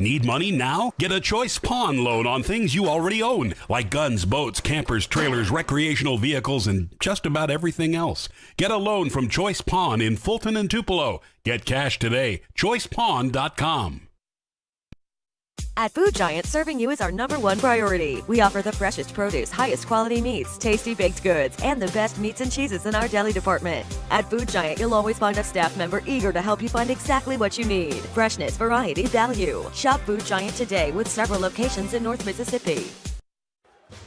Need money now? Get a Choice Pawn loan on things you already own, like guns, boats, campers, trailers, recreational vehicles, and just about everything else. Get a loan from Choice Pawn in Fulton and Tupelo. Get cash today. ChoicePawn.com. At Food Giant, serving you is our #1 priority. We offer the freshest produce, highest quality meats, tasty baked goods, and the best meats and cheeses in our deli department. At Food Giant, you'll always find a staff member eager to help you find exactly what you need. Freshness, variety, value. Shop Food Giant today with several locations in North Mississippi.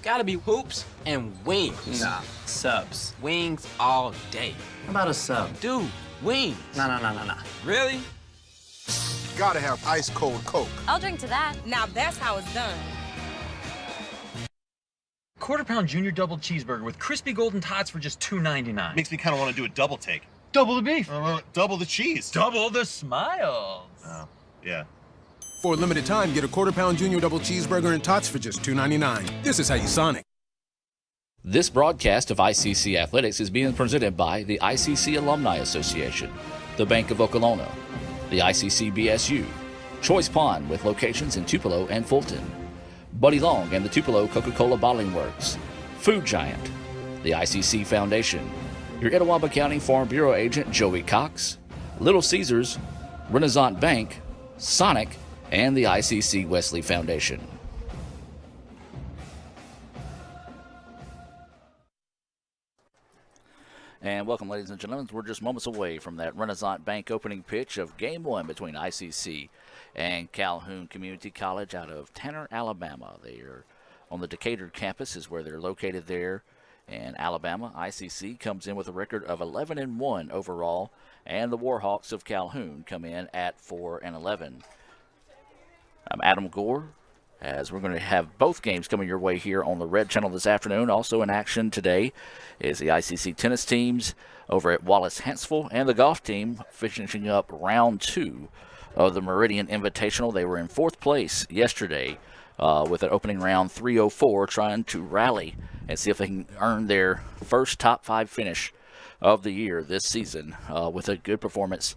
Gotta be hoops and wings. Nah, subs. Wings all day. How about a sub? Dude, wings. Nah. Really? Gotta have ice cold Coke. I'll drink to that. Now that's how it's done. Quarter-pound junior double cheeseburger with crispy golden tots for just $2.99. Makes me kind of want to do a double take. Double the beef. Double the cheese. Double the smiles. Oh, yeah. For a limited time, get a quarter-pound junior double cheeseburger and tots for just $2.99. This is how you Sonic. This broadcast of ICC Athletics is being presented by the ICC Alumni Association, the Bank of Okolona, the ICC BSU, Choice Pawn with locations in Tupelo and Fulton, Buddy Long and the Tupelo Coca-Cola Bottling Works, Food Giant, the ICC Foundation, your Etowah County Farm Bureau agent Joey Cox, Little Caesars, Renaissance Bank, Sonic, and the ICC Wesley Foundation. And welcome, ladies and gentlemen. We're just moments away from that Renaissance Bank opening pitch of Game 1 between ICC and Calhoun Community College out of Tanner, Alabama. They are on the Decatur campus is where they're located there in Alabama. ICC comes in with a record of 11-1 overall, and the Warhawks of Calhoun come in at 4-11. I'm Adam Gore, as we're going to have both games coming your way here on the Red Channel this afternoon. Also in action today is the ICC tennis teams over at Wallace-Hansville and the golf team finishing up round 2 of the Meridian Invitational. They were in 4th place yesterday with an opening round 304, trying to rally and see if they can earn their first top 5 finish of the year this season with a good performance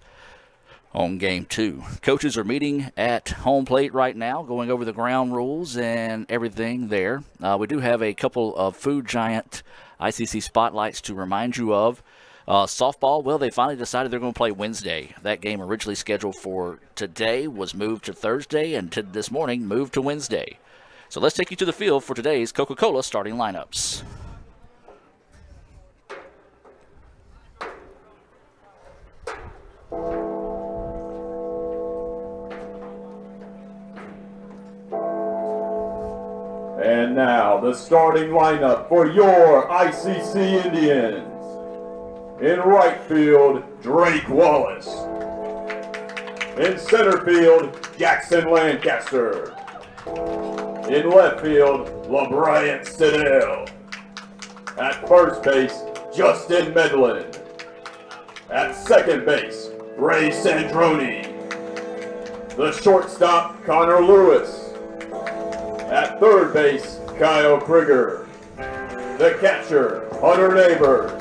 on game 2. Coaches are meeting at home plate right now, going over the ground rules and everything there. We do have a couple of Food Giant ICC spotlights to remind you of. Softball, well, they finally decided they're going to play Wednesday. That game originally scheduled for today was moved to Thursday, and this morning moved to Wednesday. So let's take you to the field for today's Coca-Cola starting lineups. And now, the starting lineup for your ICC Indians. In right field, Drake Wallace. In center field, Jackson Lancaster. In left field, LaBryant Siddell. At first base, Justin Medlin. At second base, Ray Sandroni. The shortstop, Connor Lewis. At third base, Kyle Krieger. The catcher, Hunter Neighbors.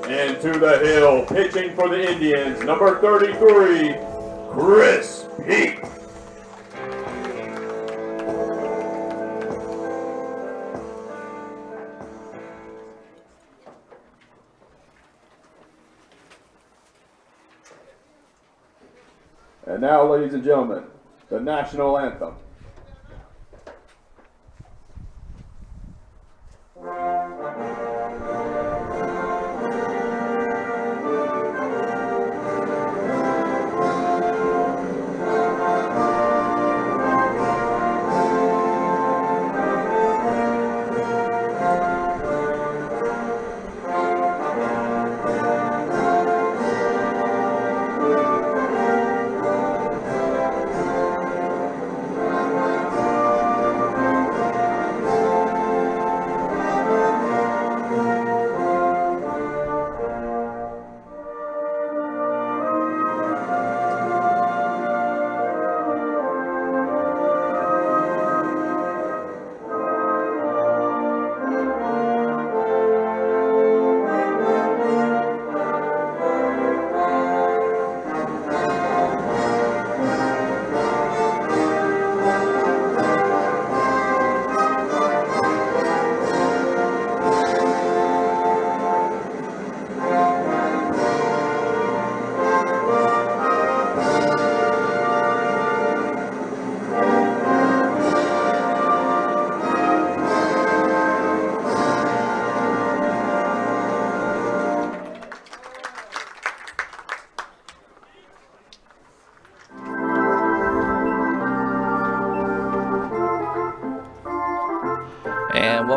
And to the hill, pitching for the Indians, number 33, Chris Peak. And now, ladies and gentlemen, the national anthem.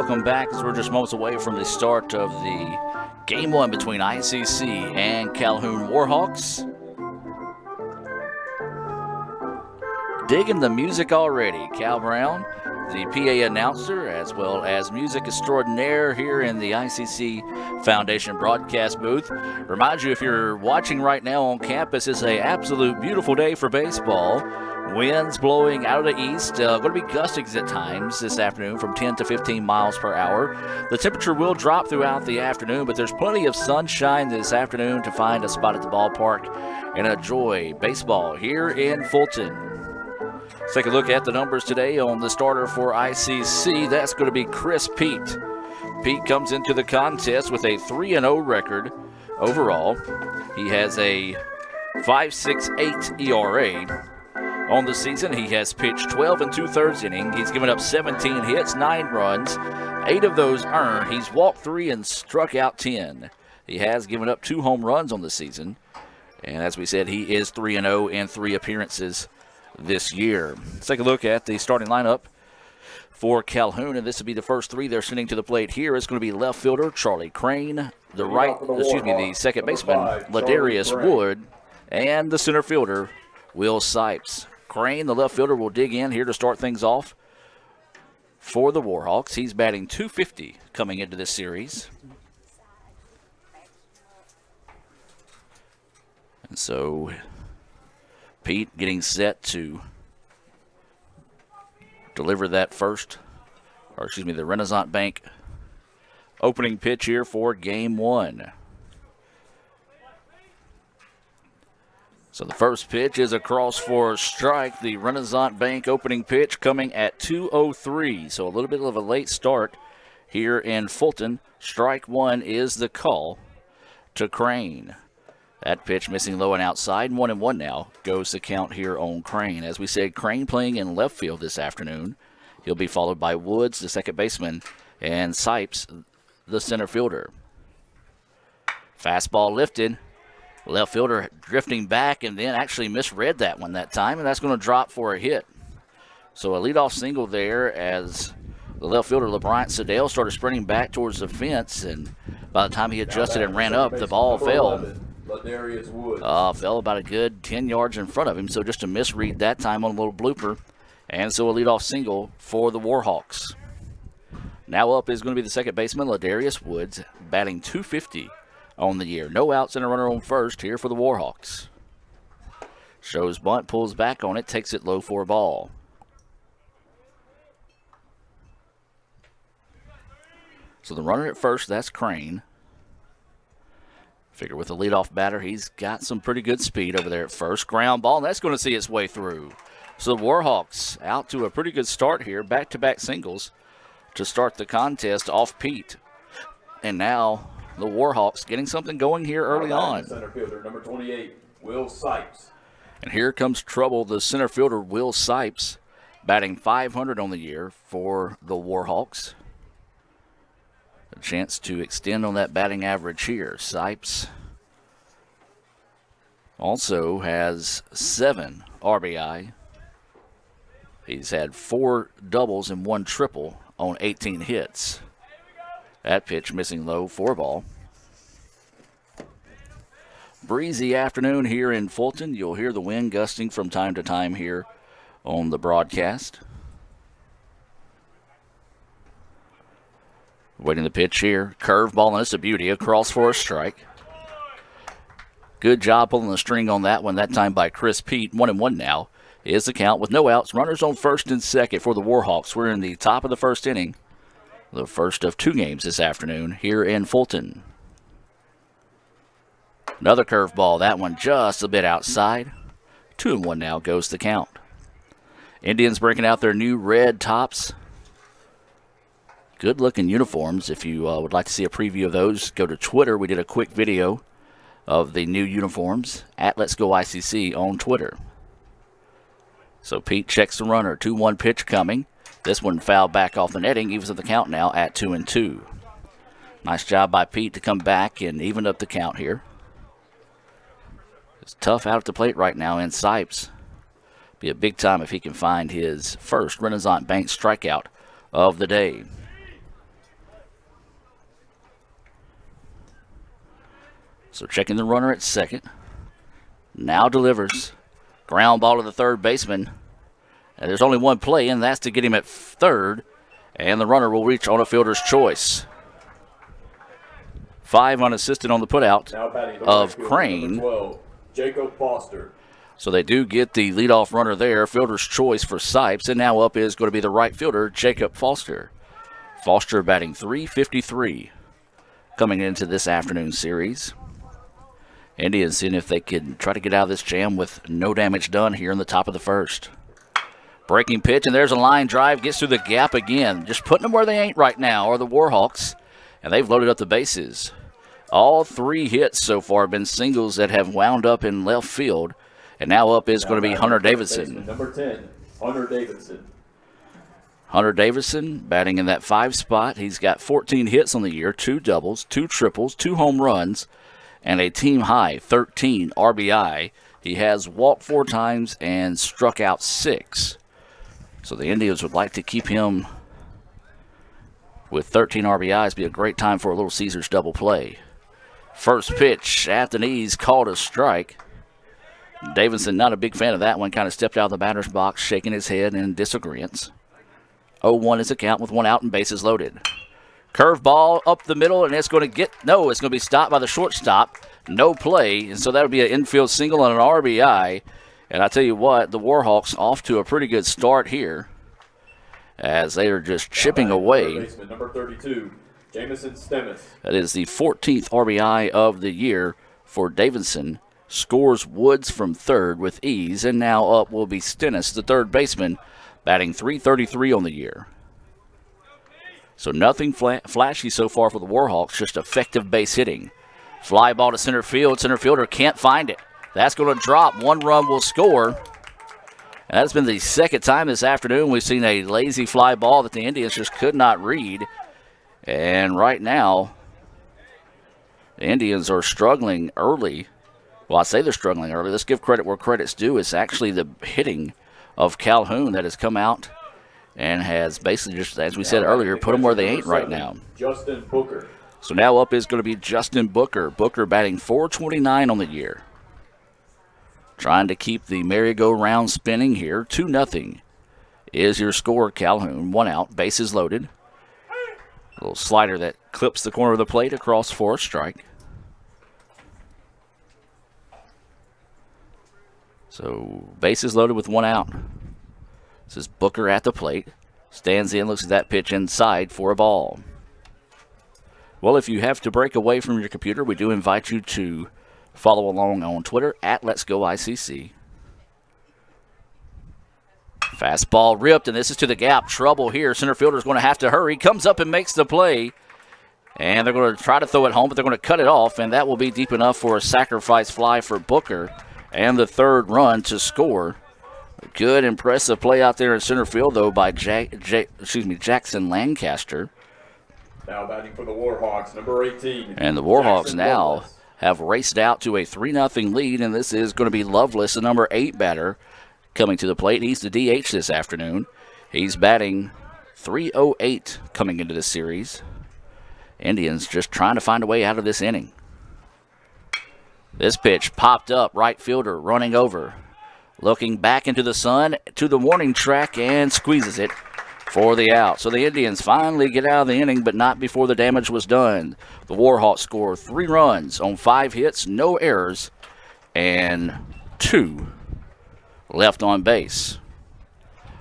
welcome back as we're just moments away from the start of the Game 1 between ICC and Calhoun Warhawks. Digging the music already. Cal Brown, the PA announcer, as well as music extraordinaire here in the ICC Foundation broadcast booth. Remind you, if you're watching right now on campus, it's an absolute beautiful day for baseball. Winds blowing out of the east. Going to be gustings at times this afternoon from 10 to 15 miles per hour. The temperature will drop throughout the afternoon, but there's plenty of sunshine this afternoon to find a spot at the ballpark and enjoy baseball here in Fulton. Let's take a look at the numbers today on the starter for ICC. That's going to be Chris Pete. Pete comes into the contest with a 3-0 record overall. He has a 5.68 ERA. On the season, he has pitched 12 2/3 innings. He's given up 17 hits, 9 runs, 8 of those earned. He's walked 3 and struck out 10. He has given up 2 home runs on the season. And as we said, he is 3-0 in 3 appearances this year. Let's take a look at the starting lineup for Calhoun, and this will be the first 3 they're sending to the plate here. It's going to be left fielder Charlie Crane, the second baseman Ladarius Wood, and the center fielder Will Sipes. Crane, the left fielder, will dig in here to start things off for the Warhawks. He's batting .250 coming into this series. And so Pete getting set to deliver that the Renaissance Bank opening pitch here for Game 1. So the first pitch is across for a strike. The Renaissance Bank opening pitch coming at 2:03. So a little bit of a late start here in Fulton. Strike 1 is the call to Crane. That pitch missing low and outside. 1-1 now goes the count here on Crane. As we said, Crane playing in left field this afternoon. He'll be followed by Woods, the second baseman, and Sipes, the center fielder. Fastball lifted. Left fielder drifting back and then actually misread that one that time, and that's going to drop for a hit. So a leadoff single there as the left fielder, LeBryant Sedale, started sprinting back towards the fence, and by the time he adjusted and ran up, the ball fell. Fell about a good 10 yards in front of him, so just a misread that time on a little blooper. And so a leadoff single for the Warhawks. Now up is going to be the second baseman, Ladarius Woods, batting .250 on the year. No outs and a runner on first here for the Warhawks. Shows bunt, pulls back on it, takes it low for a ball. So the runner at first, that's Crane. Figure with the leadoff batter, he's got some pretty good speed over there at first. Ground ball, and that's going to see its way through. So the Warhawks out to a pretty good start here. Back-to-back singles to start the contest off Pete. And now the Warhawks getting something going here early on. Center fielder, number 28, Will Sipes. And here comes trouble. The center fielder, Will Sipes, batting .500 on the year for the Warhawks. A chance to extend on that batting average here. Sipes also has 7 RBI. He's had 4 doubles and 1 triple on 18 hits. That pitch missing low for a ball. Breezy afternoon here in Fulton. You'll hear the wind gusting from time to time here on the broadcast. Waiting the pitch here. Curveball, and it's a beauty. Across for a strike. Good job pulling the string on that one, that time by Chris Pete. 1-1 now is the count with no outs. Runners on first and second for the Warhawks. We're in the top of the first inning. The first of 2 games this afternoon here in Fulton. Another curveball. That one just a bit outside. 2-1 now goes the count. Indians breaking out their new red tops. Good-looking uniforms. If you would like to see a preview of those, go to Twitter. We did a quick video of the new uniforms at Let's Go ICC on Twitter. So Pete checks the runner. 2-1 pitch coming. This one fouled back off the netting. Evens up the count now at 2-2. Nice job by Pete to come back and even up the count here. It's tough out at the plate right now in Sipes. Be a big time if he can find his first Renaissance Bank strikeout of the day. So checking the runner at second. Now delivers. Ground ball to the third baseman. And there's only one play, and that's to get him at third. And the runner will reach on a fielder's choice. 5 unassisted on the putout of Crane. 12, Jacob Foster. So they do get the leadoff runner there, fielder's choice for Sipes, and now up is going to be the right fielder, Jacob Foster. Foster batting .353 coming into this afternoon series. Indians seeing if they can try to get out of this jam with no damage done here in the top of the first. Breaking pitch, and there's a line drive, gets through the gap again. Just putting them where they ain't right now are the Warhawks, and they've loaded up the bases. All 3 hits so far have been singles that have wound up in left field. And now up is going to be Hunter Davidson. Number 10, Hunter Davidson. Hunter Davidson batting in that 5 spot. He's got 14 hits on the year, 2 doubles, 2 triples, 2 home runs, and a team high 13 RBI. He has walked 4 times and struck out 6. So the Indians would like to keep him with 13 RBIs. Be a great time for a Little Caesars double play. First pitch at the knees, called a strike. Davidson, not a big fan of that one, kind of stepped out of the batter's box, shaking his head in disagreement. 0-1 is the count with 1 out and bases loaded. Curveball up the middle, and it's going to be stopped by the shortstop. No play, and so that would be an infield single on an RBI. And I tell you what, the Warhawks off to a pretty good start here as they are just chipping away. Number 32, Jamison Stemmis. That is the 14th RBI of the year for Davidson. Scores Woods from third with ease, and now up will be Stennis, the third baseman, batting .333 on the year. So nothing flashy so far for the Warhawks, just effective base hitting. Fly ball to center field. Center fielder can't find it. That's going to drop. 1 run will score. And that's been the second time this afternoon we've seen a lazy fly ball that the Indians just could not read. And right now, the Indians are struggling early. Well, I say they're struggling early. Let's give credit where credit's due. It's actually the hitting of Calhoun that has come out and has basically just, as we said earlier, put them where they ain't right now. Justin Booker. So now up is going to be Justin Booker. Booker batting .429 on the year. Trying to keep the merry-go-round spinning here. 2-0 is your score, Calhoun. 1 out, bases loaded. A little slider that clips the corner of the plate across for a strike. So bases loaded with 1 out. This is Booker at the plate. Stands in, looks at that pitch inside for a ball. Well, if you have to break away from your computer, we do invite you to follow along on Twitter at Let's Go ICC. Fastball ripped, and this is to the gap. Trouble here. Center fielder is going to have to hurry. Comes up and makes the play. And they're going to try to throw it home, but they're going to cut it off, and that will be deep enough for a sacrifice fly for Booker. And the third run to score. Good, impressive play out there in center field, though, by Jackson Lancaster. Now batting for the Warhawks, number 18. And the Warhawks Jackson now Lovelace have raced out to a 3-0 lead, and this is going to be Lovelace, the number 8 batter, coming to the plate. He's the DH this afternoon. He's batting .308 coming into this series. Indians just trying to find a way out of this inning. This pitch popped up, right fielder running over. Looking back into the sun, to the warning track, and squeezes it for the out. So the Indians finally get out of the inning, but not before the damage was done. The Warhawks score 3 runs on 5 hits, no errors, and 2 left on base.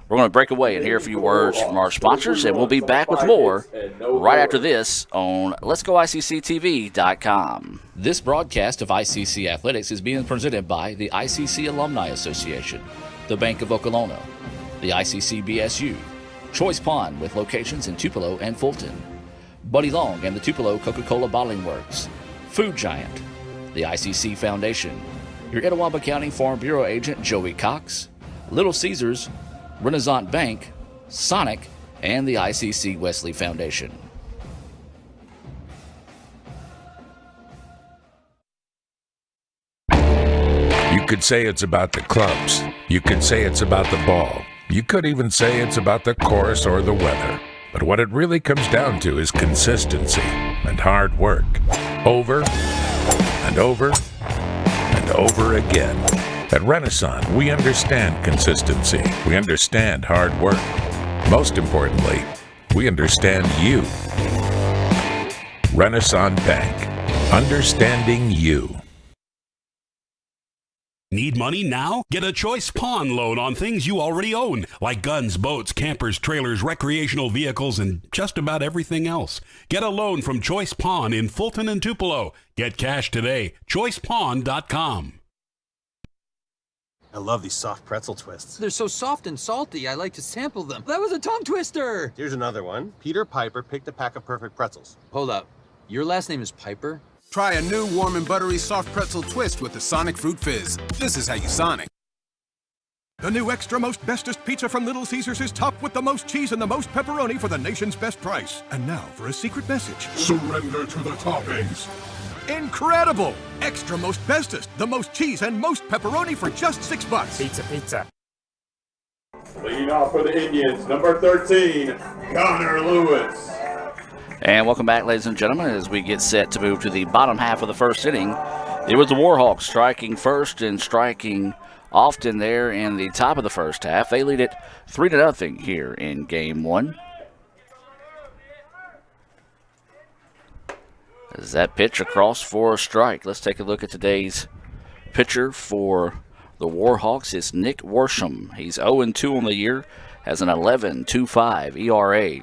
We're going to break away and hear a few words from our sponsors, and we'll be back with more right after this on Let'sGoICCTV.com. This broadcast of ICC Athletics is being presented by the ICC Alumni Association, the Bank of Okolona, the ICC BSU, Choice Pond with locations in Tupelo and Fulton, Buddy Long and the Tupelo Coca-Cola Bottling Works, Food Giant, the ICC Foundation, your Etowah County Farm Bureau agent Joey Cox, Little Caesars, Renaissance Bank, Sonic, and the ICC Wesley Foundation. You could say it's about the clubs. You could say it's about the ball. You could even say it's about the course or the weather. But what it really comes down to is consistency and hard work. Over and over and over again. At Renaissance, we understand consistency. We understand hard work. Most importantly, we understand you. Renaissance Bank. Understanding you. Need money now? Get a Choice Pawn loan on things you already own, like guns, boats, campers, trailers, recreational vehicles, and just about everything else. Get a loan from Choice Pawn in Fulton and Tupelo. Get cash today. ChoicePawn.com. I love these soft pretzel twists. They're so soft and salty, I like to sample them. That was a tongue twister! Here's another one. Peter Piper picked a pack of perfect pretzels. Hold up. Your last name is Piper? Try a new warm and buttery soft pretzel twist with the Sonic Fruit Fizz. This is how you Sonic. The new extra most bestest pizza from Little Caesars is topped with the most cheese and the most pepperoni for the nation's best price. And now for a secret message. Surrender to the toppings. Incredible! Extra most bestest, the most cheese and most pepperoni for just $6. Pizza. Leading off for the Indians, number 13, Connor Lewis. And welcome back, ladies and gentlemen, as we get set to move to the bottom half of the first inning. It was the Warhawks striking first and striking often there in the top of the first half. They lead it 3-0 here in game one. As that pitch across for a strike. Let's take a look at today's pitcher for the Warhawks. It's Nick Worsham. He's 0-2 on the year, has an 11.25 ERA.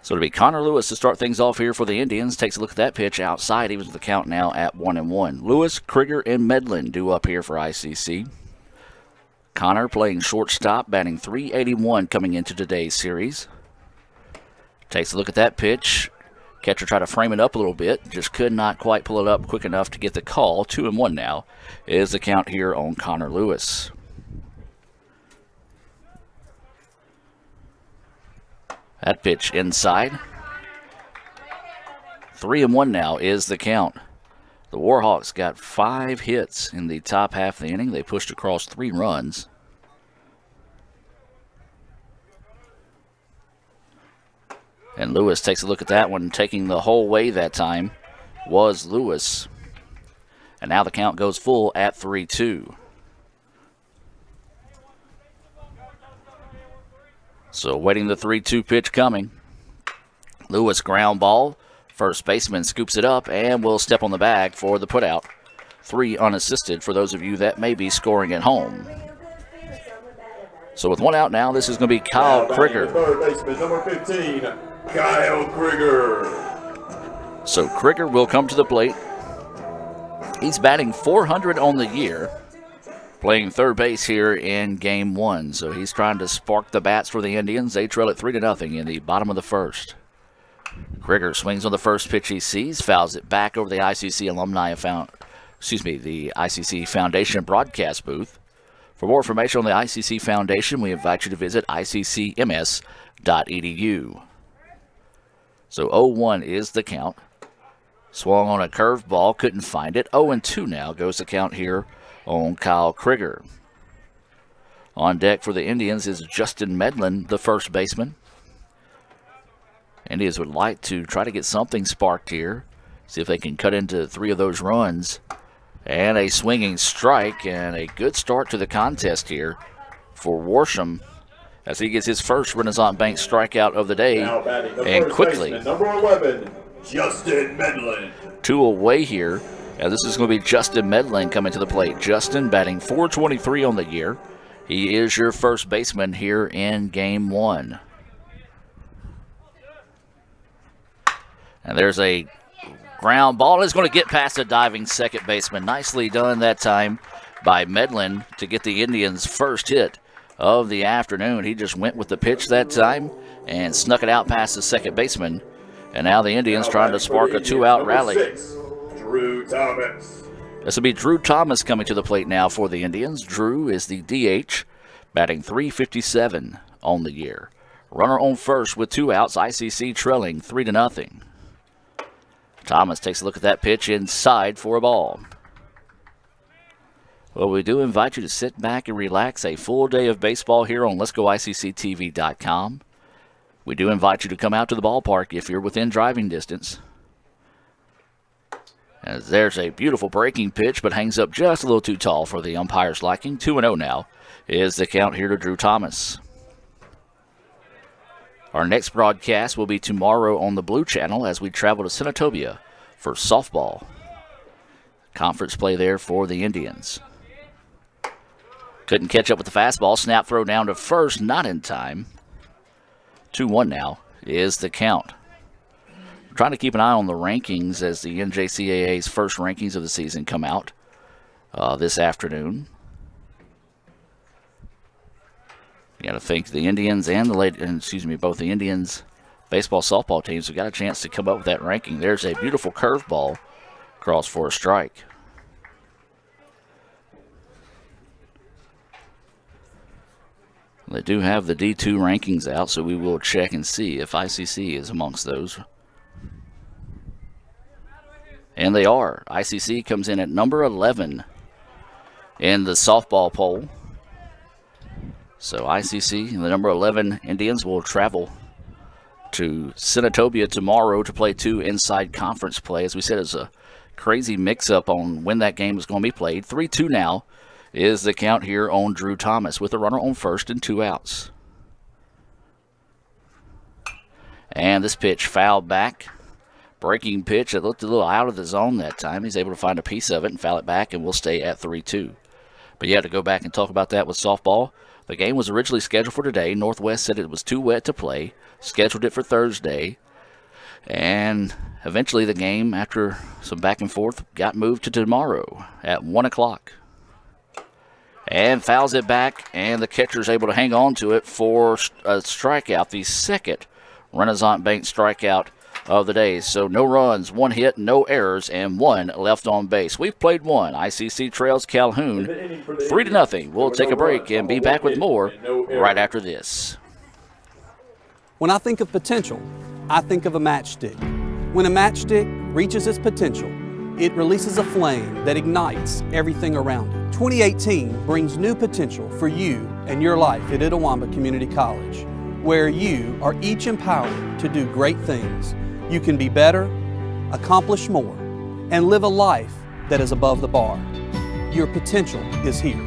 So it'll be Connor Lewis to start things off here for the Indians. Takes a look at that pitch outside. He was with the count now at 1-1. Lewis, Krieger, and Medlin due up here for ICC. Connor playing shortstop, batting .381 coming into today's series. Takes a look at that pitch. Catcher tried to frame it up a little bit, just could not quite pull it up quick enough to get the call. 2-1 now is the count here on Connor Lewis. That pitch inside. 3-1 now is the count. The Warhawks got 5 hits in the top half of the inning. They pushed across 3 runs. And Lewis takes a look at that one, taking the whole way that time was Lewis. And now the count goes full at 3-2. So waiting the 3-2 pitch coming. Lewis ground ball. First baseman scoops it up and will step on the bag for the putout. 3 unassisted for those of you that may be scoring at home. So with 1 out now, this is going to be Kyle Krieger. Third baseman, number 15, Kyle Krieger. So Krieger will come to the plate. He's batting .400 on the year, playing third base here in game one. So he's trying to spark the bats for the Indians. They trail it 3-0 in the bottom of the first. Krieger swings on the first pitch he sees, fouls it back over the ICC the ICC Foundation broadcast booth. For more information on the ICC Foundation, we invite you to visit iccms.edu. So 0-1 is the count. Swung on a curveball, couldn't find it. 0-2 now goes the count here on Kyle Krieger. On deck for the Indians is Justin Medlin, the first baseman. Indians would like to try to get something sparked here. See if they can cut into 3 of those runs. And a swinging strike and a good start to the contest here for Worsham as he gets his first Renaissance Bank strikeout of the day. And quickly, number 11, Justin Medlin. 2 away here. Now this is going to be Justin Medlin coming to the plate. Justin batting .423 on the year. He is your first baseman here in game one. And there's a ground ball. It's going to get past the diving second baseman. Nicely done that time by Medlin to get the Indians' first hit of the afternoon. He just went with the pitch that time and snuck it out past the second baseman. And now the Indians trying to spark a 2-out rally. 6, Drew Thomas. This will be Drew Thomas coming to the plate now for the Indians. Drew is the DH, batting .357 on the year. Runner on first with 2 outs. ICC trailing 3-0. Thomas takes a look at that pitch inside for a ball. Well, we do invite you to sit back and relax. A full day of baseball here on Let'sGoICCTV.com. We do invite you to come out to the ballpark if you're within driving distance. As there's a beautiful breaking pitch, but hangs up just a little too tall for the umpire's liking. 2-0 now is the count here to Drew Thomas. Our next broadcast will be tomorrow on the Blue Channel as we travel to Senatobia for softball. Conference play there for the Indians. Couldn't catch up with the fastball. Snap throw down to first, not in time. 2-1 now is the count. We're trying to keep an eye on the rankings as the NJCAA's first rankings of the season come out this afternoon. You got to think the Indians and both the Indians baseball softball teams have got a chance to come up with that ranking. There's a beautiful curveball across for a strike. They do have the D2 rankings out, so we will check and see if ICC is amongst those. And they are. ICC comes in at number 11 in the softball poll. So ICC and the number 11 Indians will travel to Senatobia tomorrow to play 2 inside conference play. As we said, it's a crazy mix-up on when that game is going to be played. 3-2 now is the count here on Drew Thomas with a runner on first and 2 outs. And this pitch fouled back. Breaking pitch. It looked a little out of the zone that time. He's able to find a piece of it and foul it back, and we'll stay at 3-2. But you have to go back and talk about that with softball. The game was originally scheduled for today. Northwest said it was too wet to play. Scheduled it for Thursday. And eventually the game, after some back and forth, got moved to tomorrow at 1 o'clock. And fouls it back, and the catcher's able to hang on to it for a strikeout, the second Renaissance Bank strikeout of the day. So no runs, 1 hit, no errors, and 1 left on base. We've played 1. ICC trails Calhoun 3-0. We'll take a break and be back with more right after this. When I think of potential, I think of a matchstick. When a matchstick reaches its potential, it releases a flame that ignites everything around it. 2018 brings new potential for you and your life at Itawamba Community College, where you are each empowered to do great things. You can be better, accomplish more, and live a life that is above the bar. Your potential is here.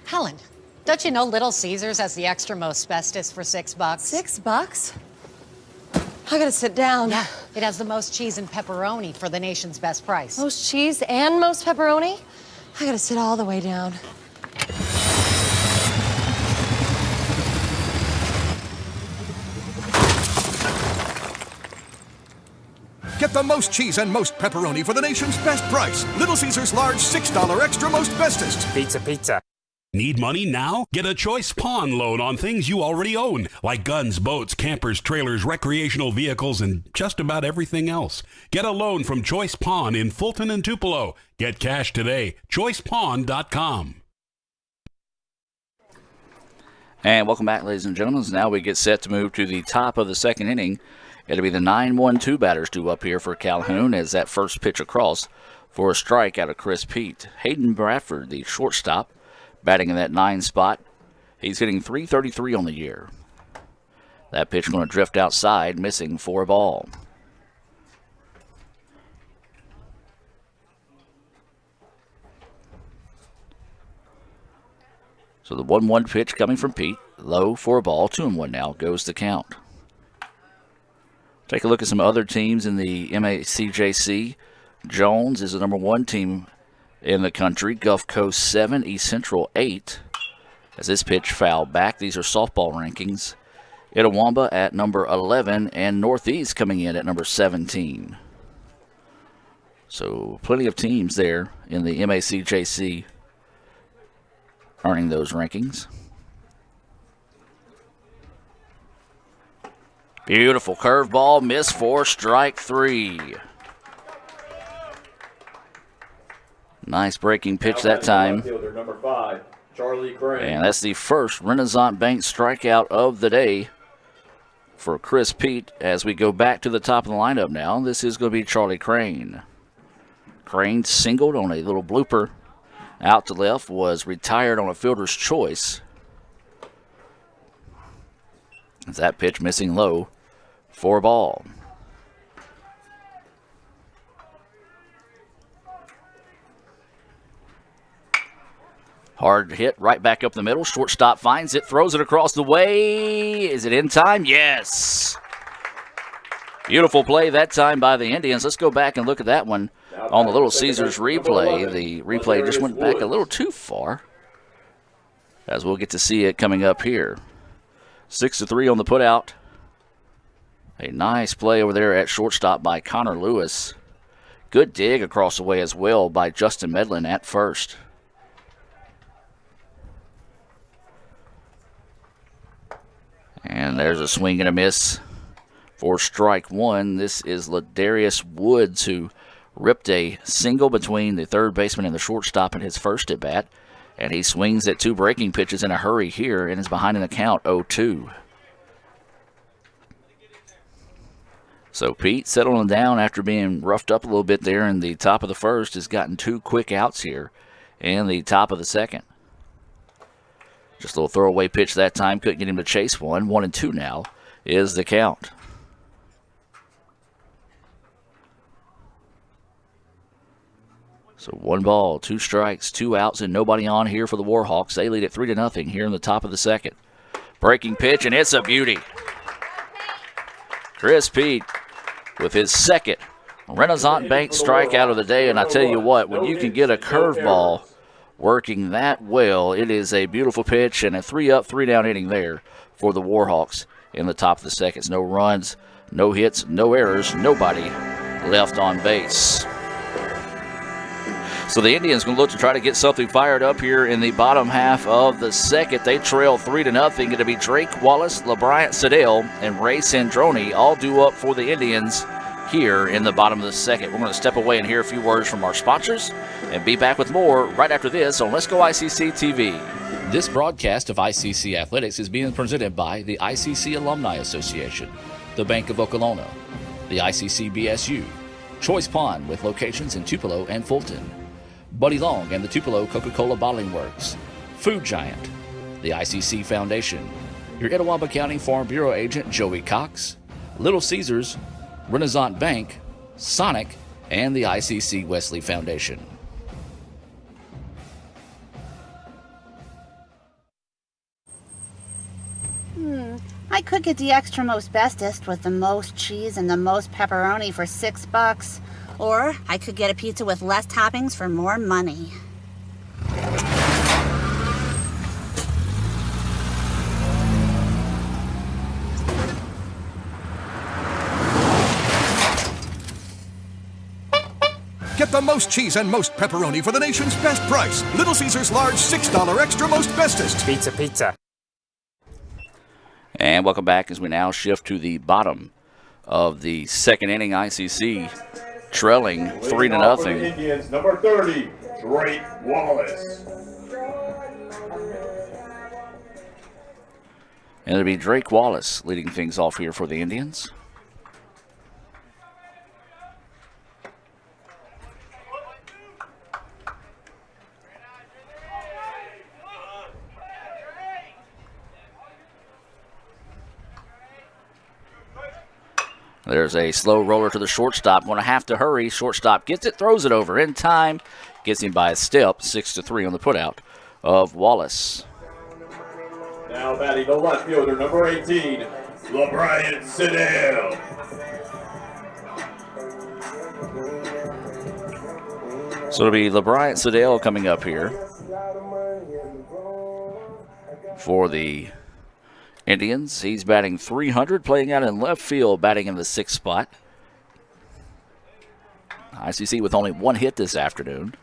Helen, don't you know Little Caesars has the extra most bestest for $6? $6? I gotta sit down. Yeah, it has the most cheese and pepperoni for the nation's best price. Most cheese and most pepperoni? I gotta sit all the way down. Get the most cheese and most pepperoni for the nation's best price. Little Caesars large $6 extra most bestest. Pizza. Need money now? Get a Choice Pawn loan on things you already own, like guns, boats, campers, trailers, recreational vehicles, and just about everything else. Get a loan from Choice Pawn in Fulton and Tupelo. Get cash today. ChoicePawn.com. And welcome back, ladies and gentlemen. Now we get set to move to the top of the second inning. It'll be the 9-1-2 batters due up here for Calhoun as that first pitch across for a strike out of Chris Pete. Hayden Bradford, the shortstop, batting in that 9 spot. He's hitting .333 on the year. That pitch going to drift outside, missing for a ball. So the 1-1 pitch coming from Pete. Low for a ball. 2-1 now goes the count. Take a look at some other teams in the MACJC. Jones is the number 1 team in the country. Gulf Coast 7, East Central 8. As this pitch fouled back, these are softball rankings. Itawamba at number 11 and Northeast coming in at number 17. So plenty of teams there in the MACJC earning those rankings. Beautiful curveball, miss for strike 3. Nice breaking pitch that time. Number 5, Charlie Crane. And that's the first Renaissance Bank strikeout of the day for Chris Pete. As we go back to the top of the lineup now, this is going to be Charlie Crane. Crane singled on a little blooper out to left, was retired on a fielder's choice. As that pitch missing low for a ball. Hard hit right back up the middle. Shortstop finds it, throws it across the way. Is it in time? Yes. Beautiful play that time by the Indians. Let's go back and look at that one on the Little Caesars replay. The replay just went back a little too far, as we'll get to see it coming up here. 6-3 on the putout. A nice play over there at shortstop by Connor Lewis. Good dig across the way as well by Justin Medlin at first. And there's a swing and a miss for strike one. This is Ladarius Woods, who ripped a single between the third baseman and the shortstop in his first at bat. And he swings at 2 breaking pitches in a hurry here and is behind in the count 0-2. So Pete, settling down after being roughed up a little bit there in the top of the first, has gotten 2 quick outs here in the top of the second. Just a little throwaway pitch that time. Couldn't get him to chase one. 1-2 now is the count. So 1 ball, 2 strikes, 2 outs, and nobody on here for the Warhawks. They lead it 3-0 here in the top of the second. Breaking pitch, and it's a beauty. Chris Pete with his second Renaissance Bank strikeout of the day. And I tell you what, when you can get a curveball working that well, it is a beautiful pitch and a 3-up, 3-down inning there for the Warhawks in the top of the second. No runs, no hits, no errors, nobody left on base. So the Indians going to look to try to get something fired up here in the bottom half of the second. They trail 3-0. It'll be Drake Wallace, LeBryant Siddell, and Ray Sandroni all due up for the Indians here in the bottom of the second. We're going to step away and hear a few words from our sponsors and be back with more right after this on Let's Go ICC TV. This broadcast of ICC Athletics is being presented by the ICC Alumni Association, the Bank of Okolona, the ICC BSU, Choice Pond with locations in Tupelo and Fulton, Buddy Long and the Tupelo Coca-Cola Bottling Works, Food Giant, the ICC Foundation, your Etowah County Farm Bureau agent Joey Cox, Little Caesars, Renaissance Bank, Sonic, and the ICC Wesley Foundation. I could get the extra most bestest with the most cheese and the most pepperoni for $6. Or I could get a pizza with less toppings for more money. Get the most cheese and most pepperoni for the nation's best price. Little Caesars large $6 extra most bestest. Pizza, pizza. And welcome back as we now shift to the bottom of the second inning. ICC trailing 3-0. Indians, number 30, Drake Wallace. And it'll be Drake Wallace leading things off here for the Indians. There's a slow roller to the shortstop. Going to have to hurry. Shortstop gets it, throws it over in time. Gets him by a step. 6-3 on the putout of Wallace. Now batting the left fielder, number 18, LeBryant Siddell. So it'll be LeBryant Siddell coming up here for the Indians. He's batting .300, playing out in left field, batting in the 6th spot. ICC with only 1 hit this afternoon.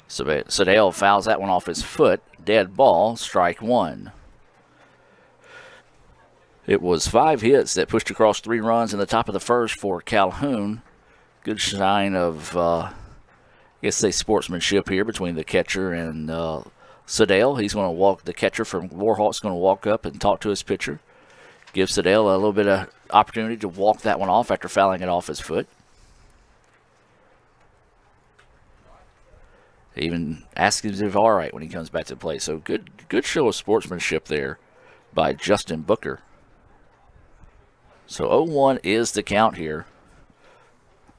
So Siddell fouls that one off his foot. Dead ball, strike 1. It was 5 hits that pushed across 3 runs in the top of the first for Calhoun. Good sign of, I guess, say sportsmanship here between the catcher and Siddell. He's going to walk, the catcher from Warhawks going to walk up and talk to his pitcher. Give Siddell a little bit of opportunity to walk that one off after fouling it off his foot. Even asks him if he's all right when he comes back to the plate. So good show of sportsmanship there by Justin Booker. So 0-1 is the count here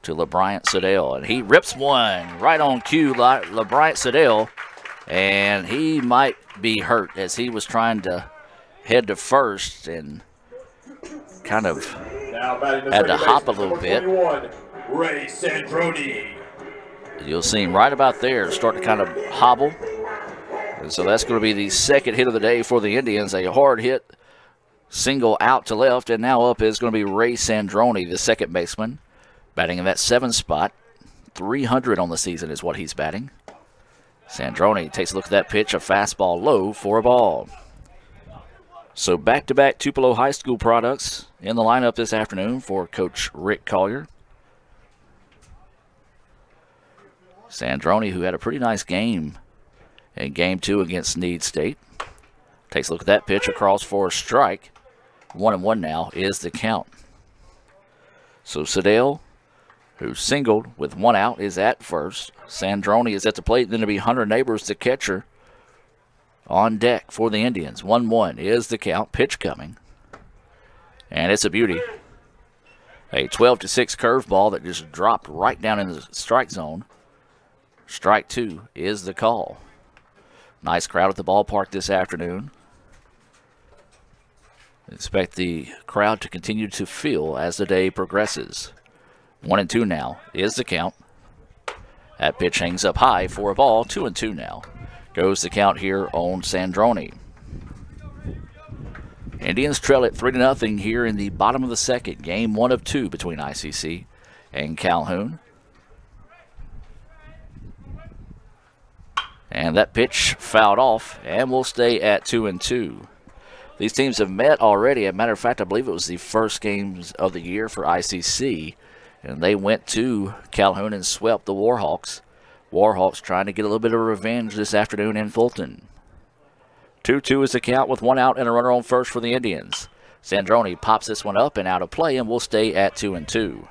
to LeBryant Siddell. And he rips one right on cue, LeBryant Siddell. And he might be hurt as he was trying to head to first and kind of had to hop a little bit. Ray Sandroni. You'll see him right about there start to kind of hobble. And so that's going to be the second hit of the day for the Indians. A hard hit, single out to left, and now up is going to be Ray Sandroni, the second baseman, batting in that 7th spot. 300 on the season is what he's batting. Sandroni takes a look at that pitch, a fastball low for a ball. So back-to-back Tupelo High School products in the lineup this afternoon for Coach Rick Collier. Sandroni, who had a pretty nice game in Game 2 against Snead State. Takes a look at that pitch across for a strike. 1-1 now is the count. So Siddell, who singled with 1 out, is at first. Sandroni is at the plate. Then it'll be Hunter Neighbors, the catcher, on deck for the Indians. 1-1 is the count. Pitch coming. And it's a beauty. A 12-6 curveball that just dropped right down in the strike zone. Strike 2 is the call. Nice crowd at the ballpark this afternoon. Expect the crowd to continue to fill as the day progresses. 1-2 now is the count. That pitch hangs up high for a ball. 2-2 now goes the count here on Sandroni. Indians trail it 3-0 here in the bottom of the second. Game 1 of 2 between ICC and Calhoun. And that pitch fouled off and will stay at 2-2. These teams have met already. As a matter of fact, I believe it was the first games of the year for ICC. And they went to Calhoun and swept the Warhawks. Warhawks trying to get a little bit of revenge this afternoon in Fulton. 2-2 is the count with 1 out and a runner on first for the Indians. Sandroni pops this one up and out of play and will stay at 2-2.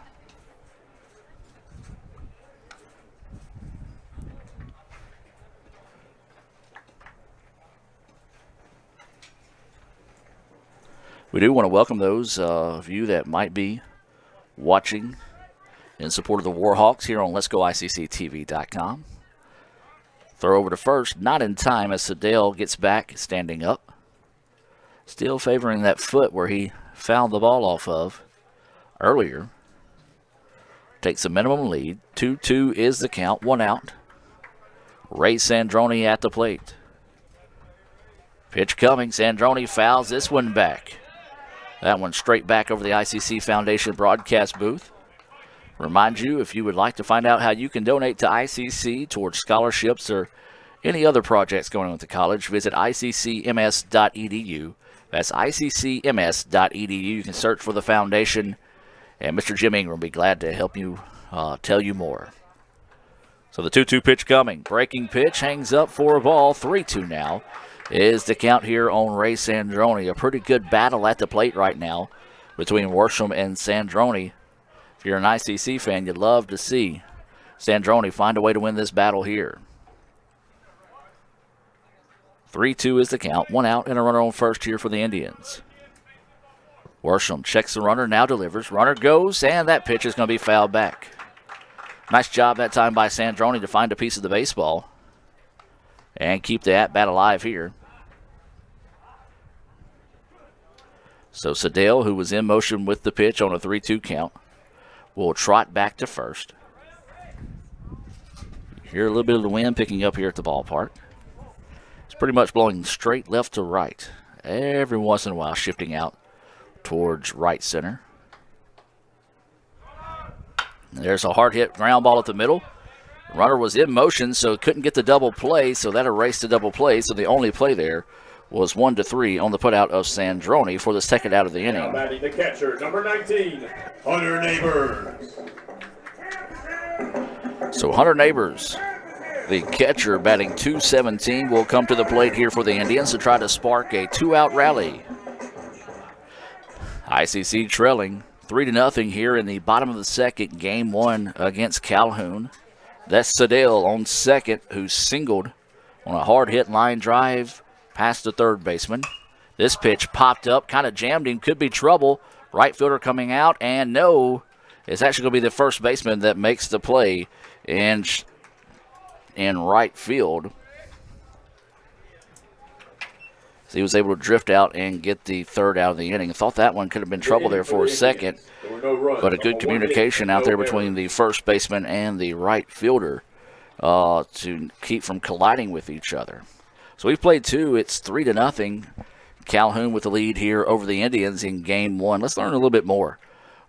We do want to welcome those of you that might be watching in support of the Warhawks here on Let'sGoICCTV.com. Throw over to first, not in time as Siddell gets back, standing up. Still favoring that foot where he fouled the ball off of earlier. Takes a minimum lead. 2-2 is the count, 1 out. Ray Sandroni at the plate. Pitch coming, Sandroni fouls this one back. That one straight back over the ICC Foundation broadcast booth. Remind you, if you would like to find out how you can donate to ICC towards scholarships or any other projects going on at the college, visit iccms.edu. That's iccms.edu. You can search for the foundation, and Mr. Jim Ingram will be glad to help you tell you more. So the 2-2 pitch coming. Breaking pitch hangs up for a ball. 3-2 now is the count here on Ray Sandroni. A pretty good battle at the plate right now between Worsham and Sandroni. If you're an ICC fan, you'd love to see Sandroni find a way to win this battle here. 3-2 is the count. 1 out and a runner on first here for the Indians. Worsham checks the runner, now delivers. Runner goes, and that pitch is going to be fouled back. Nice job that time by Sandroni to find a piece of the baseball and keep the at-bat alive here. So Siddell, who was in motion with the pitch on a 3-2 count, will trot back to first. You hear a little bit of the wind picking up here at the ballpark. It's pretty much blowing straight left to right. Every once in a while shifting out towards right center. There's a hard hit ground ball at the middle. Runner was in motion, so couldn't get the double play, so that erased the double play. So the only play there was 1-3 on the putout of Sandroni for the second out of the inning. Now batting the catcher, number 19, Hunter Neighbors. So Hunter Neighbors, the catcher, batting .217, will come to the plate here for the Indians to try to spark a 2-out rally. ICC trailing 3-0 here in the bottom of the second, game 1 against Calhoun. That's Siddell on second, who singled on a hard hit line drive past the third baseman. This pitch popped up, kind of jammed him, could be trouble. Right fielder coming out, and no, it's actually going to be the first baseman that makes the play in right field. So he was able to drift out and get the third out of the inning. I thought that one could have been trouble there for a second, but a good communication out there between the first baseman and the right fielder to keep from colliding with each other. So we've played two. It's 3-0. Calhoun with the lead here over the Indians in game one. Let's learn a little bit more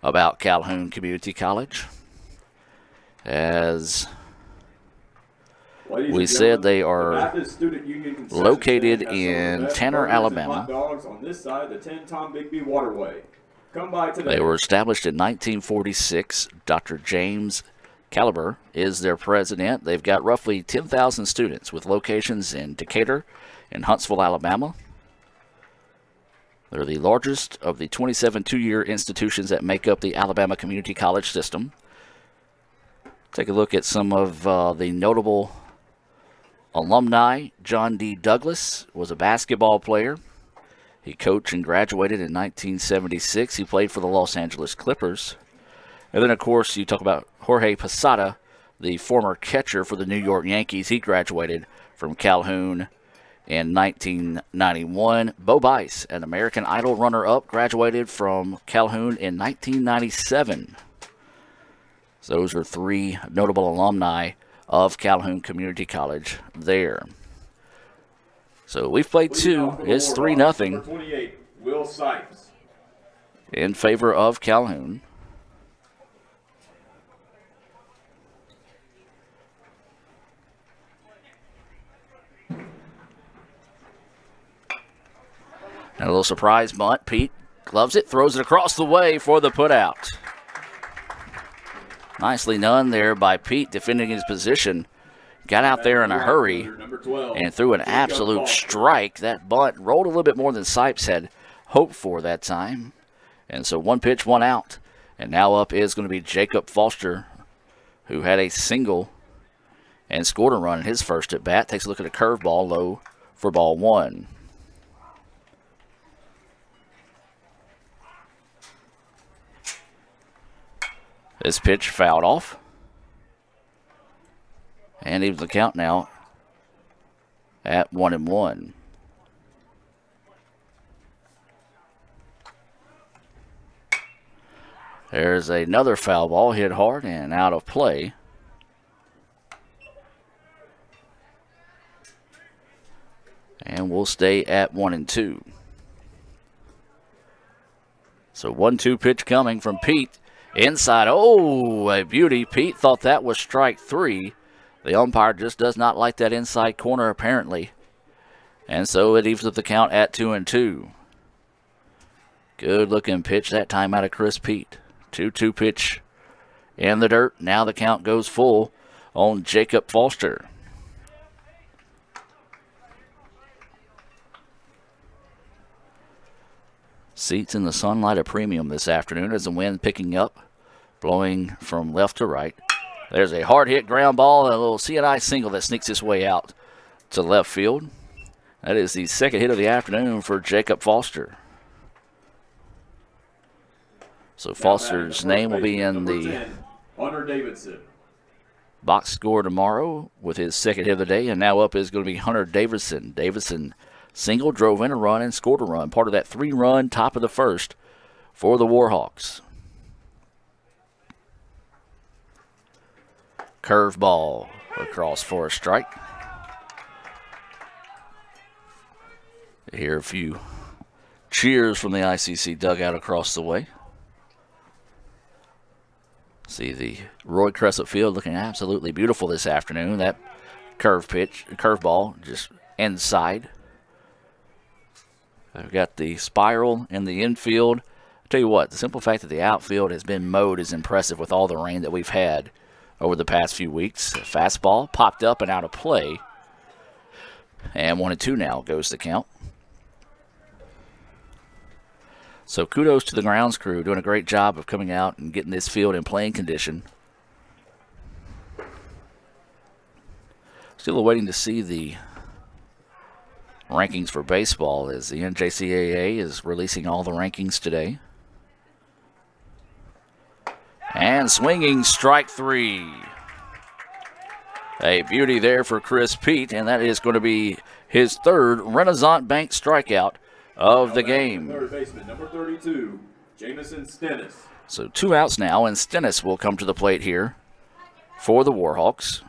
about Calhoun Community College. As we said, they are located in Tanner, Alabama. They were established in 1946. Dr. James Caliber is their president. They've got roughly 10,000 students with locations in Decatur and Huntsville, Alabama. They're the largest of the 27 two-year institutions that make up the Alabama Community College system. Take a look at some of the notable alumni. John D. Douglas was a basketball player. He coached and graduated in 1976. He played for the Los Angeles Clippers. And then, of course, you talk about Jorge Posada, the former catcher for the New York Yankees. He graduated from Calhoun in 1991. Bo Bice, an American Idol runner-up, graduated from Calhoun in 1997. So those are three notable alumni of Calhoun Community College there. So we've played two. It's 3-0 in favor of Calhoun. And a little surprise bunt. Pete gloves it, throws it across the way for the putout. Nicely done there by Pete, defending his position. Got out there in a hurry and threw an absolute strike. That bunt rolled a little bit more than Sipes had hoped for that time. And so one pitch, one out. And now up is going to be Jacob Foster, who had a single and scored a run in his first at bat. Takes a look at a curveball low for ball one. This pitch fouled off. And even the count now at 1-1. There's another foul ball hit hard and out of play. And we'll stay at 1-2. So 1-2 pitch coming from Pete. Inside, oh, a beauty. Pete thought that was strike three. The umpire just does not like that inside corner, apparently. And so it evens up the count at 2-2. Good-looking pitch that time out of Chris Pete. 2-2 pitch in the dirt. Now the count goes full on Jacob Foster. Seats in the sunlight a premium this afternoon as the wind picking up, blowing from left to right. There's a hard hit ground ball and a little C&I single that sneaks its way out to left field. That is the second hit of the afternoon for Jacob Foster. So Foster's name will be in the box score tomorrow with his second hit of the day. And now up is going to be Hunter Davidson. Davidson single, drove in a run, and scored a run. Part of that 3-run top of the first for the Warhawks. Curveball across for a strike. You hear a few cheers from the ICC dugout across the way. See the Roy Crescent Field looking absolutely beautiful this afternoon. That curveball just inside. I've got the spiral in the infield. I'll tell you what, the simple fact that the outfield has been mowed is impressive with all the rain that we've had over the past few weeks. A fastball popped up and out of play. And 1-2 now goes the count. So kudos to the grounds crew, doing a great job of coming out and getting this field in playing condition. Still waiting to see the rankings for baseball as the NJCAA is releasing all the rankings today. And swinging, strike 3. A beauty there for Chris Pete, and that is going to be his third Renaissance Bank strikeout of the game. Third baseman, number 32, Jamison Stennis. So 2 outs now, and Stennis will come to the plate here for the Warhawks.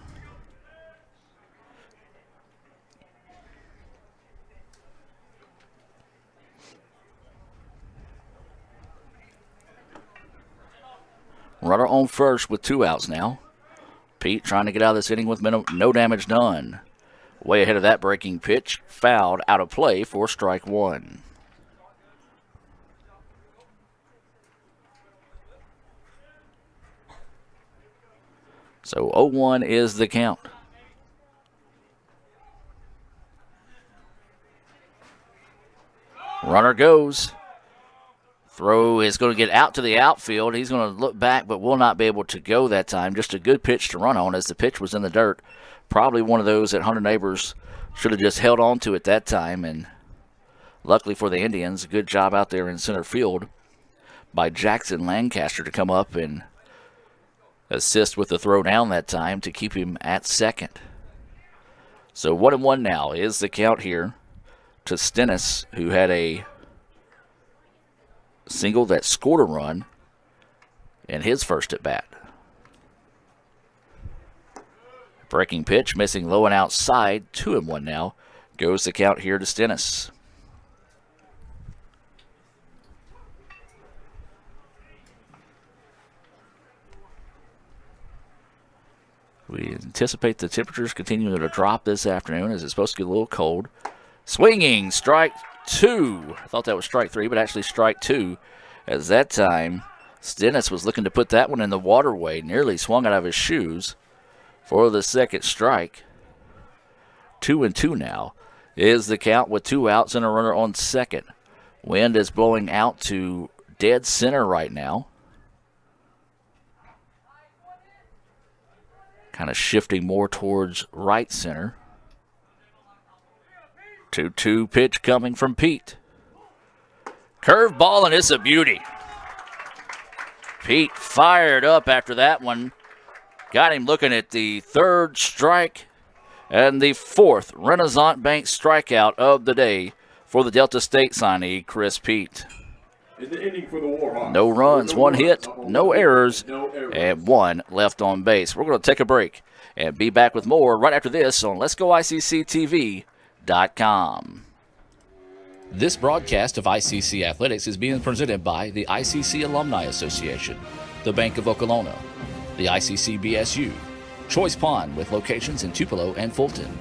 Runner on first with 2 outs now. Pete trying to get out of this inning with no damage done. Way ahead of that breaking pitch. Fouled out of play for strike 1. So 0-1 is the count. Runner goes. Throw is going to get out to the outfield. He's going to look back, but will not be able to go that time. Just a good pitch to run on as the pitch was in the dirt. Probably one of those that Hunter Neighbors should have just held on to at that time. And luckily for the Indians, a good job out there in center field by Jackson Lancaster to come up and assist with the throw down that time to keep him at second. So 1-1 now is the count here to Stennis, who had a single that scored a run in his first at bat. Breaking pitch, missing low and outside. 2-1 now. Goes the count here to Stennis. We anticipate the temperatures continuing to drop this afternoon as it's supposed to get a little cold. Swinging, strike 2. I thought that was strike 3, but actually strike 2. As that time, Stennis was looking to put that one in the waterway. Nearly swung out of his shoes for the second strike. 2-2 now is the count with 2 outs and a runner on second. Wind is blowing out to dead center right now. Kind of shifting more towards right center. 2-2 pitch coming from Pete. Curveball, and it's a beauty. Pete fired up after that one. Got him looking at the third strike and the fourth Renaissance Bank strikeout of the day for the Delta State signee, Chris Pete. In the inning for the Warhawks. No runs, 1 hit, no errors, and 1 left on base. We're going to take a break and be back with more right after this on Let'sGoICCTV.com. This broadcast of ICC Athletics is being presented by the ICC Alumni Association, the Bank of Okolona, the ICC BSU, Choice Pond with locations in Tupelo and Fulton,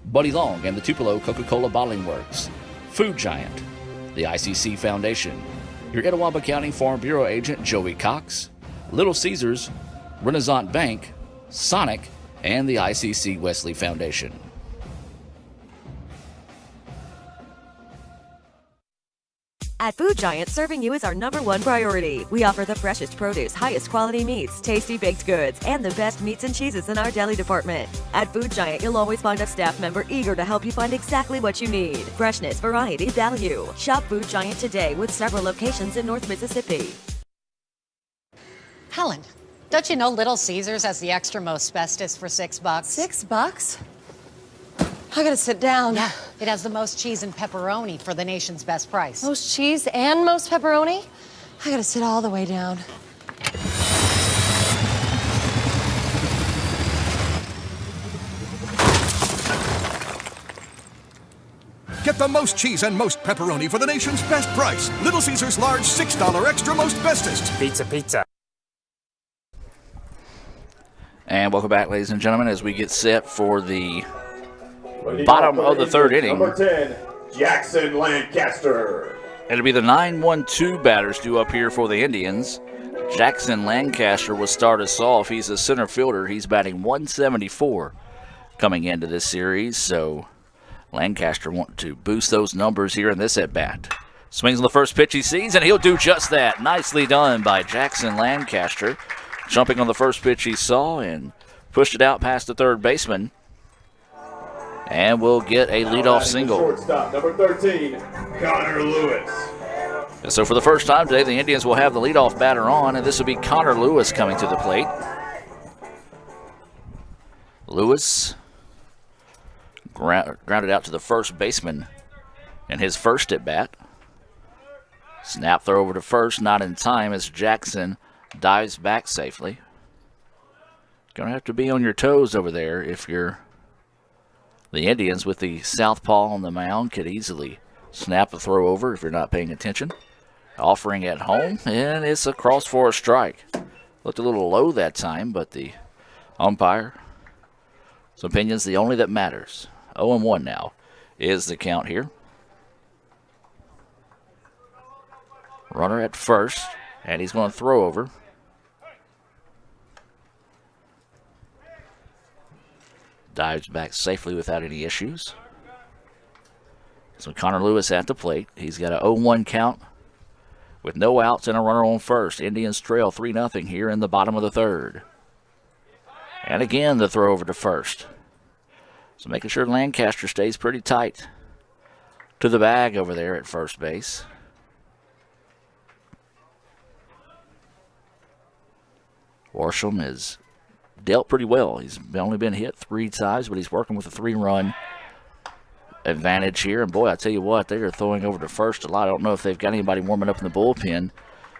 Buddy Long and the Tupelo Coca-Cola Bottling Works, Food Giant, the ICC Foundation, your Etowah County Farm Bureau agent Joey Cox, Little Caesars, Renaissance Bank, Sonic, and the ICC Wesley Foundation. At Food Giant, serving you is our #1 priority. We offer the freshest produce, highest quality meats, tasty baked goods, and the best meats and cheeses in our deli department. At Food Giant, you'll always find a staff member eager to help you find exactly what you need. Freshness, variety, value. Shop Food Giant today with several locations in North Mississippi. Helen, don't you know Little Caesars has the extra most bestest for $6? $6? I gotta sit down. Yeah, it has the most cheese and pepperoni for the nation's best price. Most cheese and most pepperoni? I gotta sit all the way down. Get the most cheese and most pepperoni for the nation's best price. Little Caesars large $6 extra most bestest. Pizza, pizza. And welcome back, ladies and gentlemen, as we get set for the bottom of the third inning. Number 10, Jackson Lancaster. It'll be the 9-1-2 batters due up here for the Indians. Jackson Lancaster will start us off. He's a center fielder. He's batting .174 coming into this series. So Lancaster wanting to boost those numbers here in this at-bat. Swings on the first pitch he sees, and he'll do just that. Nicely done by Jackson Lancaster. Jumping on the first pitch he saw and pushed it out past the third baseman. And we'll get a leadoff single. Shortstop, number 13, Connor Lewis. And so for the first time today, the Indians will have the leadoff batter on, and this will be Connor Lewis coming to the plate. Lewis grounded out to the first baseman in his first at bat. Snap throw over to first, not in time as Jackson dives back safely. Gonna have to be on your toes over there if you're the Indians. With the southpaw on the mound, could easily snap a throw over if you're not paying attention. Offering at home, and it's across for a strike. Looked a little low that time, but the umpire's opinion's the only that matters. 0-1 now is the count here. Runner at first, and he's going to throw over. Dives back safely without any issues. So Connor Lewis at the plate. He's got an 0-1 count with no outs and a runner on first. Indians trail 3-0 here in the bottom of the third. And again, the throw over to first. So making sure Lancaster stays pretty tight to the bag over there at first base. Worsham has dealt pretty well. He's only been hit 3 times, but he's working with a 3-run advantage here. And boy, I tell you what, they are throwing over to first a lot. I don't know if they've got anybody warming up in the bullpen.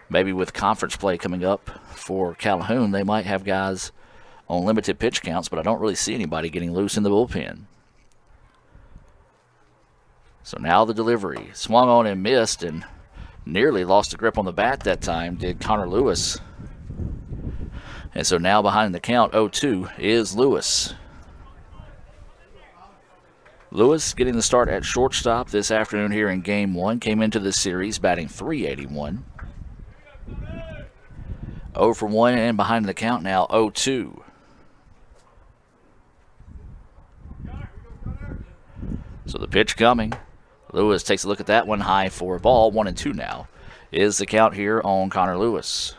Maybe with conference play coming up for Calhoun, they might have guys on limited pitch counts, but I don't really see anybody getting loose in the bullpen. So now the delivery. Swung on and missed, and nearly lost the grip on the bat that time, did Connor Lewis. And so now behind the count, 0-2, is Lewis. Lewis getting the start at shortstop this afternoon here in Game 1. Came into the series batting .381. 0 for 1 and behind the count now 0-2. So the pitch coming. Lewis takes a look at that one, high for a ball. 1-2 now is the count here on Connor Lewis.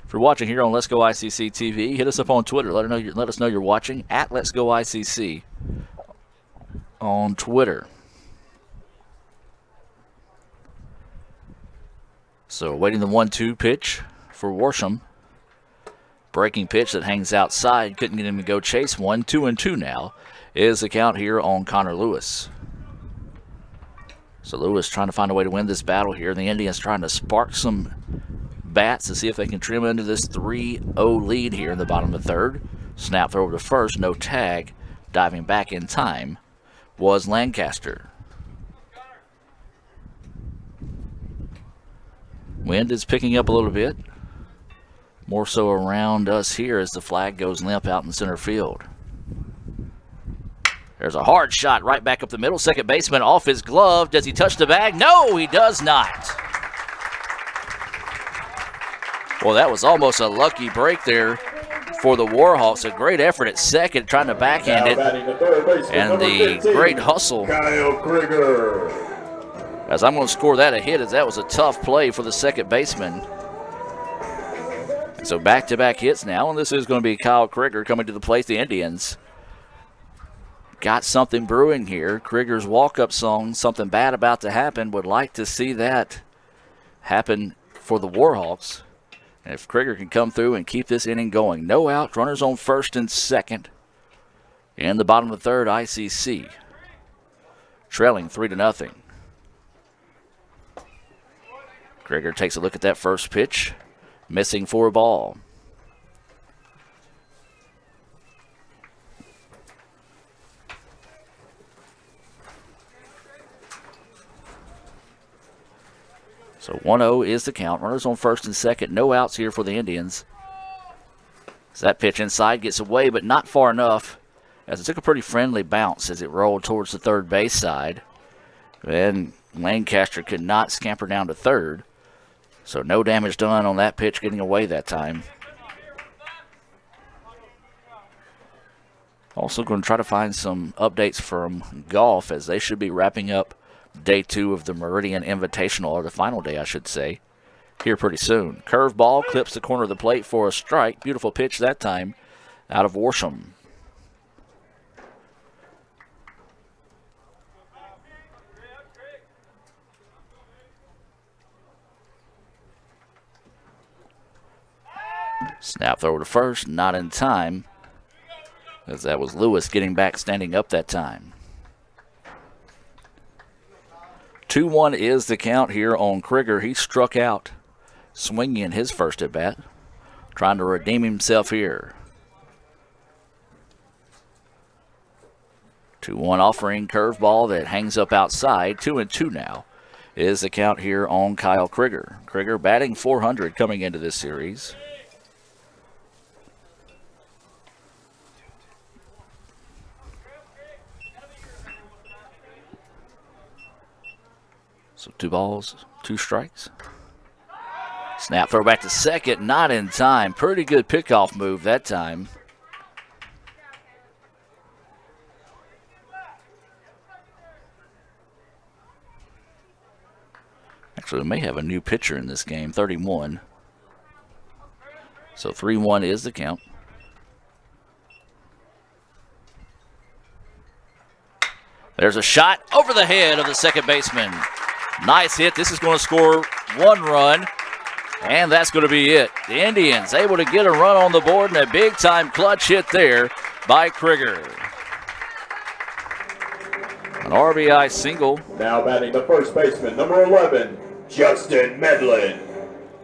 If you're watching here on Let's Go ICC TV, hit us up on Twitter. Let us know you're watching at Let's Go ICC on Twitter. So waiting the 1-2 pitch for Worsham. Breaking pitch that hangs outside. Couldn't get him to go chase one. 2-2 now is the count here on Connor Lewis. So Lewis trying to find a way to win this battle here. The Indians trying to spark some bats to see if they can trim into this 3-0 lead here in the bottom of the third. Snap throw over to first, no tag. Diving back in time was Lancaster. Wind is picking up a little bit. More so around us here as the flag goes limp out in center field. There's a hard shot right back up the middle. Second baseman off his glove. Does he touch the bag? No, he does not. Well, that was almost a lucky break there for the Warhawks. A great effort at second, trying to backhand it. And the great hustle. Kyle Krieger. As I'm going to score that a hit, as that was a tough play for the second baseman. So back-to-back hits now, and this is going to be Kyle Krieger coming to the plate. The Indians got something brewing here. Krieger's walk-up song, something bad about to happen. Would like to see that happen for the Warhawks. And if Krieger can come through and keep this inning going. No out, runners on first and second. In the bottom of the third, ICC trailing 3-0. Krieger takes a look at that first pitch. Missing for a ball. So 1-0 is the count. Runners on first and second. No outs here for the Indians. So that pitch inside gets away, but not far enough, as it took a pretty friendly bounce as it rolled towards the third base side. And Lancaster could not scamper down to third. So no damage done on that pitch getting away that time. Also going to try to find some updates from golf, as they should be wrapping up day 2 of the Meridian Invitational, or the final day, I should say, here pretty soon. Curveball clips the corner of the plate for a strike. Beautiful pitch that time out of Worsham. Snap throw to first, not in time, as that was Lewis getting back, standing up that time. 2-1 is the count here on Krieger. He struck out swinging his first at bat, trying to redeem himself here. 2-1 offering, curveball that hangs up outside. 2-2 now is the count here on Kyle Krieger. Krieger batting .400 coming into this series. So 2 balls, 2 strikes. Snap throw back to second, not in time. Pretty good pickoff move that time. Actually, we may have a new pitcher in this game, 31. So 3-1 is the count. There's a shot over the head of the second baseman. Nice hit. This is going to score 1 run, and that's going to be it. The Indians able to get a run on the board, and a big-time clutch hit there by Krieger. An RBI single. Now batting the first baseman, number 11, Justin Medlin.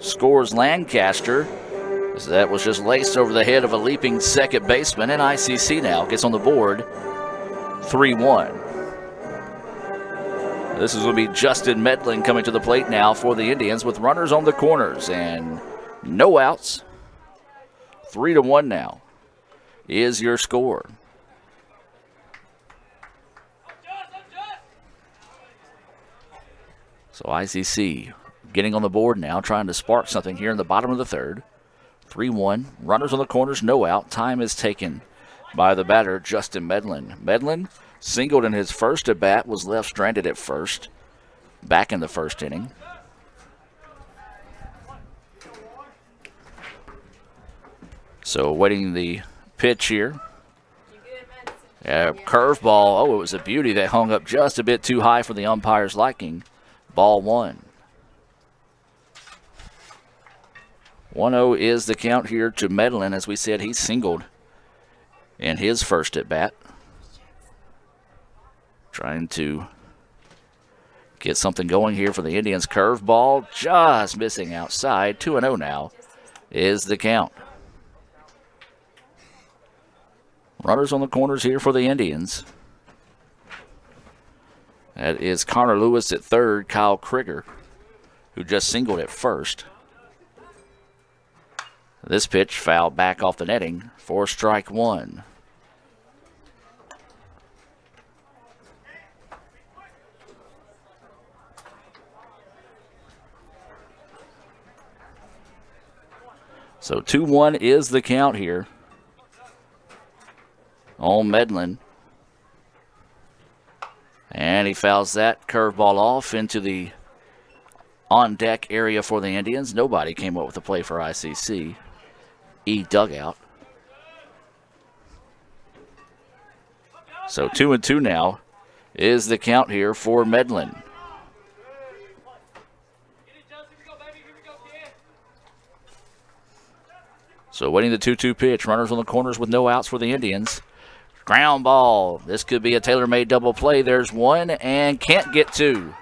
Scores Lancaster. So that was just laced over the head of a leaping second baseman, and ICC now gets on the board 3-1. This is going to be Justin Medlin coming to the plate now for the Indians with runners on the corners and no outs. 3-1 now is your score. So ICC getting on the board now, trying to spark something here in the bottom of the third. 3-1, runners on the corners, no out. Time is taken by the batter, Justin Medlin. Medlin singled in his first at bat, was left stranded at first, back in the first inning. So waiting the pitch here. Curveball, oh, it was a beauty that hung up just a bit too high for the umpire's liking. Ball 1. 1-0 is the count here to Medlin. As we said, he singled in his first at bat. Trying to get something going here for the Indians. Curveball just missing outside. 2-0 now is the count. Runners on the corners here for the Indians. That is Connor Lewis at third, Kyle Krieger, who just singled at first. This pitch fouled back off the netting for strike 1. So 2-1 is the count here on Medlin. And he fouls that curveball off into the on-deck area for the Indians. Nobody came up with a play for ICC. Dugout. So 2-2 now is the count here for Medlin. So waiting the 2-2 pitch. Runners on the corners with no outs for the Indians. Ground ball. This could be a tailor-made double play. There's one and can't get 2.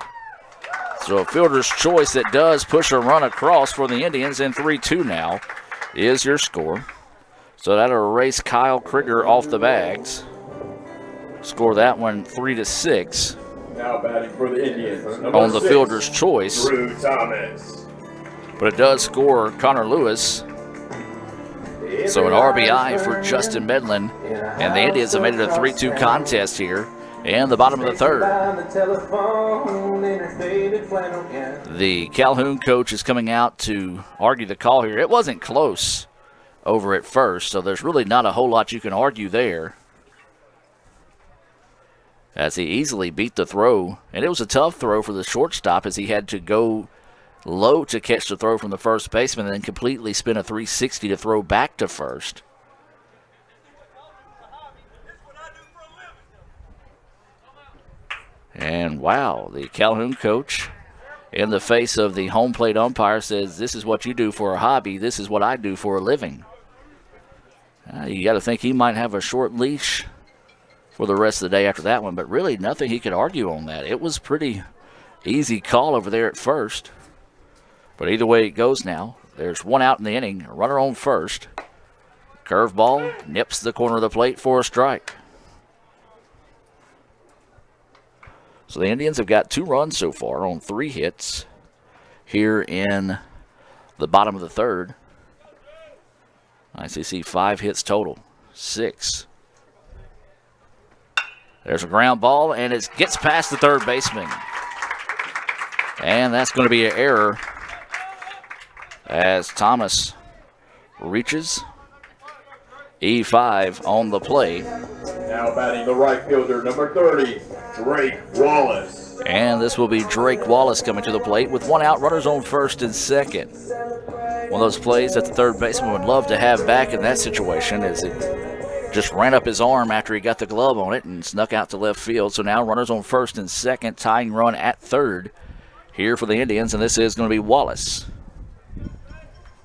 So a fielder's choice that does push a run across for the Indians, and 3-2 now is your score. So that'll erase Kyle Krieger off the bags. Score that one 3-6. Now batting for the Indians, on the 6, fielder's choice. Drew Thomas. But it does score Connor Lewis. So an RBI for Justin Medlin. And the Indians have made it a 3-2 contest here in the bottom of the third. The Calhoun coach is coming out to argue the call here. It wasn't close over at first, so there's really not a whole lot you can argue there, as he easily beat the throw. And it was a tough throw for the shortstop, as he had to go low to catch the throw from the first baseman and then completely spin a 360 to throw back to first. And wow, the Calhoun coach in the face of the home plate umpire, says, this is what you do for a hobby. This is what I do for a living. You got to think he might have a short leash for the rest of the day after that one, but really nothing he could argue on that. It was pretty easy call over there at first. But either way it goes now, there's one out in the inning, a runner on first. Curveball nips the corner of the plate for a strike. So the Indians have got 2 runs so far on 3 hits here in the bottom of the third. ICC 5 hits total, 6. There's a ground ball, and it gets past the third baseman. And that's going to be an error as Thomas reaches. E5 on the play. Now batting the right fielder, number 30, Drake Wallace. And this will be Drake Wallace coming to the plate with 1 out, runners on first and second. One of those plays that the third baseman would love to have back in that situation, as it just ran up his arm after he got the glove on it and snuck out to left field. So now runners on first and second, tying run at third here for the Indians, and this is going to be Wallace.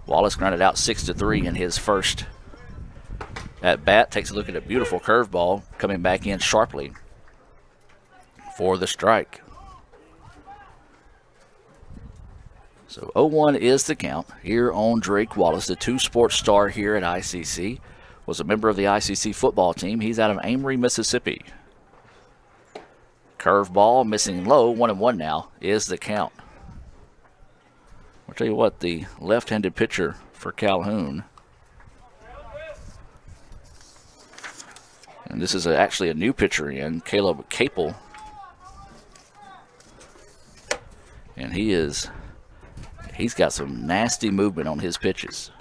Wallace grounded out 6-3 in his first at bat. Takes a look at a beautiful curveball coming back in sharply for the strike. So 0-1 is the count here on Drake Wallace, the 2-sport star here at ICC. Was a member of the ICC football team. He's out of Amory, Mississippi. Curveball missing low, 1-1 now is the count. I'll tell you what, the left-handed pitcher for Calhoun, and this is actually a new pitcher in, Caleb Capel. And he's got some nasty movement on his pitches.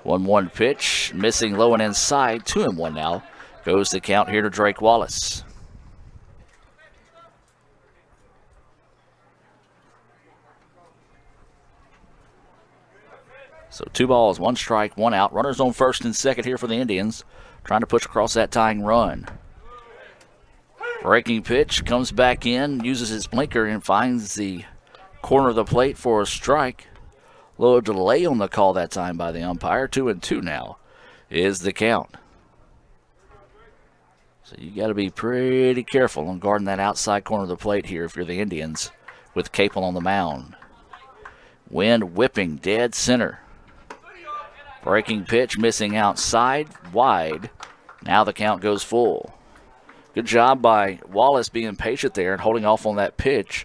1-1 pitch, missing low and inside, 2-1 now. Goes the count here to Drake Wallace. So 2 balls, 1 strike, 1 out. Runners on first and second here for the Indians, trying to push across that tying run. Breaking pitch, comes back in, uses his blinker and finds the corner of the plate for a strike. A little delay on the call that time by the umpire. 2-2 now is the count. So you got to be pretty careful on guarding that outside corner of the plate here if you're the Indians with Capel on the mound. Wind whipping dead center. Breaking pitch, missing outside, wide. Now the count goes full. Good job by Wallace being patient there and holding off on that pitch.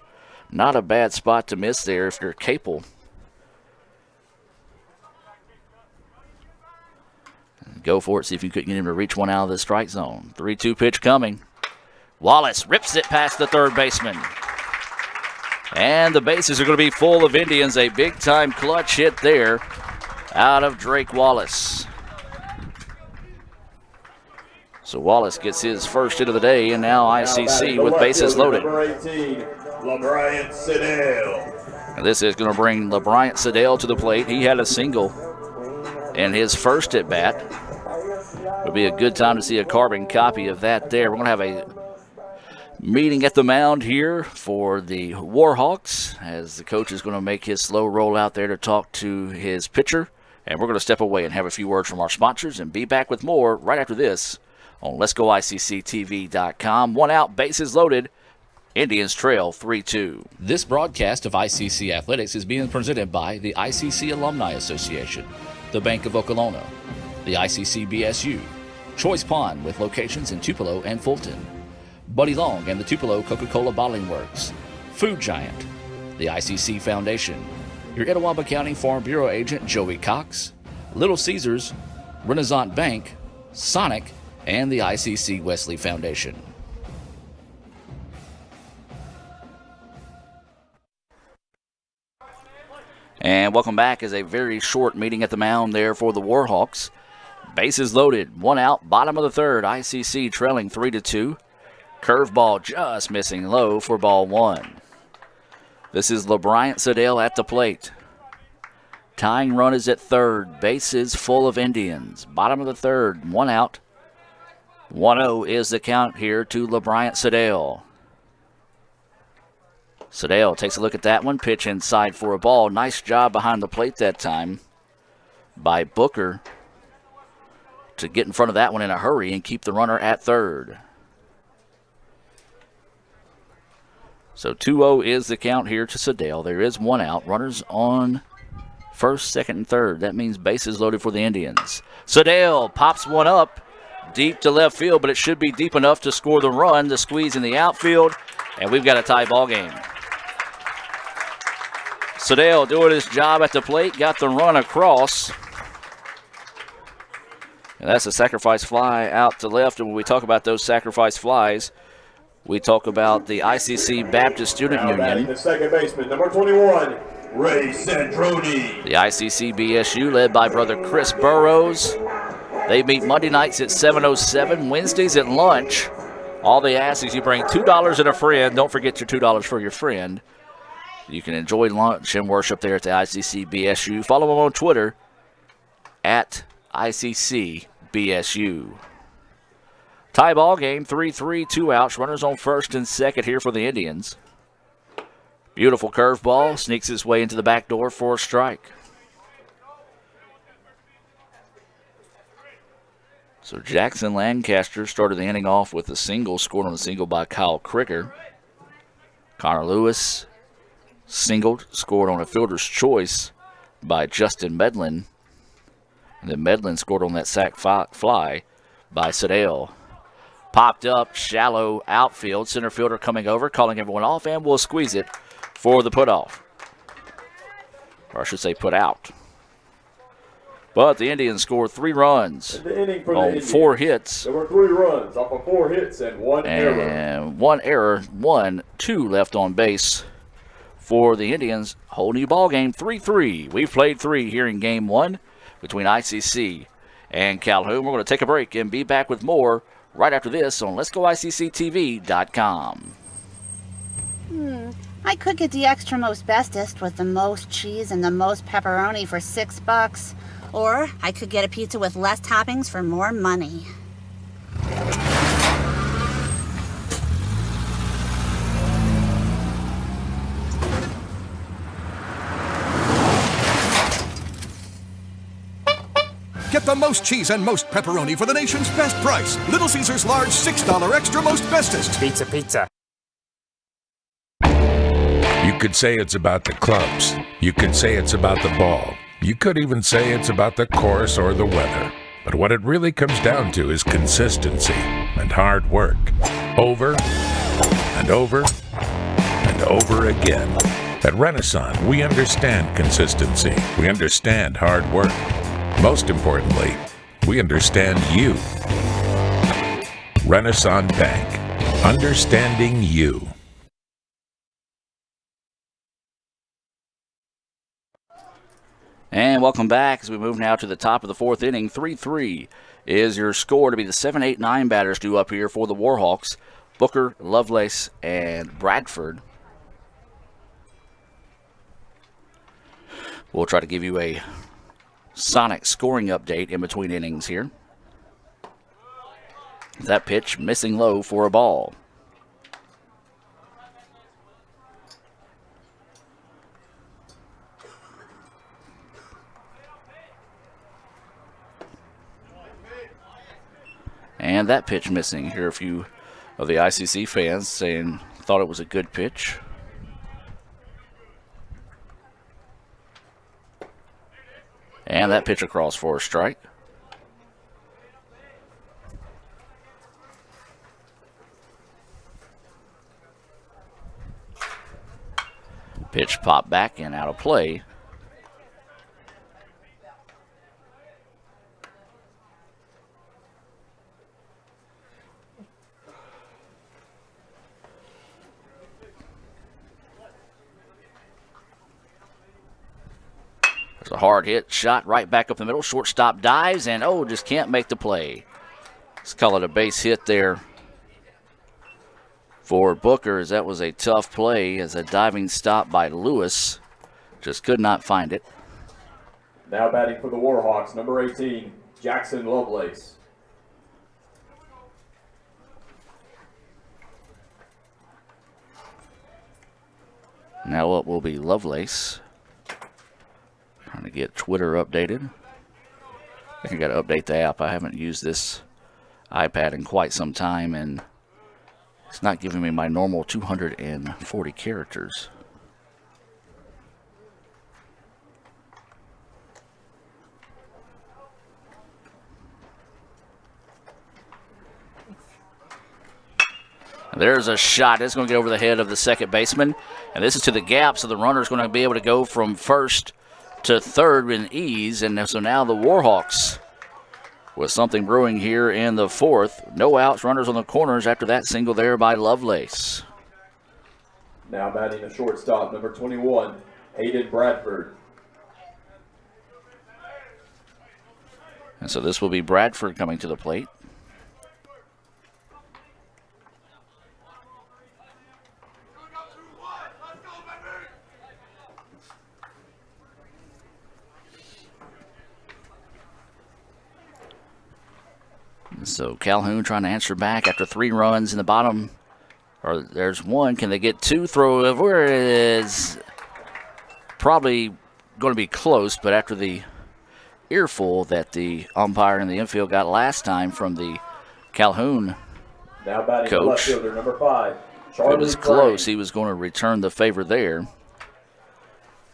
Not a bad spot to miss there if you're Capel. Go for it, see if you could get him to reach one out of the strike zone. 3-2 pitch coming. Wallace rips it past the third baseman. And the bases are going to be full of Indians. A big-time clutch hit there out of Drake Wallace. So Wallace gets his first hit of the day, and now ICC with bases loaded. Number 18, LeBryant Siddell. And this is going to bring LeBryant Siddell to the plate. He had a single in his first at bat. Would be a good time to see a carbon copy of that there. We're going to have a meeting at the mound here for the Warhawks as the coach is going to make his slow roll out there to talk to his pitcher. And we're going to step away and have a few words from our sponsors and be back with more right after this on Let'sGoICCTV.com. 1 out, bases loaded. Indians trail 3-2. This broadcast of ICC Athletics is being presented by the ICC Alumni Association, the Bank of Okolona, the ICC BSU, Choice Pond with locations in Tupelo and Fulton, Buddy Long and the Tupelo Coca-Cola Bottling Works, Food Giant, the ICC Foundation, your Etowah County Farm Bureau agent Joey Cox, Little Caesars, Renaissance Bank, Sonic, and the ICC Wesley Foundation. And welcome back as a very short meeting at the mound there for the Warhawks. Bases loaded, 1 out, bottom of the third. ICC trailing 3-2. Curveball just missing low for ball 1. This is LeBryant Siddell at the plate. Tying run is at third. Bases full of Indians. Bottom of the third, 1 out. 1-0 is the count here to LeBryant Siddell. Sedale takes a look at that one. Pitch inside for a ball. Nice job behind the plate that time by Booker to get in front of that one in a hurry and keep the runner at third. So 2-0 is the count here to Sedale. There is one out. Runners on first, second, and third. That means bases loaded for the Indians. Sedale pops one up deep to left field, but it should be deep enough to score the run. The squeeze in the outfield, and we've got a tie ball game. Sedale doing his job at the plate, got the run across. And that's a sacrifice fly out to left. And when we talk about those sacrifice flies, we talk about the ICC Baptist Student Now batting Union. the second baseman, number 21, Ray Sandroni. The ICC BSU led by brother Chris Burrows. They meet Monday nights at 7:07, Wednesdays at lunch. All they ask is you bring $2 and a friend. Don't forget your $2 for your friend. You can enjoy lunch and worship there at the ICC BSU. Follow them on Twitter at ICC BSU. Tie ball game, 3-3, 2 outs. Runners on first and second here for the Indians. Beautiful curveball, sneaks his way into the back door for a strike. So Jackson Lancaster started the inning off with a single, scored on a single by Kyle Cricker. Connor Lewis singled, scored on a fielder's choice by Justin Medlin. And then Medlin scored on that sac fly by Sedale. Popped up, shallow outfield. Center fielder coming over, calling everyone off, and we'll squeeze it for the put-off. Or I should say put out. But the Indians scored 3 runs on 4 hits. There were 3 runs off of 4 hits and 1 error. And 1 error, 2 left on base for the Indians. Whole new ball game, 3-3. We've played 3 here in game 1 between ICC and Calhoun. We're going to take a break and be back with more right after this on Let'sGoICCTV.com. I could get the extra most bestest with the most cheese and the most pepperoni for $6. Or I could get a pizza with less toppings for more money. Get the most cheese and most pepperoni for the nation's best price. Little Caesars large $6 extra most bestest. Pizza, pizza. You could say it's about the clubs. You could say it's about the ball. You could even say it's about the course or the weather. But what it really comes down to is consistency and hard work. Over and over and over again. At Renaissance, we understand consistency. We understand hard work. Most importantly, we understand you. Renaissance Bank. Understanding you. And welcome back as we move now to the top of the 4th inning. 3-3 is your score to be the 7, 8, 9 batters due up here for the Warhawks. Booker, Lovelace, and Bradford. We'll try to give you a sonic scoring update in between innings here. That pitch missing low for a ball. And that pitch missing. Here are a few of the ICC fans saying thought it was a good pitch. And that pitch across for a strike. Pitch popped back and out of play. There's a hard hit, shot right back up the middle. Shortstop dives and, just can't make the play. Let's call it a base hit there for Booker, as that was a tough play as a diving stop by Lewis. Just could not find it. Now batting for the Warhawks, number 18, Jackson Lovelace. Now up will be Lovelace. Trying to get Twitter updated. I think I got to update the app. I haven't used this iPad in quite some time, and it's not giving me my normal 240 characters. There's a shot. It's going to get over the head of the second baseman. And this is to the gap, so the runner's going to be able to go from first to third in ease. And so now the Warhawks with something brewing here in the fourth. No outs, runners on the corners after that single there by Lovelace. Now batting a shortstop, number 21, Hayden Bradford. And so this will be Bradford coming to the plate. So Calhoun trying to answer back after 3 runs in the bottom. Or there's one. Can they get 2? Throw over is probably going to be close, but after the earful that the umpire in the infield got last time from the Calhoun Now batting coach, left fielder, number 5, Charlie it was close. He was going to return the favor there.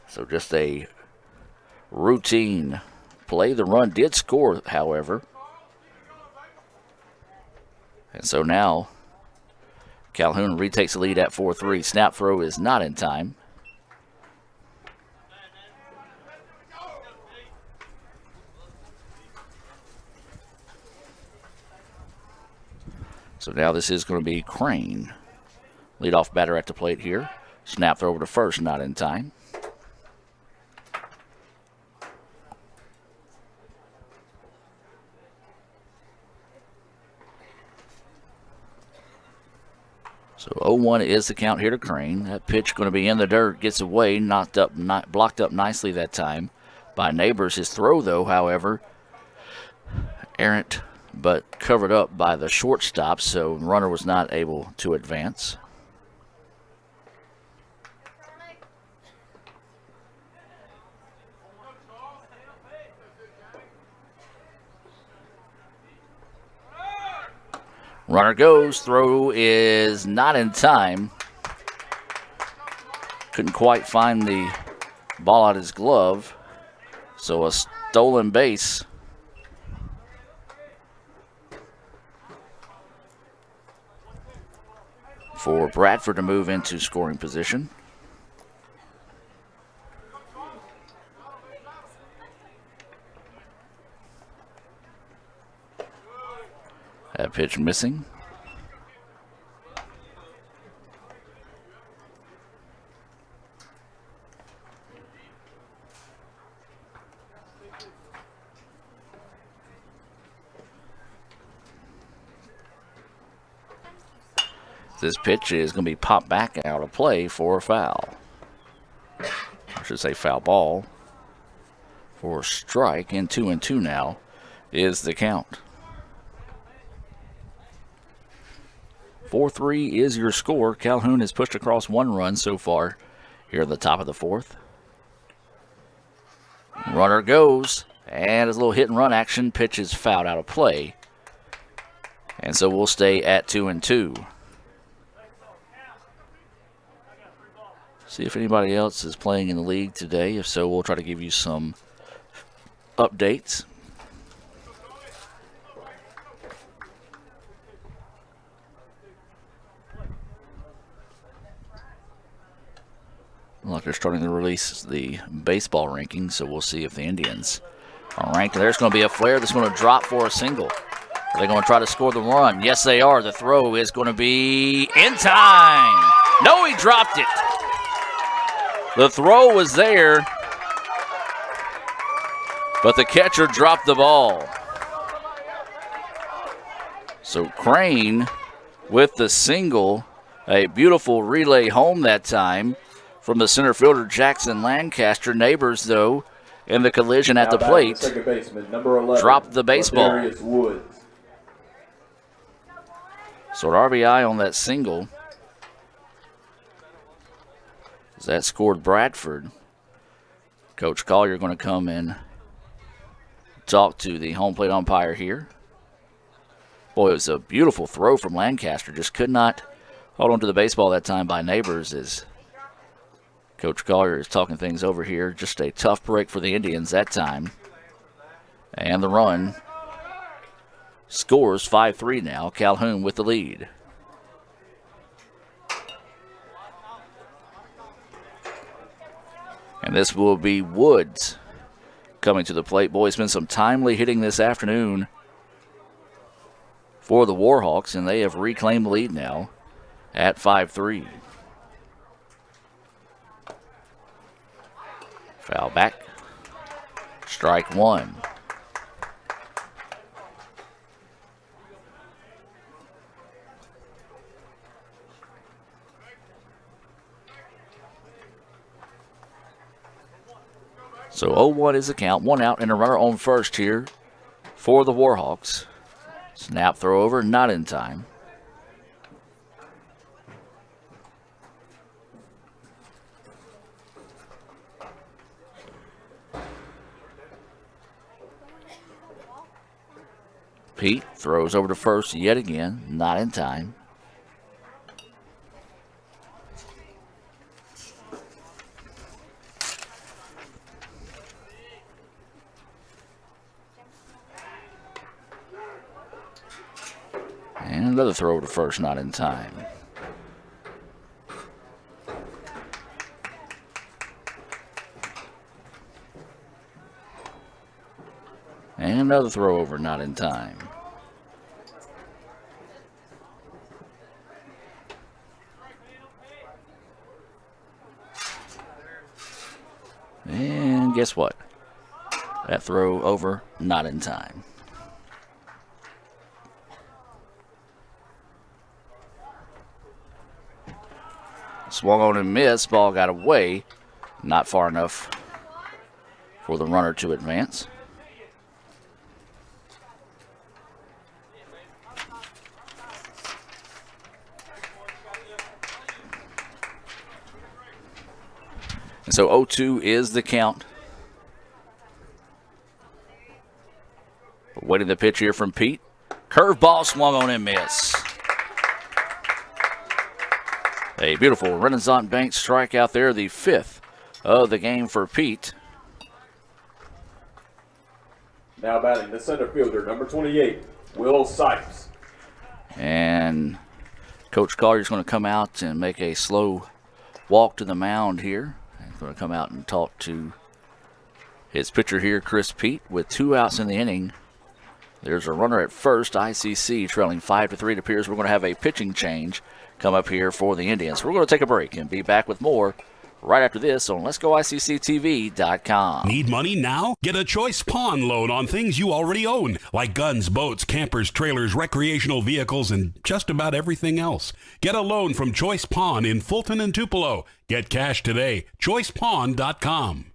So just a routine play. The run did score, however. And so now Calhoun retakes the lead at 4-3. Snap throw is not in time. So now this is going to be Crane. Leadoff batter at the plate here. Snap throw over to first, not in time. So 0-1 is the count here to Crane. That pitch going to be in the dirt, gets away, blocked up nicely that time by Neighbors. His throw, though, however, errant but covered up by the shortstop, so the runner was not able to advance. Runner goes, throw is not in time. Couldn't quite find the ball out of his glove. So a stolen base. For Bradford to move into scoring position. That pitch missing. This pitch is going to be popped back out of play for a foul. I should say foul ball. For a strike, and 2-2 now is the count. 4-3 is your score. Calhoun has pushed across 1 run so far here at the top of the 4th. Runner goes, and his little hit and run action. Pitch is fouled out of play. And so we'll stay at 2-2. See if anybody else is playing in the league today. If so, we'll try to give you some updates. Look, they're starting to release the baseball rankings, so we'll see if the Indians are ranked. There's going to be a flare that's going to drop for a single. Are they going to try to score the run? Yes, they are. The throw is going to be in time. No, he dropped it. The throw was there, but the catcher dropped the ball. So Crane with the single, a beautiful relay home that time from the center fielder Jackson Lancaster. Neighbors, though, in the collision at the plate, number 11, dropped the baseball. Woods. So an RBI on that single. As that scored Bradford. Coach Collier going to come and talk to the home plate umpire here. Boy, it was a beautiful throw from Lancaster. Just could not hold on to the baseball that time by Neighbors as Coach Collier is talking things over here. Just a tough break for the Indians that time. And the run scores 5-3 now. Calhoun with the lead. And this will be Woods coming to the plate. Boy, it's been some timely hitting this afternoon for the Warhawks, and they have reclaimed the lead now at 5-3. Foul back. Strike one. So 0-1 is the count. One out and a runner on first here for the Warhawks. Snap throw over, not in time. Pete throws over to first yet again, not in time. And another throw to first, not in time. And another throw over, not in time. And guess what? That throw over, not in time. Swung on and missed. Ball got away. Not far enough for the runner to advance. And so 0-2 is the count. Waiting the pitch here from Pete. Curveball swung on and missed. A beautiful Renaissance Bank strikeout there, the fifth of the game for Pete. Now batting the center fielder, number 28, Will Sipes. And Coach Collier's going to come out and make a slow walk to the mound here. He's going to come out and talk to his pitcher here, Chris Pete, with 2 outs in the inning. There's a runner at first. ICC trailing 5-3. It appears we're going to have a pitching change come up here for the Indians. We're going to take a break and be back with more right after this on Let'sGoICCTV.com. Need money now? Get a Choice Pawn loan on things you already own, like guns, boats, campers, trailers, recreational vehicles, and just about everything else. Get a loan from Choice Pawn in Fulton and Tupelo. Get cash today. ChoicePawn.com.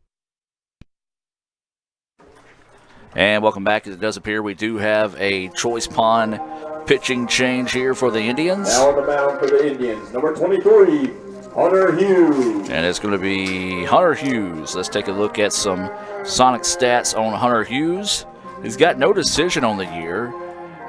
And welcome back. As it does appear, we do have a Choice Pawn pitching change here for the Indians. Now on the mound for the Indians, number 23, Hunter Hughes. And it's going to be Hunter Hughes. Let's take a look at some Sonic stats on Hunter Hughes. He's got no decision on the year.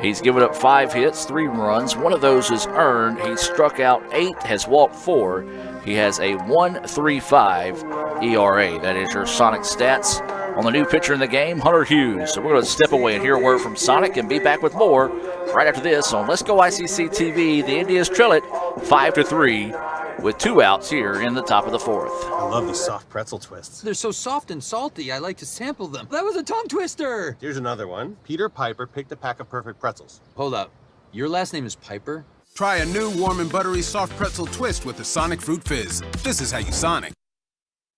He's given up 5 hits, 3 runs. 1 of those is earned. He's struck out 8, has walked 4. He has a 1.35 ERA. That is your Sonic stats on the new pitcher in the game, Hunter Hughes. So we're going to step away and hear a word from Sonic and be back with more right after this on Let's Go ICC TV. The Indians trail it 5-3 with 2 outs here in the top of the 4th. I love these soft pretzel twists. They're so soft and salty, I like to sample them. That was a tongue twister! Here's another one. Peter Piper picked a pack of perfect pretzels. Hold up. Your last name is Piper? Try a new warm and buttery soft pretzel twist with the Sonic Fruit Fizz. This is how you Sonic.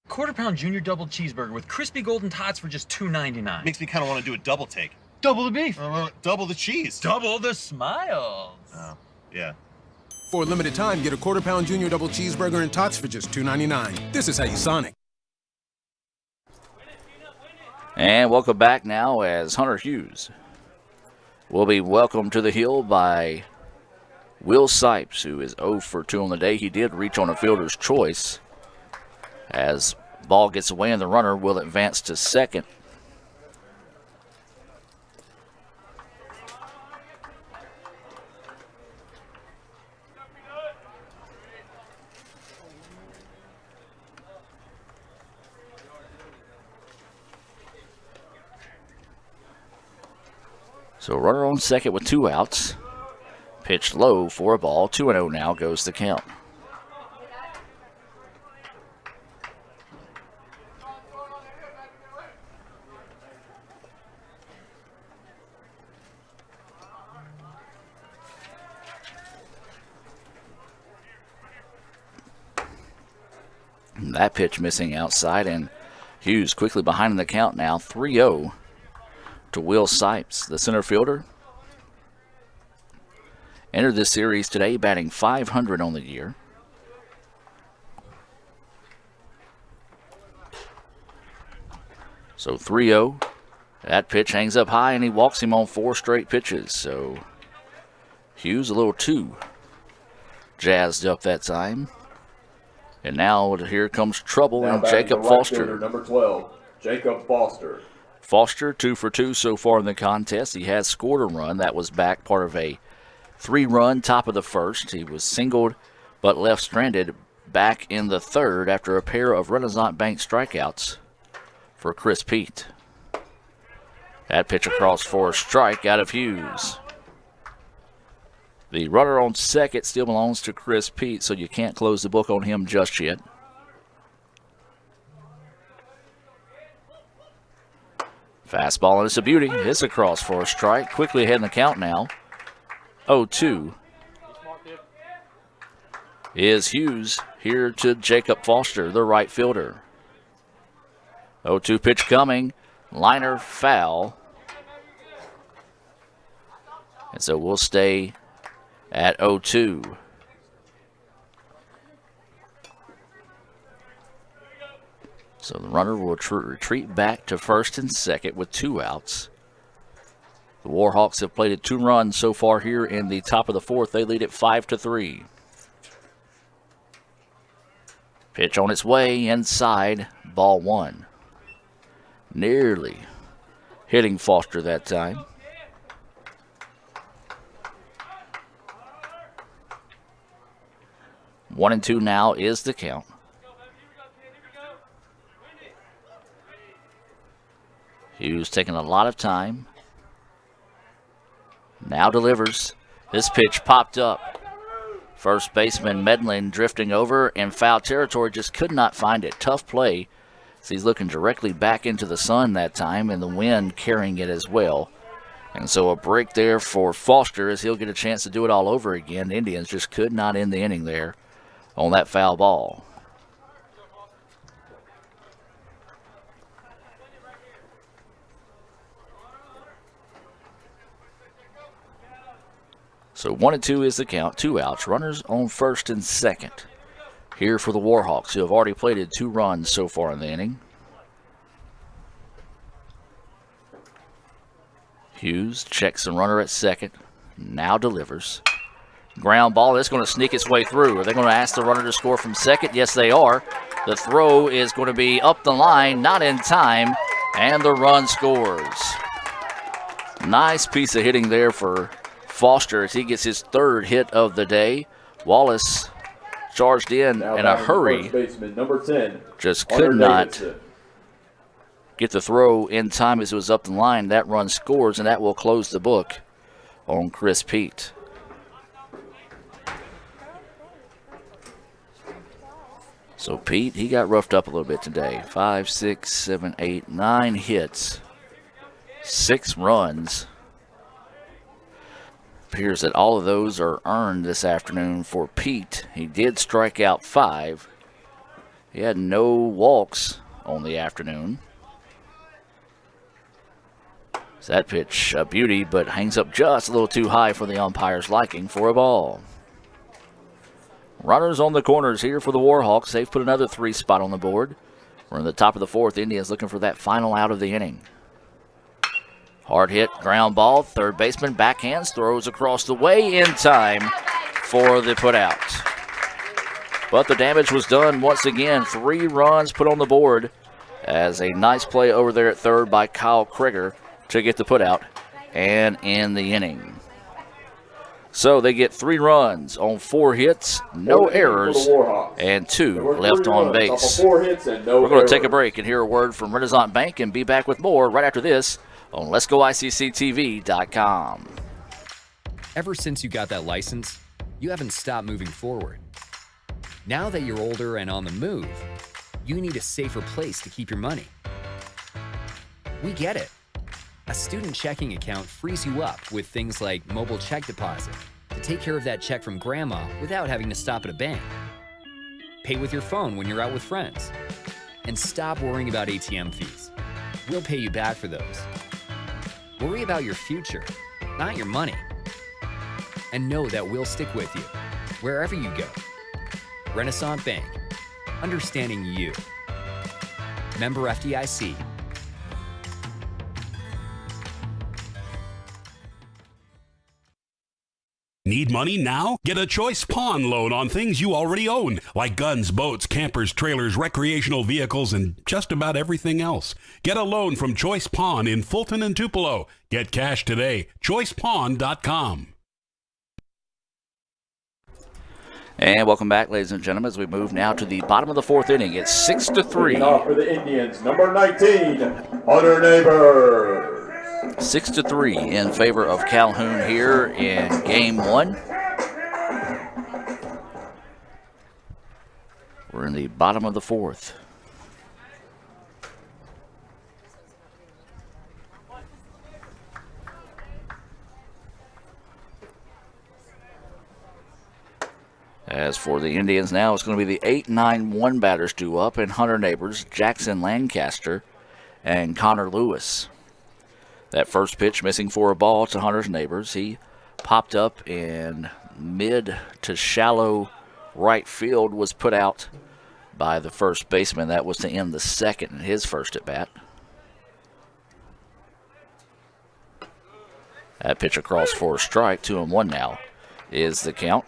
Quarter-pound junior double cheeseburger with crispy golden tots for just $2.99. Makes me kind of want to do a double take. Double the beef. Double the cheese. Double the smiles. Oh, yeah. For a limited time, get a quarter-pound junior double cheeseburger and tots for just $2.99. This is how you Sonic. And welcome back now as Hunter Hughes will be welcomed to the hill by Will Sipes, who is 0 for 2 on the day. He did reach on a fielder's choice As ball gets away and the runner will advance to second. So runner on second with 2 outs. Pitched low for a ball. 2-0 now goes the count. That pitch missing outside, and Hughes quickly behind in the count now. 3-0 to Will Sipes, the center fielder. Entered this series today batting .500 on the year. So 3-0. That pitch hangs up high, and he walks him on 4 straight pitches. So Hughes a little too jazzed up that time. And now here comes trouble in Jacob Foster. Number 12, Jacob Foster. Foster 2 for 2 so far in the contest. He has scored a run. That was back part of a 3-run top of the first. He was singled but left stranded back in the third after a pair of Renaissance Bank strikeouts for Chris Pete. That pitch across for a strike out of Hughes. The runner on second still belongs to Chris Pete, so you can't close the book on him just yet. Fastball, and it's a beauty. It's across for a strike. Quickly ahead in the count now. 0-2 is Hughes here to Jacob Foster, the right fielder. 0-2 pitch coming. Liner foul. And so we'll stay at 0-2. So the runner will retreat back to first and second with 2 outs. The Warhawks have played 2 runs so far here in the top of the fourth. They lead it 5-3. Pitch on its way inside, ball 1. Nearly hitting Foster that time. One and 2 now is the count. Hughes taking a lot of time. Now delivers. This pitch popped up. First baseman Medlin drifting over in foul territory, just could not find it. Tough play. So he's looking directly back into the sun that time, and the wind carrying it as well. And so a break there for Foster as he'll get a chance to do it all over again. The Indians just could not end the inning there on that foul ball. So 1-2 is the count, 2 outs. Runners on first and second here for the Warhawks, who have already played 2 runs so far in the inning. Hughes checks the runner at second, now delivers. Ground ball, that's going to sneak its way through. Are they going to ask the runner to score from second? Yes, they are. The throw is going to be up the line, not in time, and the run scores. Nice piece of hitting there for Foster as he gets his 3rd hit of the day. Wallace charged in a hurry. Baseman, number 10, just could not get the throw in time as it was up the line. That run scores, and that will close the book on Chris Pete. So Pete, he got roughed up a little bit today. 5, 6, 7, 8, 9 hits, 6 runs. Appears that all of those are earned this afternoon for Pete. He did strike out 5. He had no walks on the afternoon. So that pitch, a beauty, but hangs up just a little too high for the umpire's liking for a ball. Runners on the corners here for the Warhawks. They've put another 3 spot on the board. We're in the top of the 4th. Indians looking for that final out of the inning. Hard hit, ground ball. Third baseman backhands, throws across the way in time for the put out. But the damage was done once again. 3 runs put on the board as a nice play over there at third by Kyle Krieger to get the putout and end the inning. So they get 3 runs on 4 hits, no errors, and 2 left on base. We're going to take a break and hear a word from Renaissance Bank and be back with more right after this on Let'sGoICCTV.com. Ever since you got that license, you haven't stopped moving forward. Now that you're older and on the move, you need a safer place to keep your money. We get it. A student checking account frees you up with things like mobile check deposit to take care of that check from grandma without having to stop at a bank. Pay with your phone when you're out with friends. And stop worrying about ATM fees. We'll pay you back for those. Worry about your future, not your money. And know that we'll stick with you wherever you go. Renaissance Bank, understanding you. Member FDIC. Need money now? Get a Choice Pawn loan on things you already own, like guns, boats, campers, trailers, recreational vehicles, and just about everything else. Get a loan from Choice Pawn in Fulton and Tupelo. Get cash today. ChoicePawn.com. And welcome back, ladies and gentlemen, as we move now to the bottom of the 4th inning. It's 6-3. Off for the Indians, number 19, Hunter Neighbors. 6-3 in favor of Calhoun here in Game 1. We're in the bottom of the 4th. As for the Indians now, it's going to be the 8-9-1 batters due up, and Hunter Neighbors, Jackson Lancaster, and Connor Lewis. That first pitch missing for a ball to Hunter's Neighbors. He popped up in mid to shallow right field, was put out by the first baseman. That was to end the second in his first at bat. That pitch across for a strike, 2-1 now is the count.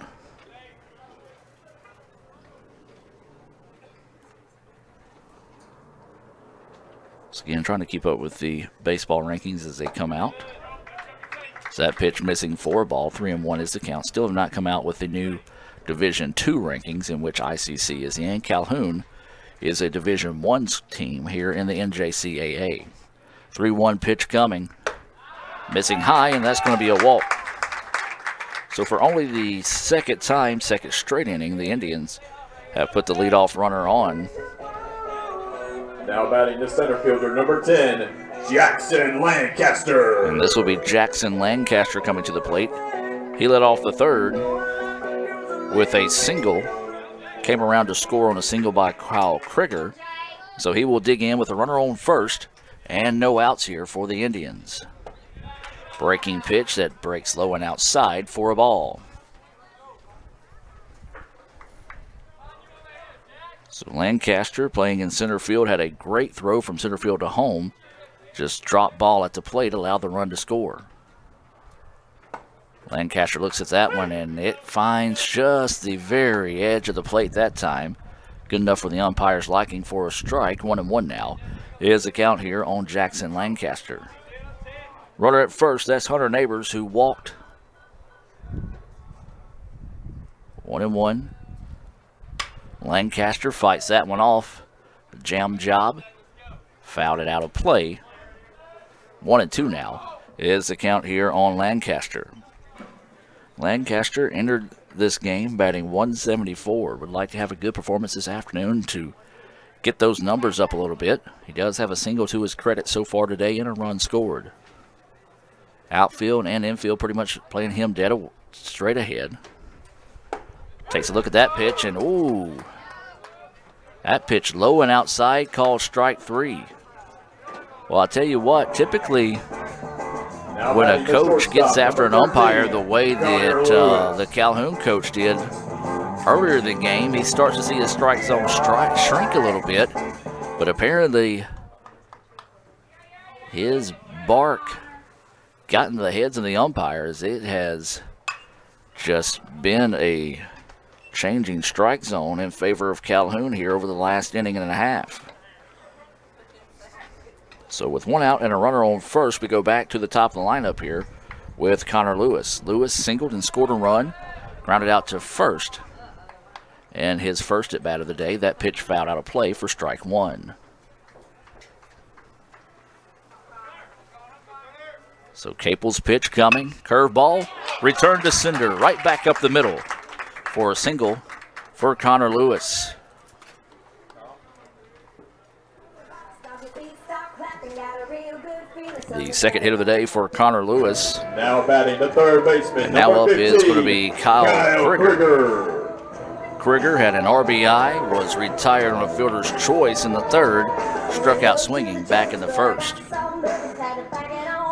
So again, trying to keep up with the baseball rankings as they come out. So that pitch missing for a ball, 3-1 is the count. Still have not come out with the new Division II rankings in which ICC is in. Calhoun is a Division I team here in the NJCAA. 3-1 pitch coming. Missing high, and that's going to be a walk. So for only the second straight inning, the Indians have put the leadoff runner on. Now batting the center fielder, number 10, Jackson Lancaster. And this will be Jackson Lancaster coming to the plate. He led off the third with a single. Came around to score on a single by Kyle Krieger. So he will dig in with a runner on first and no outs here for the Indians. Breaking pitch that breaks low and outside for a ball. So Lancaster playing in center field had a great throw from center field to home. Just dropped ball at the plate, allowed the run to score. Lancaster looks at that one, and it finds just the very edge of the plate that time. Good enough for the umpire's liking for a strike. 1-1 now is the count here on Jackson Lancaster. Runner at first, that's Hunter Neighbors, who walked. 1-1. Lancaster fights that one off. Jam job. Fouled it out of play. 1-2 now is the count here on Lancaster. Lancaster entered this game batting .174. Would like to have a good performance this afternoon to get those numbers up a little bit. He does have a single to his credit so far today and a run scored. Outfield and infield pretty much playing him dead straight ahead. Takes a look at that pitch, and ooh, that pitch low and outside, called strike 3. Well, I'll tell you what, typically when a coach gets after an umpire the way that the Calhoun coach did earlier in the game, he starts to see his strike zone shrink a little bit. But apparently his bark got into the heads of the umpires. It has just been a changing strike zone in favor of Calhoun here over the last inning and a half. So with one out and a runner on first, we go back to the top of the lineup here with Connor Lewis. Lewis singled and scored a run, grounded out to first. And his first at bat of the day, that pitch fouled out of play for strike one. So Capel's pitch coming, curveball, return to center, right back up the middle for a single for Connor Lewis. The second hit of the day for Connor Lewis. Now batting the third baseman. And now up 15, is going to be Kyle Krieger. Krieger had an RBI, was retired on a fielder's choice in the third, struck out swinging back in the first.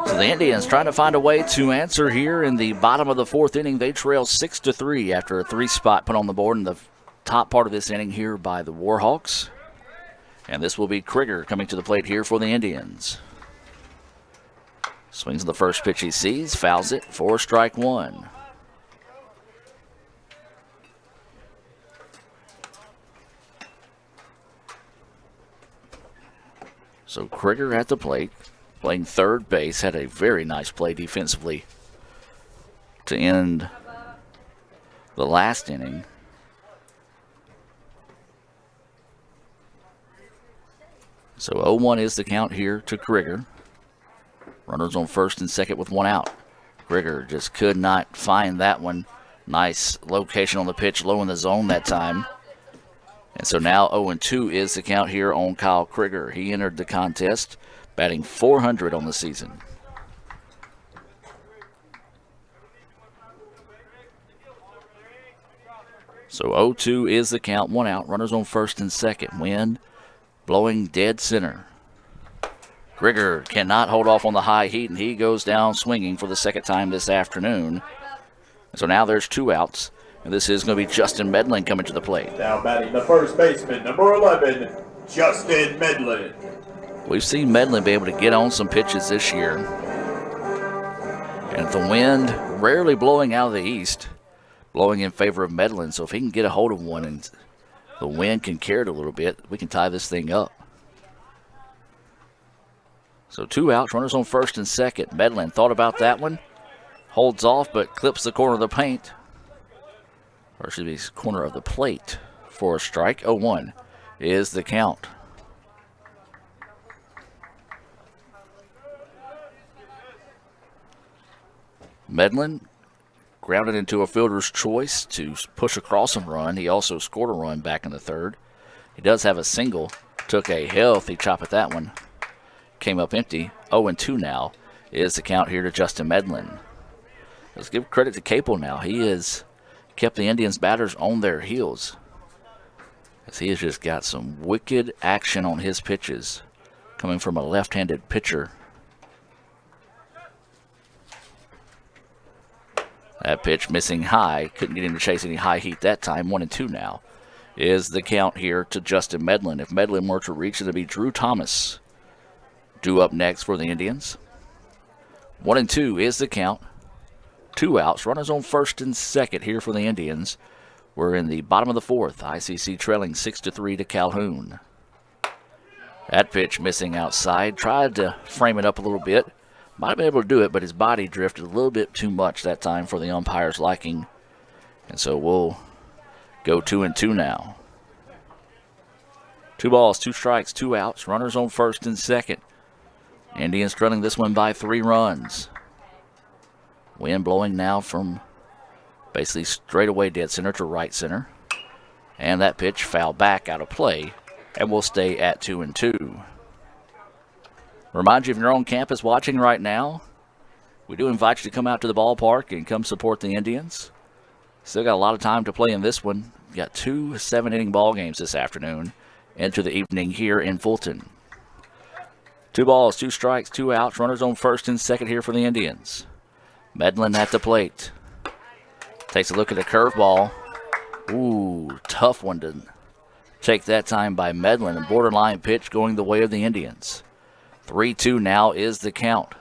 So the Indians trying to find a way to answer here in the bottom of the fourth inning. They trail 6-3 after a 3-spot put on the board in the top part of this inning here by the Warhawks. And this will be Krieger coming to the plate here for the Indians. Swings the first pitch he sees, fouls it for strike one. So Krieger at the plate, playing third base, had a very nice play defensively to end the last inning. So 0-1 is the count here to Krieger. Runners on first and second with one out. Krieger just could not find that one. Nice location on the pitch, low in the zone that time. And so now 0-2 is the count here on Kyle Krieger. He entered the contest batting .400 on the season. So 0-2 is the count, one out. Runners on first and second. Wind blowing dead center. Krieger cannot hold off on the high heat, and he goes down swinging for the second time this afternoon. So now there's two outs, and this is going to be Justin Medlin coming to the plate. Now batting the first baseman, number 11, Justin Medlin. We've seen Medlin be able to get on some pitches this year. And the wind rarely blowing out of the east, blowing in favor of Medlin. So if he can get a hold of one and the wind can carry it a little bit, we can tie this thing up. So two outs, runners on first and second. Medlin thought about that one, holds off, but clips the corner of the paint. Or should be corner of the plate for a strike. 0-1 is the count. Medlin grounded into a fielder's choice to push across and run. He also scored a run back in the third. He does have a single. Took a healthy chop at that one. Came up empty. 0-2 now is the count here to Justin Medlin. Let's give credit to Capel now. He has kept the Indians batters on their heels, as he has just got some wicked action on his pitches coming from a left-handed pitcher. That pitch missing high. Couldn't get him to chase any high heat that time. 1-2 now is the count here to Justin Medlin. If Medlin were to reach, it would be Drew Thomas due up next for the Indians. 1-2 is the count. Two outs. Runners on first and second here for the Indians. We're in the bottom of the fourth. ICC trailing 6-3 to Calhoun. That pitch missing outside. Tried to frame it up a little bit. Might have been able to do it, but his body drifted a little bit too much that time for the umpire's liking. And so we'll go 2-2 now. 2 balls, 2 strikes, 2 outs. Runners on first and second. Indians trailing this one by 3 runs. Wind blowing now from basically straight away dead center to right center. And that pitch fouled back out of play, and we'll stay at 2-2. Remind you, if you're on campus watching right now, we do invite you to come out to the ballpark and come support the Indians. Still got a lot of time to play in this one. We've got 2 7-inning ball games this afternoon into the evening here in Fulton. 2 balls, 2 strikes, 2 outs. Runners on first and second here for the Indians. Medlin at the plate. Takes a look at the curveball. Ooh, tough one to take that time by Medlin. A borderline pitch going the way of the Indians. 3-2 now is the count.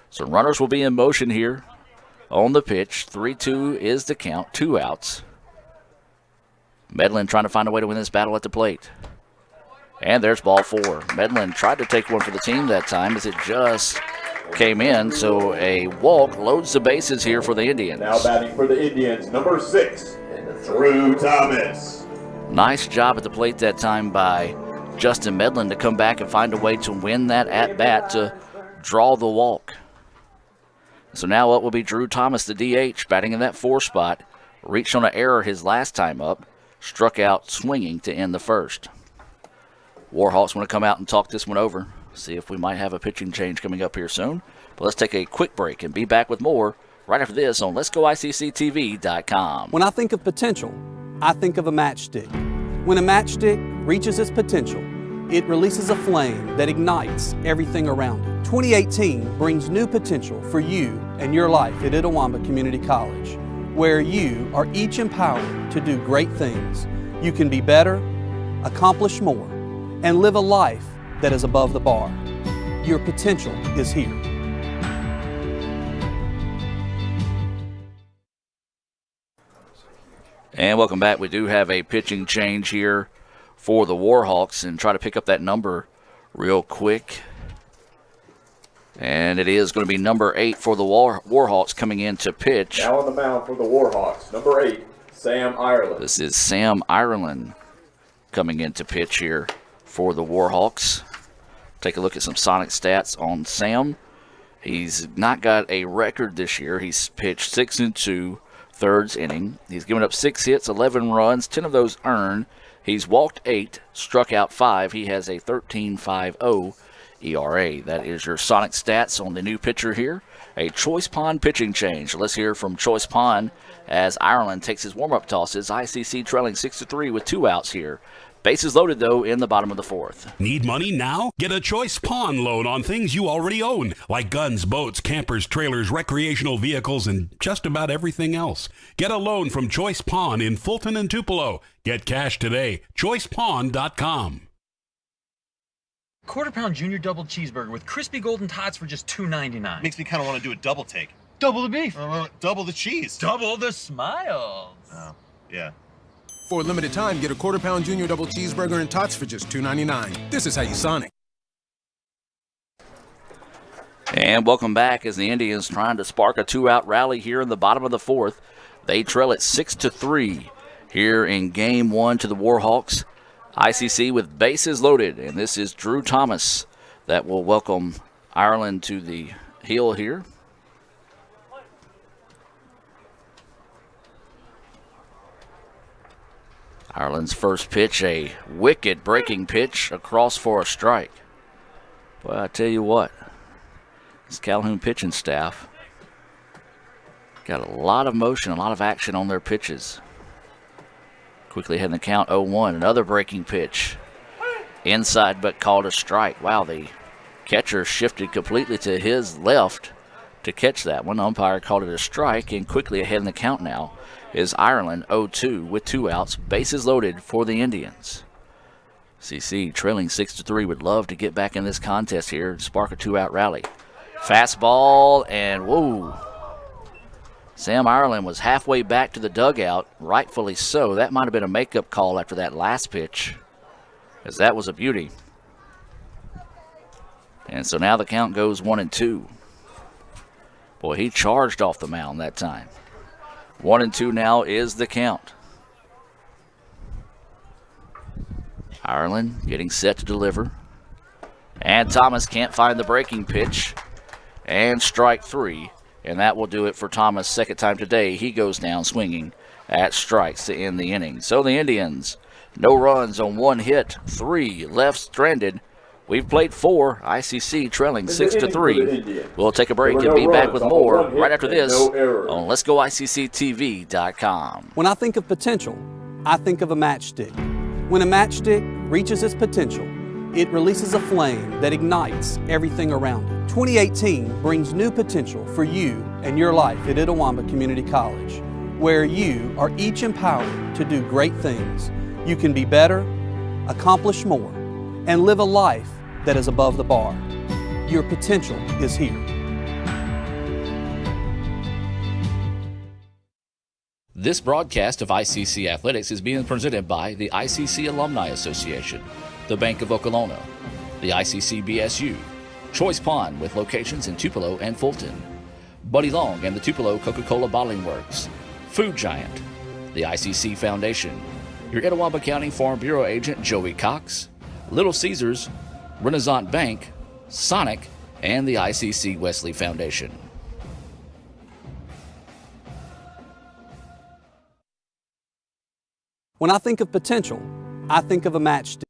So runners will be in motion here on the pitch. 3-2 is the count. 2 outs. Medlin trying to find a way to win this battle at the plate. And there's ball 4. Medlin tried to take one for the team that time as it just came in. So a walk loads the bases here for the Indians. Now batting for the Indians, number 6, Drew Thomas. Nice job at the plate that time by Justin Medlin to come back and find a way to win that at-bat to draw the walk. So now up will be Drew Thomas, the DH, batting in that 4 spot. Reached on an error his last time up. Struck out swinging to end the first. Warhawks want to come out and talk this one over. See if we might have a pitching change coming up here soon. But let's take a quick break and be back with more right after this on Let'sGoICCTV.com. When I think of potential, I think of a matchstick. When a matchstick reaches its potential, it releases a flame that ignites everything around it. 2018 brings new potential for you and your life at Itawamba Community College, where you are each empowered to do great things. You can be better, accomplish more, and live a life that is above the bar. Your potential is here. And welcome back. We do have a pitching change here for the Warhawks, and try to pick up that number real quick. And it is going to be number 8 for the Warhawks coming in to pitch. Now on the mound for the Warhawks, number 8, Sam Ireland. This is Sam Ireland coming in to pitch here for the Warhawks. Take a look at some Sonic stats on Sam. He's not got a record this year. He's pitched 6 2 thirds inning. He's given up 6 hits, 11 runs, 10 of those earned. He's walked 8, struck out 5. He has a 13.50 ERA. That is your Sonic stats on the new pitcher here. A Choice Pond pitching change. Let's hear from Choice Pond as Ireland takes his warm-up tosses. ICC trailing 6-3 with 2 outs here. Bases loaded, though, in the bottom of the 4th. Need money now? Get a Choice Pawn loan on things you already own, like guns, boats, campers, trailers, recreational vehicles, and just about everything else. Get a loan from Choice Pawn in Fulton and Tupelo. Get cash today. ChoicePawn.com. Quarter-pound junior double cheeseburger with crispy golden tots for just $2.99. Makes me kind of want to do a double take. Double the beef. Double the cheese. Double the smiles. Oh, yeah. For a limited time, get a quarter-pound junior double cheeseburger and tots for just $2.99. This is how you Sonic. And welcome back as the Indians trying to spark a 2-out rally here in the bottom of the 4th. They trail it 6-3 here in Game 1 to the Warhawks. ICC with bases loaded, and this is Drew Thomas that will welcome Ireland to the hill here. Ireland's first pitch, a wicked breaking pitch across for a strike. Boy, I tell you what, this Calhoun pitching staff got a lot of motion, a lot of action on their pitches. Quickly ahead in the count, 0-1. Another breaking pitch. Inside, but called a strike. Wow, the catcher shifted completely to his left to catch that one. Umpire called it a strike, and quickly ahead in the count now is Ireland, 0-2 with 2 outs. Bases loaded for the Indians. CC trailing 6-3 would love to get back in this contest here and spark a 2-out rally. Fastball, and whoa. Sam Ireland was halfway back to the dugout, rightfully so. That might have been a makeup call after that last pitch, as that was a beauty. And so now the count goes 1-2. Boy, he charged off the mound that time. 1-2 now is the count. Ireland getting set to deliver. And Thomas can't find the breaking pitch. And strike 3. And that will do it for Thomas. Second time today, he goes down swinging at strikes to end the inning. So the Indians, no runs on 1 hit, 3 left stranded. We've played 4. ICC trailing 6-3. We'll take a break and be back with more right after this on Let'sGoICCTV.com. When I think of potential, I think of a matchstick. When a matchstick reaches its potential, it releases a flame that ignites everything around it. 2018 brings new potential for you and your life at Itawamba Community College, where you are each empowered to do great things. You can be better, accomplish more, and live a life that is above the bar. Your potential is here. This broadcast of ICC Athletics is being presented by the ICC Alumni Association, the Bank of Okolona, the ICC BSU, Choice Pond with locations in Tupelo and Fulton, Buddy Long and the Tupelo Coca-Cola Bottling Works, Food Giant, the ICC Foundation, your Etowah County Farm Bureau agent Joey Cox, Little Caesars, Renaissance Bank, Sonic, and the ICC Wesley Foundation. When I think of potential, I think of a matchstick.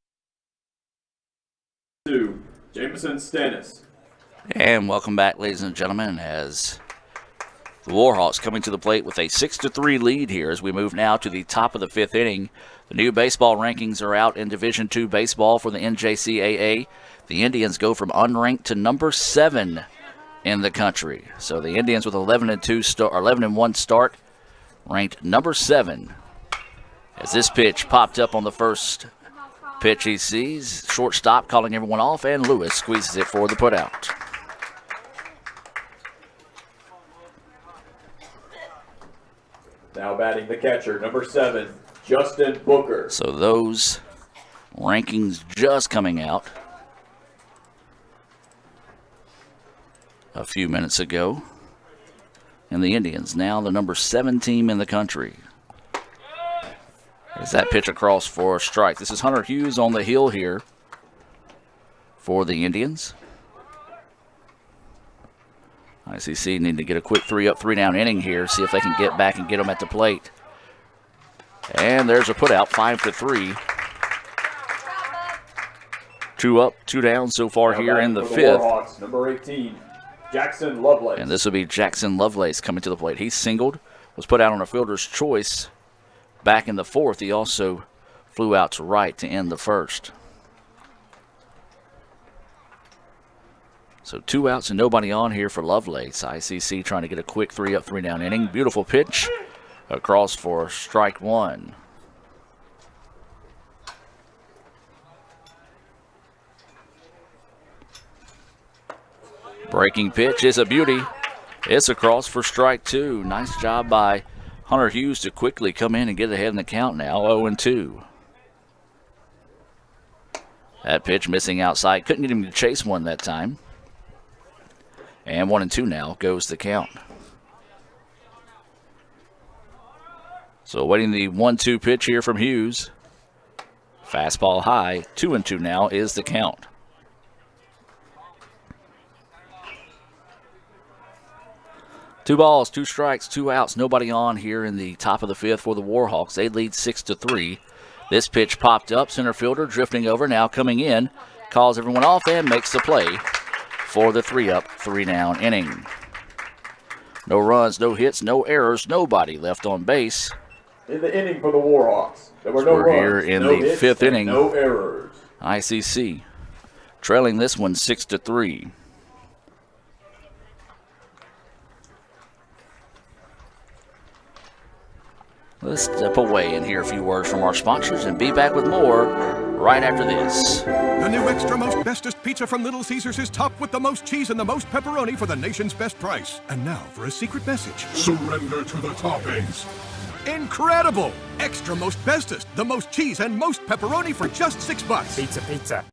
Jameson Stennis. And welcome back, ladies and gentlemen, as the Warhawks coming to the plate with a 6-3 lead here as we move now to the top of the fifth inning. The new baseball rankings are out in Division II baseball for the NJCAA. The Indians go from unranked to number 7 in the country. So the Indians with 11-1 start, ranked number 7. As this pitch popped up on the first pitch he sees, shortstop calling everyone off, and Lewis squeezes it for the putout. Now batting the catcher, number 7, Justin Booker. So those rankings just coming out a few minutes ago. And the Indians now the number 7 team in the country. As that pitch across for a strike. This is Hunter Hughes on the hill here for the Indians. ICC need to get a quick 3-up, 3-down inning here. See if they can get back and get them at the plate. And there's a putout, 5-3. 2 up, 2 down so far now here in the for fifth. Warhawks, number 18, Jackson Lovelace. And this will be Jackson Lovelace coming to the plate. He singled, was put out on a fielder's choice back in the fourth. He also flew out to right to end the first. So 2 outs and nobody on here for Lovelace. ICC trying to get a quick 3-up, 3-down inning. Beautiful pitch across for strike 1. Breaking pitch is a beauty. It's across for strike 2. Nice job by Hunter Hughes to quickly come in and get ahead in the count now, 0-2. That pitch missing outside. Couldn't get him to chase one that time. And 1-2 now goes the count. So waiting the 1-2 pitch here from Hughes. Fastball high. 2-2 now is the count. Two balls, 2 strikes, 2 outs, nobody on here in the top of the fifth for the Warhawks. They lead 6-3. This pitch popped up, center fielder drifting over, now coming in, calls everyone off and makes the play for the 3-up, 3-down inning. No runs, no hits, no errors, nobody left on base. In the inning for the Warhawks, there were no We're runs, here in no the hits, fifth and inning. no errors. ICC trailing this one 6-3. Let's step away and hear a few words from our sponsors and be back with more right after this. The new extra most bestest pizza from Little Caesars is topped with the most cheese and the most pepperoni for the nation's best price. And now for a secret message. Surrender to the toppings. Incredible! Extra most bestest, the most cheese and most pepperoni for just $6. Pizza, pizza.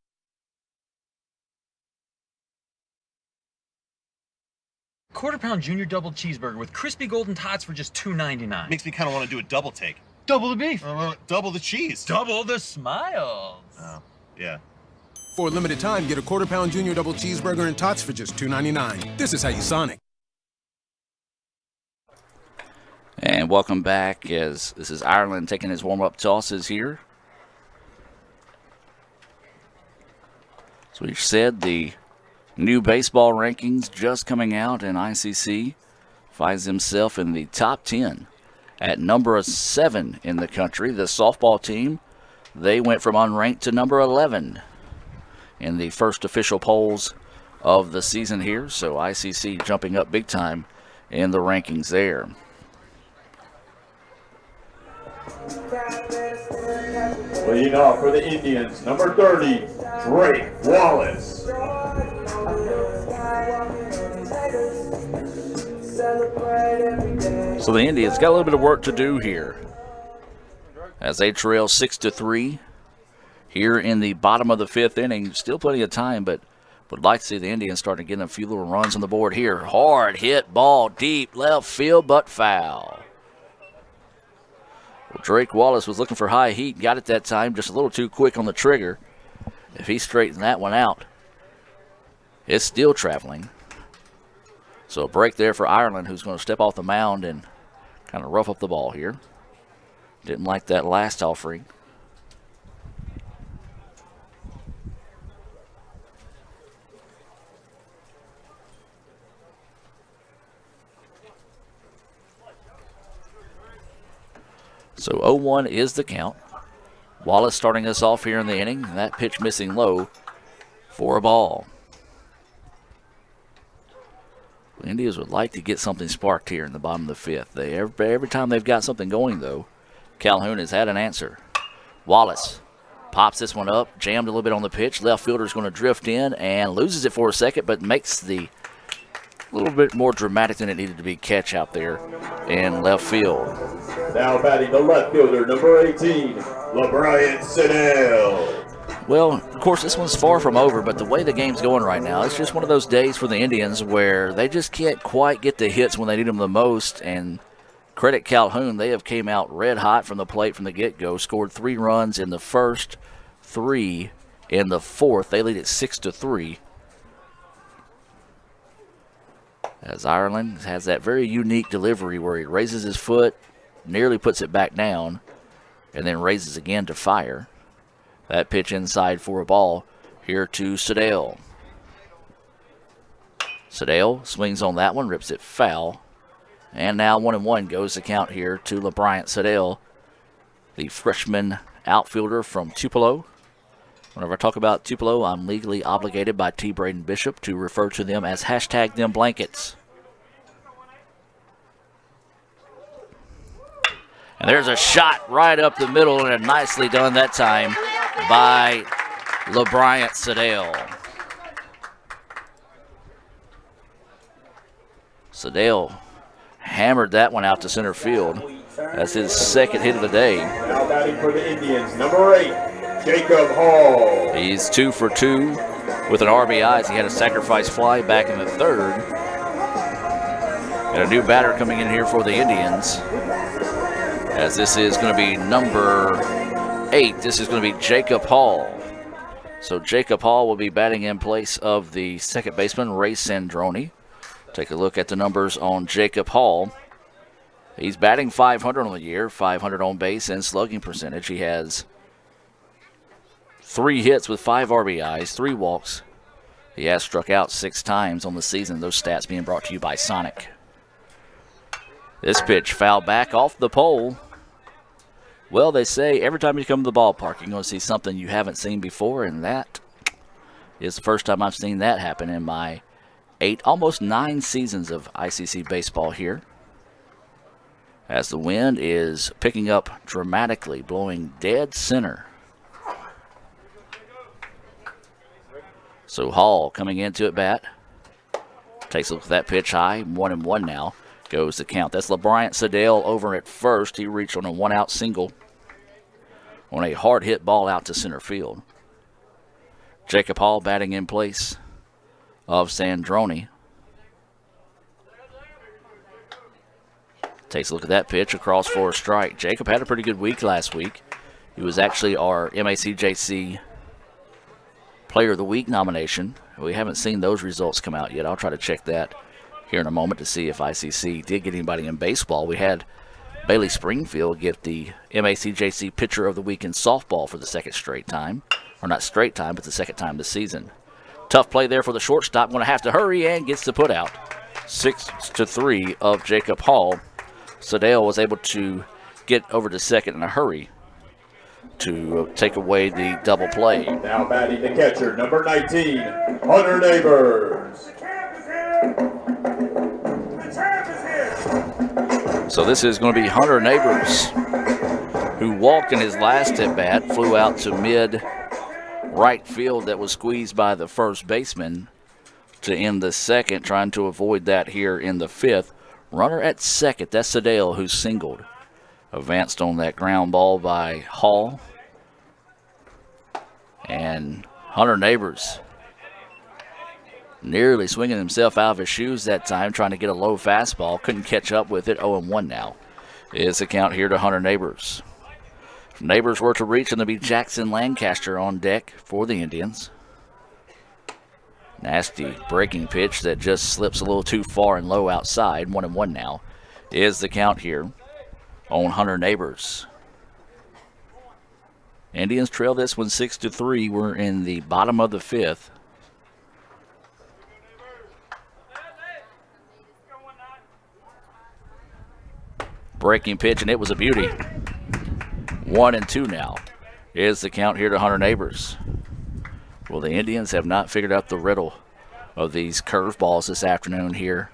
Quarter-pound junior double cheeseburger with crispy golden tots for just $2.99. Makes me kind of want to do a double take. Double the beef. Double the cheese. Double the smiles. Oh, yeah. For a limited time, get a quarter-pound junior double cheeseburger and tots for just $2.99. This is how you Sonic. And welcome back as this is Ireland taking his warm-up tosses here. So we said the new baseball rankings just coming out, and ICC finds himself in the top 10 at number 7 in the country. The softball team, they went from unranked to number 11 in the first official polls of the season here. So ICC jumping up big time in the rankings there. Leading off for the Indians, number 30, Drake Wallace. So the Indians got a little bit of work to do here as they trail 6-3 here in the bottom of the 5th inning. Still plenty of time, but would like to see the Indians starting getting a few little runs on the board here. Hard hit ball deep left field, but foul. Well, Drake Wallace was looking for high heat, got it that time, just a little too quick on the trigger. If he straightens that one out, it's still traveling. So a break there for Ireland, who's going to step off the mound and kind of rough up the ball here. Didn't like that last offering. So 0-1 is the count. Wallace starting us off here in the inning. That pitch missing low for a ball. The Indians would like to get something sparked here in the bottom of the 5th. Every time they've got something going, though, Calhoun has had an answer. Wallace pops this one up, jammed a little bit on the pitch. Left fielder's going to drift in and loses it for a second, but makes the little bit more dramatic than it needed to be catch out there in left field. Now batting the left fielder, number 18, LeBrian Siddell. Well, of course, this one's far from over, but the way the game's going right now, it's just one of those days for the Indians where they just can't quite get the hits when they need them the most. And credit Calhoun, they have came out red hot from the plate from the get-go, scored 3 runs in the first, 3 in the 4th. They lead it 6-3. As Ireland has that very unique delivery where he raises his foot, nearly puts it back down, and then raises again to fire. That pitch inside for a ball here to Siddell. Siddell swings on that one, rips it foul. And now 1-1 goes the count here to LeBrian Siddell, the freshman outfielder from Tupelo. Whenever I talk about Tupelo, I'm legally obligated by T. Braden Bishop to refer to them as #themblankets. And there's a shot right up the middle, and nicely done that time by LeBrian Siddell. Siddell hammered that one out to center field. That's his second hit of the day. Now batting for the Indians, number 8, Jacob Hall. He's 2 for 2 with an RBI as he had a sacrifice fly back in the 3rd. Got a new batter coming in here for the Indians, as this is going to be number 8. This is going to be Jacob Hall. So Jacob Hall will be batting in place of the second baseman, Ray Sandroni. Take a look at the numbers on Jacob Hall. He's batting .500 on the year, .500 on base and slugging percentage. He has 3 hits with 5 RBIs, 3 walks. He has struck out 6 times on the season. Those stats being brought to you by Sonic. This pitch fouled back off the pole. Well, they say every time you come to the ballpark, you're going to see something you haven't seen before, and that is the first time I've seen that happen in my 8, almost 9 seasons of ICC baseball here. As the wind is picking up dramatically, blowing dead center. So Hall coming into at bat. Takes a look at that pitch high. 1-1 now goes the count. That's LeBrian Siddell over at first. He reached on a 1-out single on a hard hit ball out to center field. Jacob Hall batting in place of Sandroni. Takes a look at that pitch across for a strike. Jacob had a pretty good week last week. He was actually our MACJC Player of the Week nomination. We haven't seen those results come out yet. I'll try to check that here in a moment to see if ICC did get anybody in baseball. We had Bailey Springfield get the MACJC Pitcher of the Week in softball for the second straight time. Or not straight time, but the second time this season. Tough play there for the shortstop. Going to have to hurry and gets the put out. 6-3 of Jacob Hall. Siddell was able to get over to second in a hurry to take away the double play. Now batting the catcher, number 19, Hunter Neighbors. So this is going to be Hunter Neighbors, who walked in his last at-bat, flew out to mid-right field that was squeezed by the first baseman. to end the second, trying to avoid that here in the fifth. Runner at second, that's Sedale, who singled. Advanced on that ground ball by Hall. And Hunter Neighbors nearly swinging himself out of his shoes that time, trying to get a low fastball. Couldn't catch up with it. 0-1 now is the count here to Hunter Neighbors. If Neighbors were to reach, and there'll be Jackson Lancaster on deck for the Indians. Nasty breaking pitch that just slips a little too far and low outside. 1-1 now is the count here on Hunter Neighbors. Indians trail this one 6-3. We're in the bottom of the fifth. Breaking pitch, and it was a beauty. 1-2 now is the count here to Hunter Neighbors. Well, the Indians have not figured out the riddle of these curveballs this afternoon here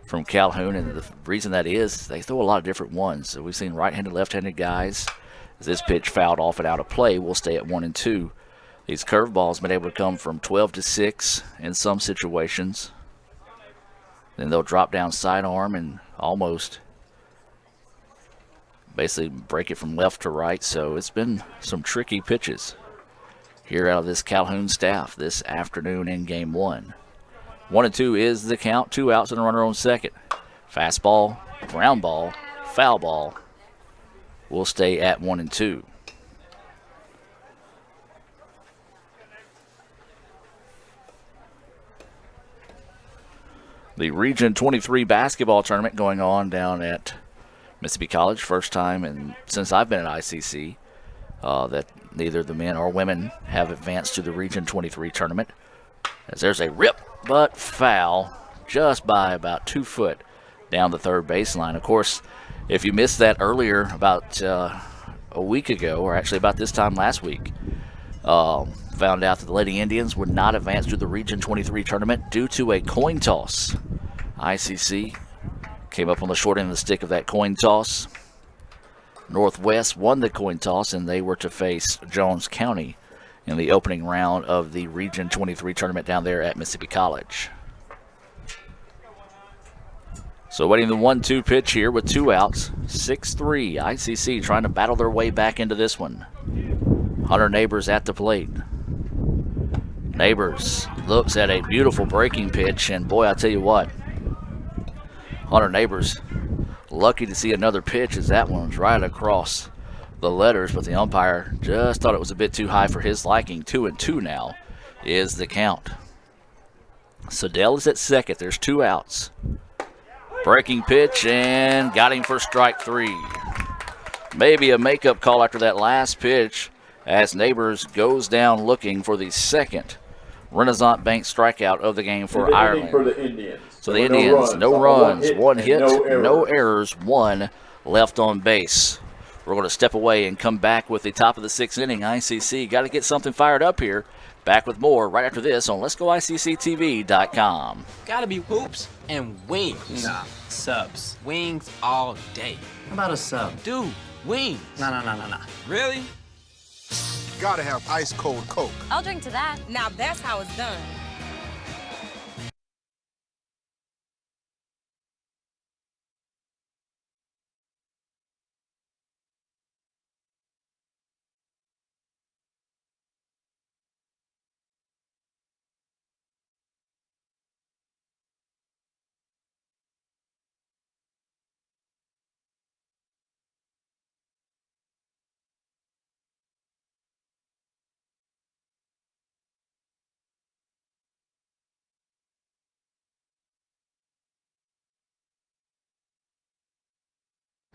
from Calhoun, and the reason that is they throw a lot of different ones. So we've seen right-handed, left-handed guys. As this pitch fouled off and out of play, we'll stay at 1-2. These curveballs been able to come from 12-6 in some situations. Then they'll drop down sidearm and almost basically break it from left to right. So it's been some tricky pitches here out of this Calhoun staff this afternoon in game one. 1-2 is the count. 2 outs and a runner on second. Fastball, ground ball, foul ball. We'll stay at 1-2. The Region 23 basketball tournament going on down at Mississippi College. First time since I've been at ICC that neither the men or women have advanced to the Region 23 tournament. As there's a rip but foul just by about 2 foot down the third baseline. Of course, if you missed that earlier about a week ago, or actually about this time last week, found out that the Lady Indians would not advance to the Region 23 tournament due to a coin toss. ICC came up on the short end of the stick of that coin toss. Northwest won the coin toss, and they were to face Jones County in the opening round of the Region 23 tournament down there at Mississippi College. So waiting the 1-2 pitch here with 2 outs. 6-3, ICC trying to battle their way back into this one. Hunter Neighbors at the plate. Neighbors looks at a beautiful breaking pitch, and boy, I tell you what, Hunter Neighbors lucky to see another pitch as that one's right across the letters, but the umpire just thought it was a bit too high for his liking. 2-2 now is the count. Sedale is at second. There's 2 outs. Breaking pitch, and got him for strike 3. Maybe a makeup call after that last pitch as Neighbors goes down looking for the second Renaissance Bank strikeout of the game for Ireland. For the Indians. So the Indians, no runs, 1 hit, no errors, 1 left on base. We're going to step away and come back with the top of the 6th inning. ICC got to get something fired up here. Back with more right after this on Let'sGoICCTV.com. Gotta be hoops and wings. Nah, subs. Wings all day. How about a sub? Dude, wings. No. Really? Gotta have ice cold Coke. I'll drink to that. Now that's how it's done.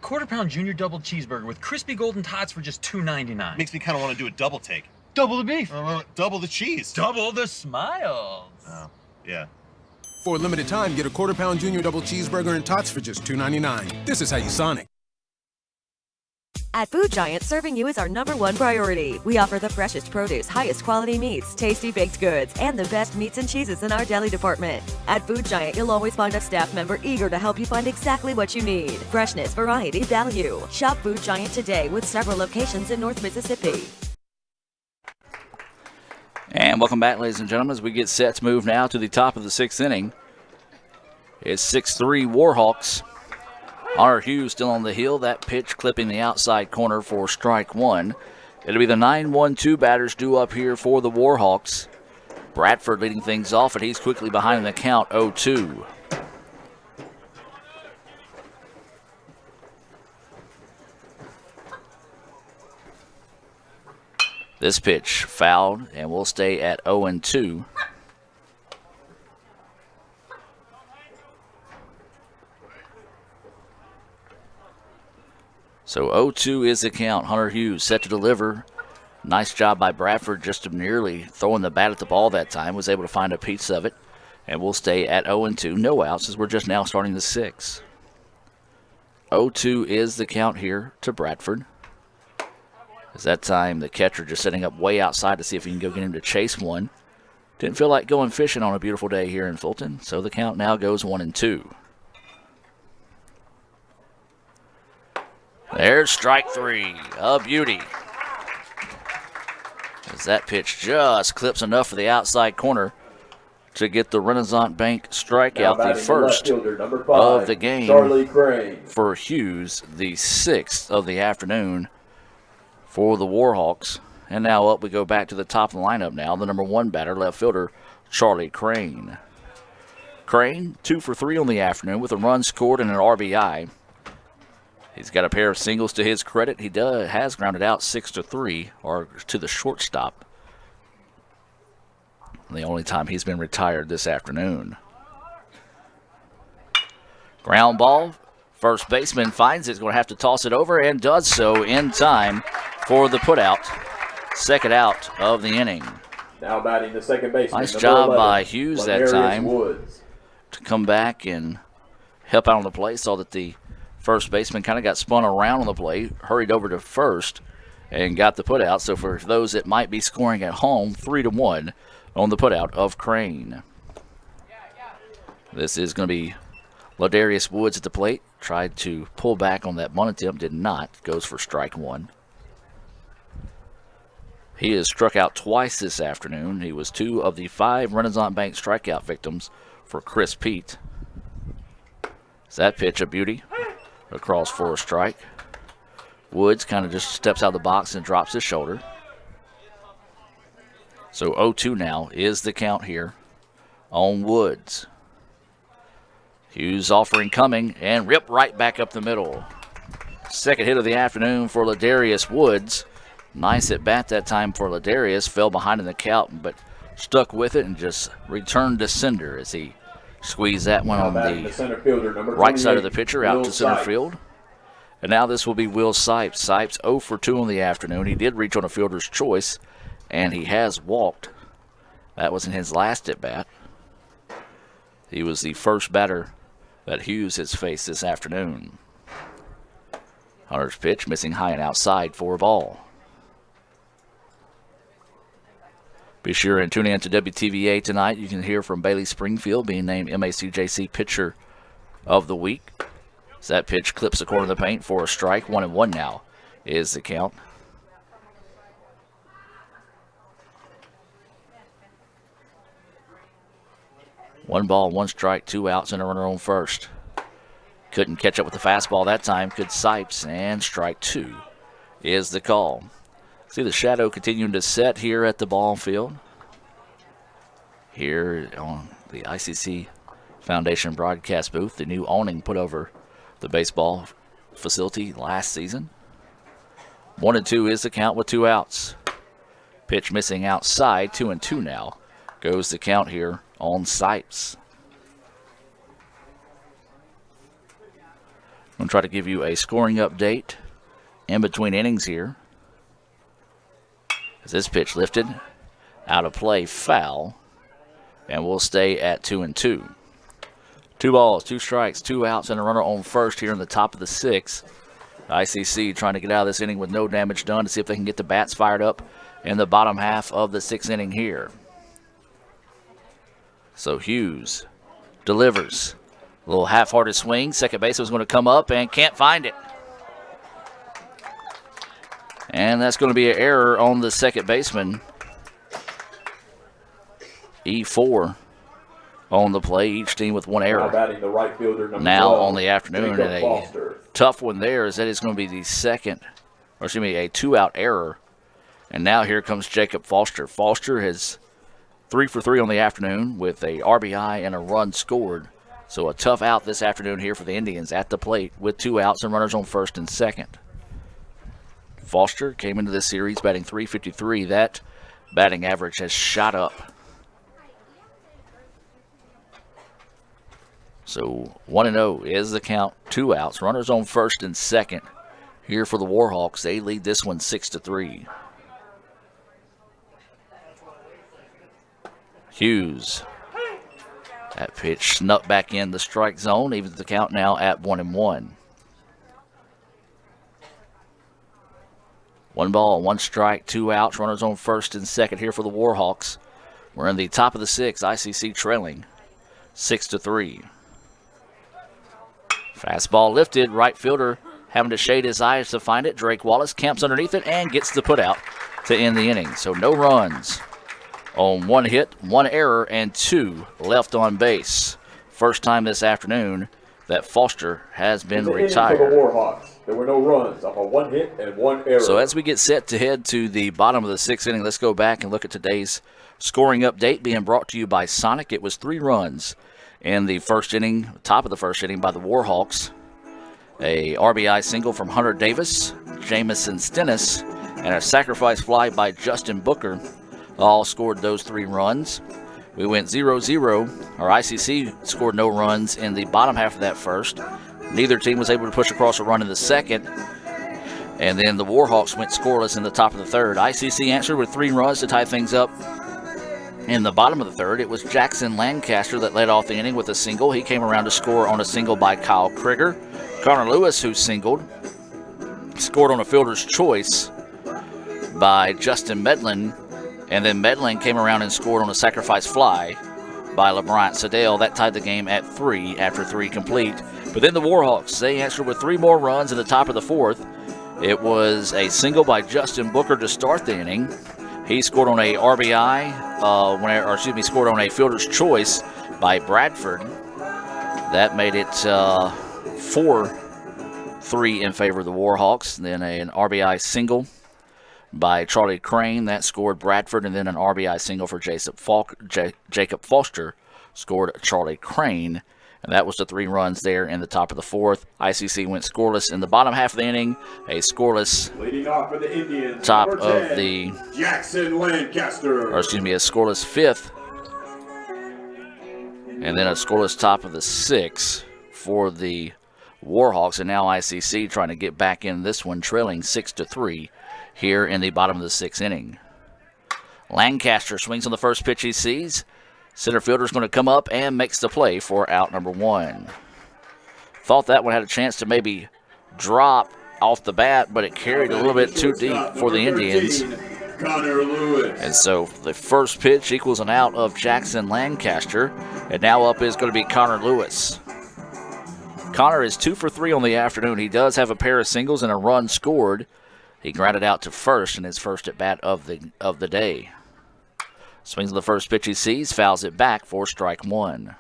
Quarter-pound junior double cheeseburger with crispy golden tots for just $2.99. Makes me kind of want to do a double take. Double the beef. Double the cheese. Double the smiles. Oh, yeah. For a limited time, get a quarter-pound junior double cheeseburger and tots for just $2.99. This is how you Sonic. At Food Giant, serving you is our #1 priority. We offer the freshest produce, highest quality meats, tasty baked goods, and the best meats and cheeses in our deli department. At Food Giant, you'll always find a staff member eager to help you find exactly what you need. Freshness, variety, value. Shop Food Giant today with several locations in North Mississippi. And welcome back, ladies and gentlemen, as we get set to move now to the top of the 6th inning. It's 6-3 Warhawks. Hunter Hughes still on the hill. That pitch clipping the outside corner for strike one. It'll be the 9-1-2 batters due up here for the Warhawks. Bradford leading things off, and he's quickly behind in the count, 0-2. This pitch fouled, and we'll stay at 0-2. So 0-2 is the count. Hunter Hughes set to deliver. Nice job by Bradford just nearly throwing the bat at the ball that time. Was able to find a piece of it. And we'll stay at 0-2. No outs as we're just now starting the 6th. 0-2 is the count here to Bradford. As that time the catcher just setting up way outside to see if he can go get him to chase one. Didn't feel like going fishing on a beautiful day here in Fulton. So the count now goes 1-2. There's strike three. A beauty. As that pitch just clips enough for the outside corner to get the Renaissance Bank strikeout, the first of the game for Hughes, the 6th of the afternoon for the Warhawks. And now up we go back to the top of the lineup now. The number 1 batter, left fielder, Charlie Crane. Crane, 2 for 3 on the afternoon with a run scored and an RBI. He's got a pair of singles to his credit. He has grounded out 6-3, or to the shortstop. The only time he's been retired this afternoon. Ground ball. First baseman finds it. He's going to have to toss it over and does so in time for the putout. Second out of the inning. Now batting the second baseman. Nice job 11, by Hughes that time Woods. to come back and help out on the play. Saw that the first baseman kind of got spun around on the play, hurried over to first, and got the putout. So for those that might be scoring at home, 3-1 on the putout of Crane. This is going to be Ladarius Woods at the plate. Tried to pull back on that bunt attempt, did not. Goes for strike one. He has struck out twice this afternoon. He was 2 of the 5 Renaissance Bank strikeout victims for Chris Pete. Is that pitch a beauty? Across for a strike. Woods kind of just steps out of the box and drops his shoulder. So 0-2 now is the count here on Woods. Hughes offering coming and rip right back up the middle. Second hit of the afternoon for Ladarius Woods. Nice at bat that time for Ladarius. Fell behind in the count, but stuck with it and just returned to sender as he squeezed that one on the right side of the pitcher out to center field. And now this will be Will Sipes. Sipes 0 for 2 on the afternoon. He did reach on a fielder's choice, and he has walked. That was in his last at bat. He was the first batter that Hughes has faced this afternoon. Hunter's pitch missing high and outside for a ball. Be sure and tune in to WTVA tonight. You can hear from Bailey Springfield being named MACJC Pitcher of the Week. As that pitch clips the corner of the paint for a strike. 1-1 now is the count. One ball, one strike, 2 outs, and a runner on first. Couldn't catch up with the fastball that time. Could Sipes, and strike 2 is the call. See the shadow continuing to set here at the ball field. Here on the ICC Foundation broadcast booth, the new awning put over the baseball facility last season. 1-2 is the count with 2 outs. Pitch missing outside, 2-2 now. Goes the count here on Sipes. I'm going to try to give you a scoring update in between innings here. As this pitch lifted, out of play, foul, and we'll stay at 2-2. 2 balls, 2 strikes, 2 outs, and a runner on first here in the top of the 6th. ICC trying to get out of this inning with no damage done to see if they can get the bats fired up in the bottom half of the 6th inning here. So Hughes delivers. A little half-hearted swing. Second baseman is going to come up and can't find it. And that's going to be an error on the second baseman. E4 on the play, each team with one Now error. batting the right fielder, number Now 12, on the afternoon, Jacob and a Foster. tough one there is that it's going to be the second, or excuse me, a 2-out error. And now here comes Jacob Foster. Foster has 3 for 3 on the afternoon with a RBI and a run scored. So a tough out this afternoon here for the Indians at the plate with 2 outs and runners on first and second. Foster came into this series batting .353. That batting average has shot up. So 1-0 is the count. 2 outs, runners on first and second here for the Warhawks. They lead this one 6-3. Hughes. That pitch snuck back in the strike zone, evens the count now at 1-1. 1 ball, 1 strike, 2 outs, runners on first and second here for the Warhawks. We're in the top of the 6th, ICC trailing 6-3. Fastball lifted, right fielder having to shade his eyes to find it. Drake Wallace camps underneath it and gets the putout to end the inning. So no runs on 1 hit, 1 error, and 2 left on base. First time this afternoon that Foster has been retired. For the Warhawks, there were no runs off a 1 hit and 1 error. So as we get set to head to the bottom of the 6th inning, let's go back and look at today's scoring update being brought to you by Sonic. It was 3 runs in the first inning, top of the first inning by the Warhawks. A RBI single from Hunter Davis, Jamison Stennis, and a sacrifice fly by Justin Booker all scored those 3 runs. We went 0-0. Our ICC scored no runs in the bottom half of that first. Neither team was able to push across a run in the second. And then the Warhawks went scoreless in the top of the third. ICC answered with 3 runs to tie things up. In the bottom of the third, it was Jackson Lancaster that led off the inning with a single. He came around to score on a single by Kyle Krieger. Connor Lewis, who singled, scored on a fielder's choice by Justin Medlin. And then Medlin came around and scored on a sacrifice fly by LeBryant Sedale. That tied the game at 3 after 3 complete. But then the Warhawks, they answered with 3 more runs in the top of the 4th. It was a single by Justin Booker to start the inning. He scored on a RBI, scored on a fielder's choice by Bradford. That made it 4-3 in favor of the Warhawks. And then an RBI single by Charlie Crane. That scored Bradford, and then an RBI single for Jacob Foster scored Charlie Crane. And that was the 3 runs there in the top of the 4th. ICC went scoreless in the bottom half of the inning. A scoreless leading off for the Indians, top number 10, of the Jackson Lancaster. a scoreless 5th. And then a scoreless top of the 6th for the Warhawks. And now ICC trying to get back in this one, trailing 6-3 here in the bottom of the 6th inning. Lancaster swings on the first pitch he sees. Center fielder is going to come up and makes the play for out number 1. Thought that one had a chance to maybe drop off the bat, but it carried a little bit too deep for the Indians. Connor Lewis. And so the first pitch equals an out of Jackson Lancaster. And now up is going to be Connor Lewis. Connor is 2 for 3 on the afternoon. He does have a pair of singles and a run scored. He grounded out to first in his first at bat of the day. Swings on the first pitch he sees, fouls it back for strike 1.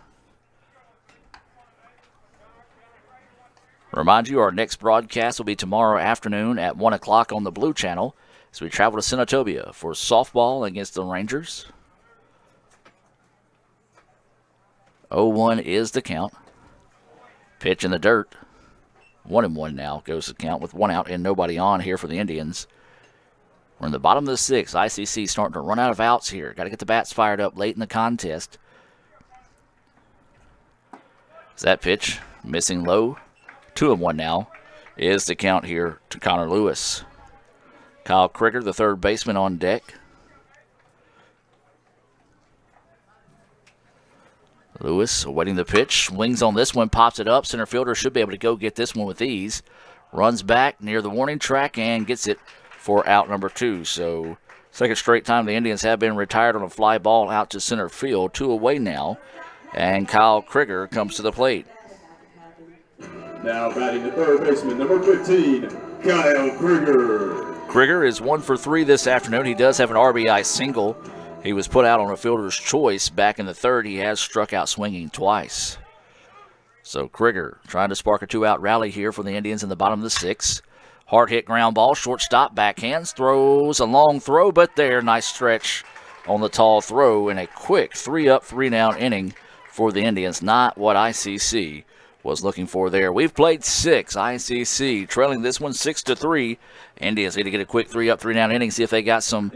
Remind you, our next broadcast will be tomorrow afternoon at 1 o'clock on the Blue Channel as we travel to Senatobia for softball against the Rangers. 0-1 is the count. Pitch in the dirt. 1-1 now goes the count with 1 out and nobody on here for the Indians. We're in the bottom of the 6th. ICC starting to run out of outs here. Got to get the bats fired up late in the contest. Is that pitch missing low? 2-1 now is the count here to Connor Lewis. Kyle Krieger, the third baseman, on deck. Lewis awaiting the pitch. Swings on this one, pops it up. Center fielder should be able to go get this one with ease. Runs back near the warning track and gets it for out number 2. So second straight time the Indians have been retired on a fly ball out to center field. 2 away now. And Kyle Krieger comes to the plate. Now batting the third baseman, number 15, Kyle Krieger. Krieger is 1 for 3 this afternoon. He does have an RBI single He was put out on a fielder's choice back in the third. He has struck out swinging twice. So Krieger trying to spark a 2-out rally here for the Indians in the bottom of the 6th. Hard hit ground ball, shortstop, backhands, throws a long throw, but there, nice stretch on the tall throw and a quick 3-up, 3-down inning for the Indians. Not what ICC was looking for there. We've played 6. ICC trailing this one 6-3. Indians need to get a quick 3-up, 3-down inning, see if they got some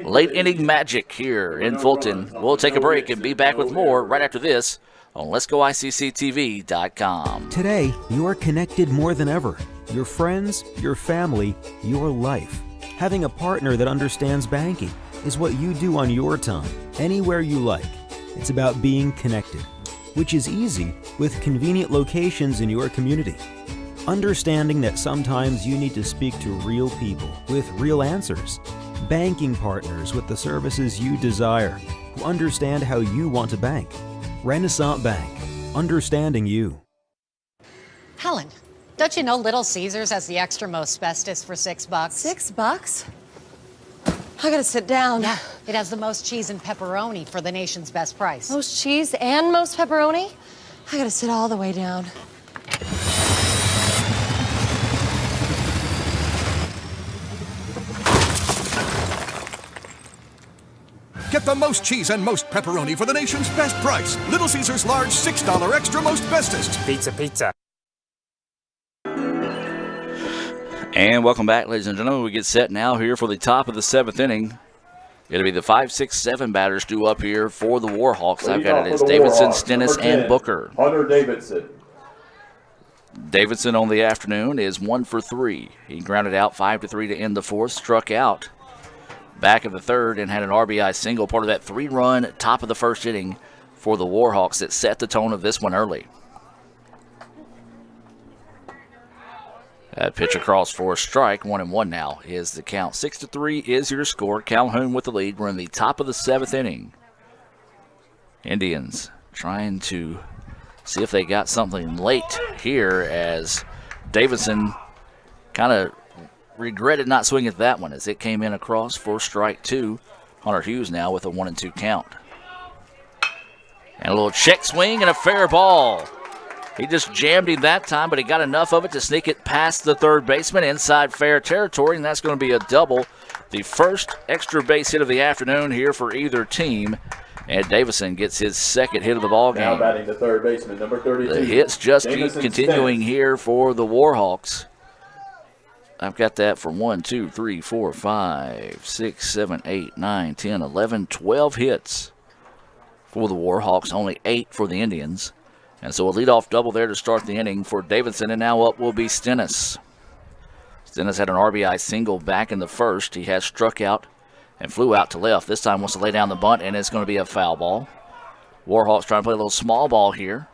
late inning magic here in Fulton. We'll take a break and be back with more right after this on Let'sGoICCTV.com. Today, you are connected more than ever. Your friends, your family, your life. Having a partner that understands banking is what you do on your time, anywhere you like. It's about being connected, which is easy with convenient locations in your community. Understanding that sometimes you need to speak to real people with real answers. Banking partners with the services you desire, who understand how you want to bank. Renaissance Bank, understanding you. Helen, don't you know Little Caesars has the extra most bestest for $6? $6? I gotta sit down. Yeah, it has the most cheese and pepperoni for the nation's best price. Most cheese and most pepperoni? I gotta sit all the way down. Get the most cheese and most pepperoni for the nation's best price. Little Caesars large $6 extra most bestest. Pizza. And welcome back, ladies and gentlemen. We get set now here for the top of the 7th inning. It'll be the 5, 6, 7 batters due up here for the Warhawks. I've got it as Davidson, Stennis, and Booker. Hunter Davidson. Davidson on the afternoon is 1 for 3. He grounded out 5-3 to end the 4th, struck out back of the 3rd, and had an RBI single, part of that 3-run top of the 1st inning for the Warhawks that set the tone of this one early. That pitch across for a strike, 1-1 now is the count. 6-3 is your score. Calhoun with the lead. We're in the top of the 7th inning. Indians trying to see if they got something late here as Davidson kind of regretted not swinging at that one as it came in across for strike 2. Hunter Hughes now with a 1-2 count. And a little check swing and a fair ball. He just jammed him that time, but he got enough of it to sneak it past the third baseman inside fair territory, and that's going to be a double. The first extra base hit of the afternoon here for either team. And Davison gets his second hit of the ball game. Now batting the third baseman, number 32. The hits just keep Davison continuing Stennis. here for the Warhawks. I've got that for 1, 2, 3, 4, 5, 6, 7, 8, 9, 10, 11, 12 hits for the Warhawks, only 8 for the Indians. And so a leadoff double there to start the inning for Davidson, and now up will be Stennis. Stennis had an RBI single back in the 1st. He has struck out and flew out to left. This time wants to lay down the bunt, and it's going to be a foul ball. Warhawks trying to play a little small ball here,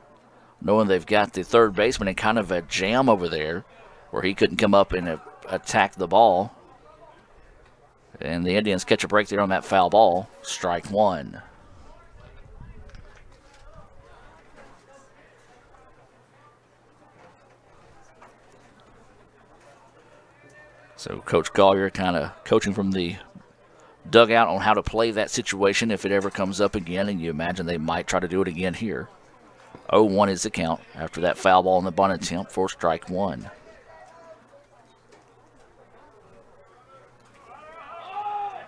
knowing they've got the third baseman in kind of a jam over there where he couldn't come up and attack the ball. And the Indians catch a break there on that foul ball. Strike 1. So Coach Collier kind of coaching from the dugout on how to play that situation if it ever comes up again, and you imagine they might try to do it again here. 0-1 is the count after that foul ball in the bunt attempt for strike 1.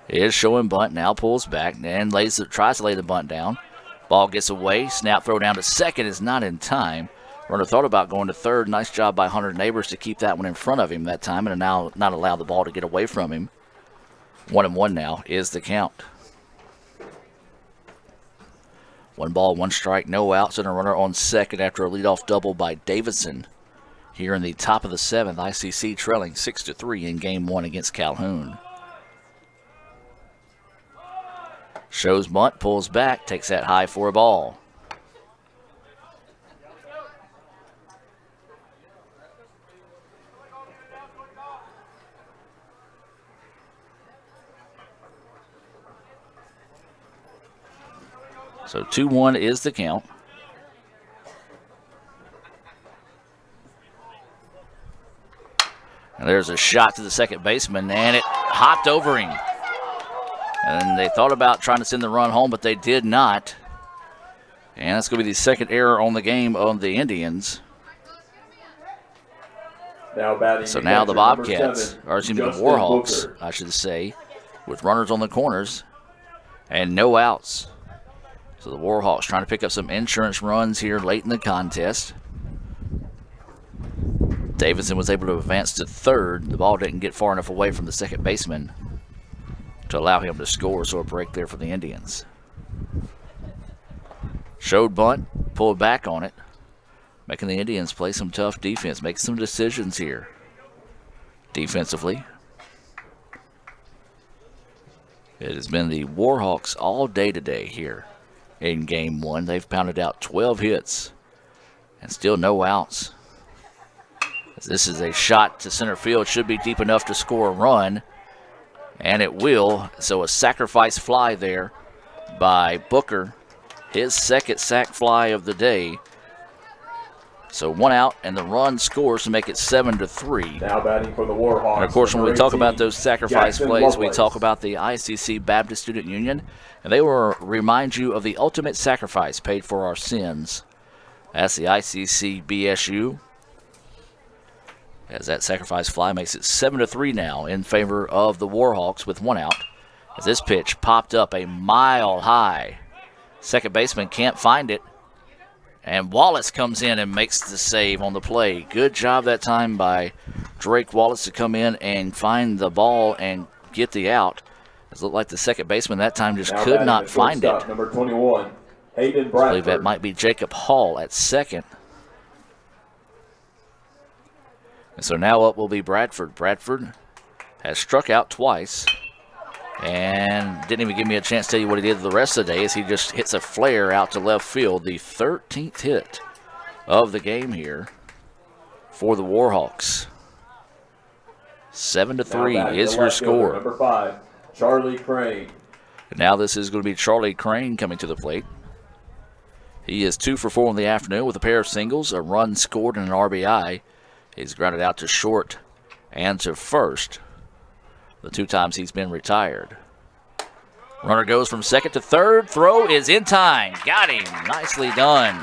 He is showing bunt, now pulls back and tries to lay the bunt down. Ball gets away, snap throw down to second is not in time. Runner thought about going to third. Nice job by Hunter Neighbors to keep that one in front of him that time and now not allow the ball to get away from him. 1-1 now is the count. 1 ball, 1 strike, no outs, and a runner on second after a leadoff double by Davidson. Here in the top of the 7th, ICC trailing 6-3 in Game 1 against Calhoun. Shows bunt, pulls back, takes that high for a ball. So 2-1 is the count. And there's a shot to the second baseman, and it hopped over him. And they thought about trying to send the run home, but they did not. And that's going to be the second error on the game on the Indians. So now the Bobcats, or excuse me, the Warhawks, I should say, with runners on the corners and no outs. So the Warhawks trying to pick up some insurance runs here late in the contest. Davidson was able to advance to third. The ball didn't get far enough away from the second baseman to allow him to score, so a break there for the Indians. Showed bunt, pulled back on it, making the Indians play some tough defense, make some decisions here defensively. It has been the Warhawks all day today here in game one. They've pounded out 12 hits and still no outs. This is a shot to center field, should be deep enough to score a run, and it will. So a sacrifice fly there by Booker, his second sac fly of the day. So one out, and the run scores to make it 7-3. Now batting for the Warhawks. And of course, when we talk about those sacrifice Jackson plays, we Lovelace. talk about the ICC Baptist Student Union, and they will remind you of the ultimate sacrifice paid for our sins. That's the ICC BSU. As that sacrifice fly makes it 7-3 now in favor of the Warhawks with one out. As this pitch popped up a mile high. Second baseman can't find it. And Wallace comes in and makes the save on the play. Good job that time by Drake Wallace to come in and find the ball and get the out. It looked like the second baseman that time just Now could batting not at find it. shortstop, Number 21, Hayden I Bradford. believe that might be Jacob Hall at second. And so now up will be Bradford. Bradford has struck out twice and didn't even give me a chance to tell you what he did the rest of the day as he just hits a flare out to left field. The 13th hit of the game here for the Warhawks. 7-3 is your score. Number 5, Charlie Crane. And now this is going to be Charlie Crane coming to the plate. He is 2 for 4 in the afternoon with a pair of singles, a run scored, and an RBI. He's grounded out to short and to first the 2 times he's been retired. Runner goes from second to third. Throw is in time. Got him. Nicely done.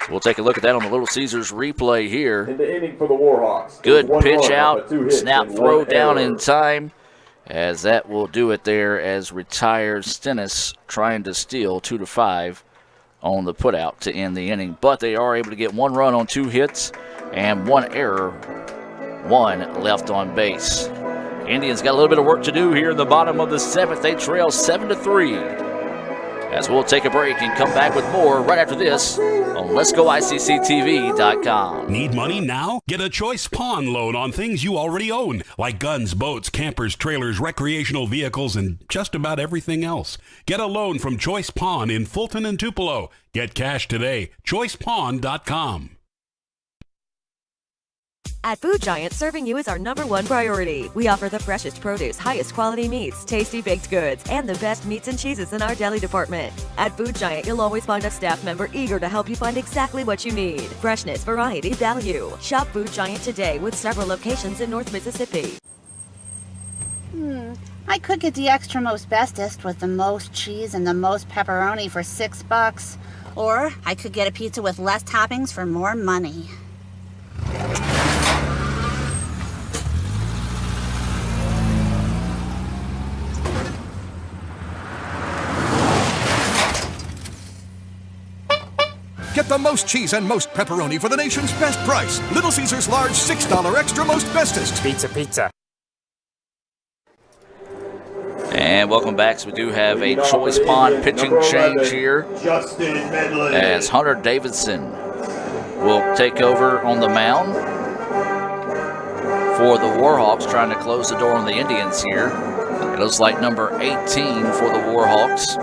So we'll take a look at that on the Little Caesars replay here. In the inning for the Warhawks. Good One pitch run out. off of 2 hits Snap and throw 1 down error. in time. As that will do it there as retired Stennis trying to steal 2-5 on the putout to end the inning. But they are able to get 1 run on 2 hits and 1 error, 1 left on base. Indians got a little bit of work to do here in the bottom of the 7th. They trail 7-3. As we'll take a break and come back with more right after this on Let'sGoICCTV.com. Need money now? Get a Choice Pawn loan on things you already own, like guns, boats, campers, trailers, recreational vehicles, and just about everything else. Get a loan from Choice Pawn in Fulton and Tupelo. Get cash today. ChoicePawn.com. At Food Giant, serving you is our #1 priority. We offer the freshest produce, highest quality meats, tasty baked goods, and the best meats and cheeses in our deli department. At Food Giant, you'll always find a staff member eager to help you find exactly what you need. Freshness, variety, value. Shop Food Giant today with several locations in North Mississippi. I could get the extra most bestest with the most cheese and the most pepperoni for $6. Or I could get a pizza with less toppings for more money. Get the most cheese and most pepperoni for the nation's best price. Little Caesars large $6 extra most bestest. Pizza. And welcome back. So we do have a Choice Pawn pitching change here. Justin Medley. As Hunter Davidson will take over on the mound for the Warhawks, trying to close the door on the Indians here. It looks like number 18 for the Warhawks,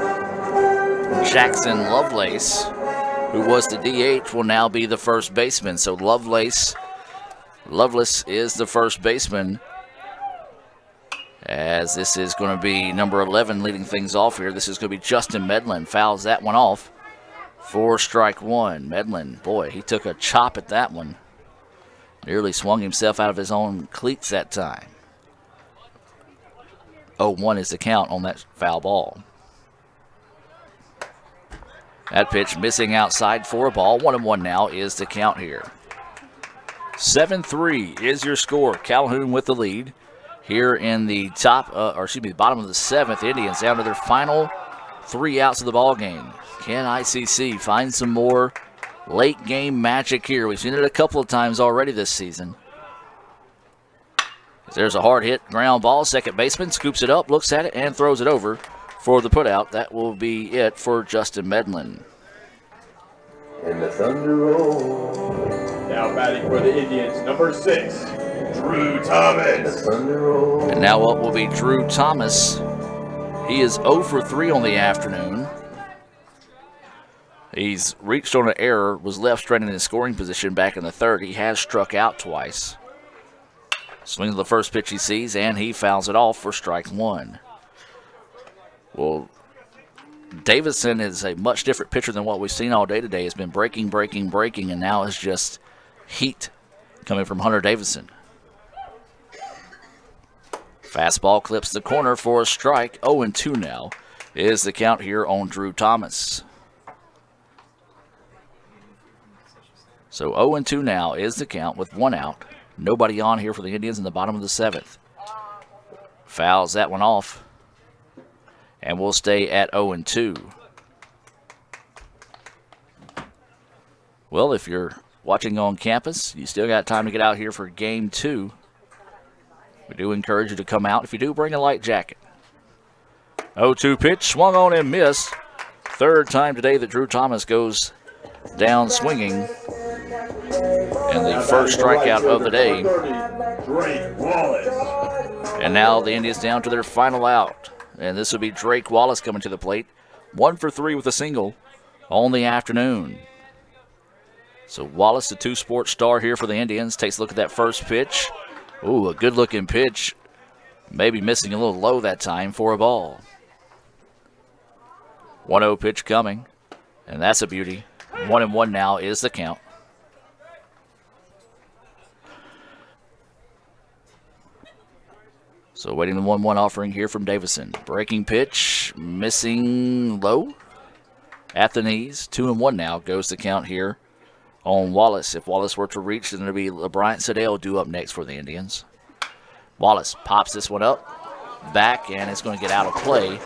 Jackson Lovelace, who was the DH, will now be the first baseman. So Lovelace is the first baseman, as this is going to be number 11 leading things off here. This is going to be Justin Medlin. Fouls that one off for strike 1. Medlin, boy, he took a chop at that one. Nearly swung himself out of his own cleats that time. 0-1 is the count on that foul ball. That pitch missing outside for a ball. 1-1 now is the count here. 7-3 is your score. Calhoun with the lead here in the bottom of the seventh. Indians down to their final 3 outs of the ball game. Can ICC find some more late game magic here? We've seen it a couple of times already this season. There's a hard hit ground ball. Second baseman scoops it up, looks at it, and throws it over for the putout. That will be it for Justin Medlin. And the Thunder roll. Now batting for the Indians, number 6, Drew Thomas. And now up will be Drew Thomas. He is 0 for 3 on the afternoon. He's reached on an error, was left stranded in his scoring position back in the third. He has struck out twice. Swings the first pitch he sees, and he fouls it off for strike 1. Well, Davidson is a much different pitcher than what we've seen all day today. He's been breaking, and now it's just heat coming from Hunter Davidson. Fastball clips the corner for a strike. 0-2 now is the count here on Drew Thomas. So 0-2 now is the count with 1 out. Nobody on here for the Indians in the bottom of the 7th. Fouls that one off. And we'll stay at 0-2. Well, if you're watching on campus, you still got time to get out here for game 2. We do encourage you to come out. If you do, bring a light jacket. 0-2 pitch, swung on and missed. Third time today that Drew Thomas goes down swinging. And the first strikeout of the day. And now the Indians down to their final out. And this will be Drake Wallace coming to the plate. 1 for 3 with a single on the afternoon. So Wallace, the 2-sport star here for the Indians, takes a look at that first pitch. Ooh, a good-looking pitch. Maybe missing a little low that time for a ball. 1-0 pitch coming. And that's a beauty. 1-1 now is the count. So waiting the 1-1 offering here from Davison. Breaking pitch, missing low at the knees. 2-1 now goes the count here on Wallace. If Wallace were to reach, then it'll be LeBryant Sedale due up next for the Indians. Wallace pops this one up, back, and it's going to get out of play.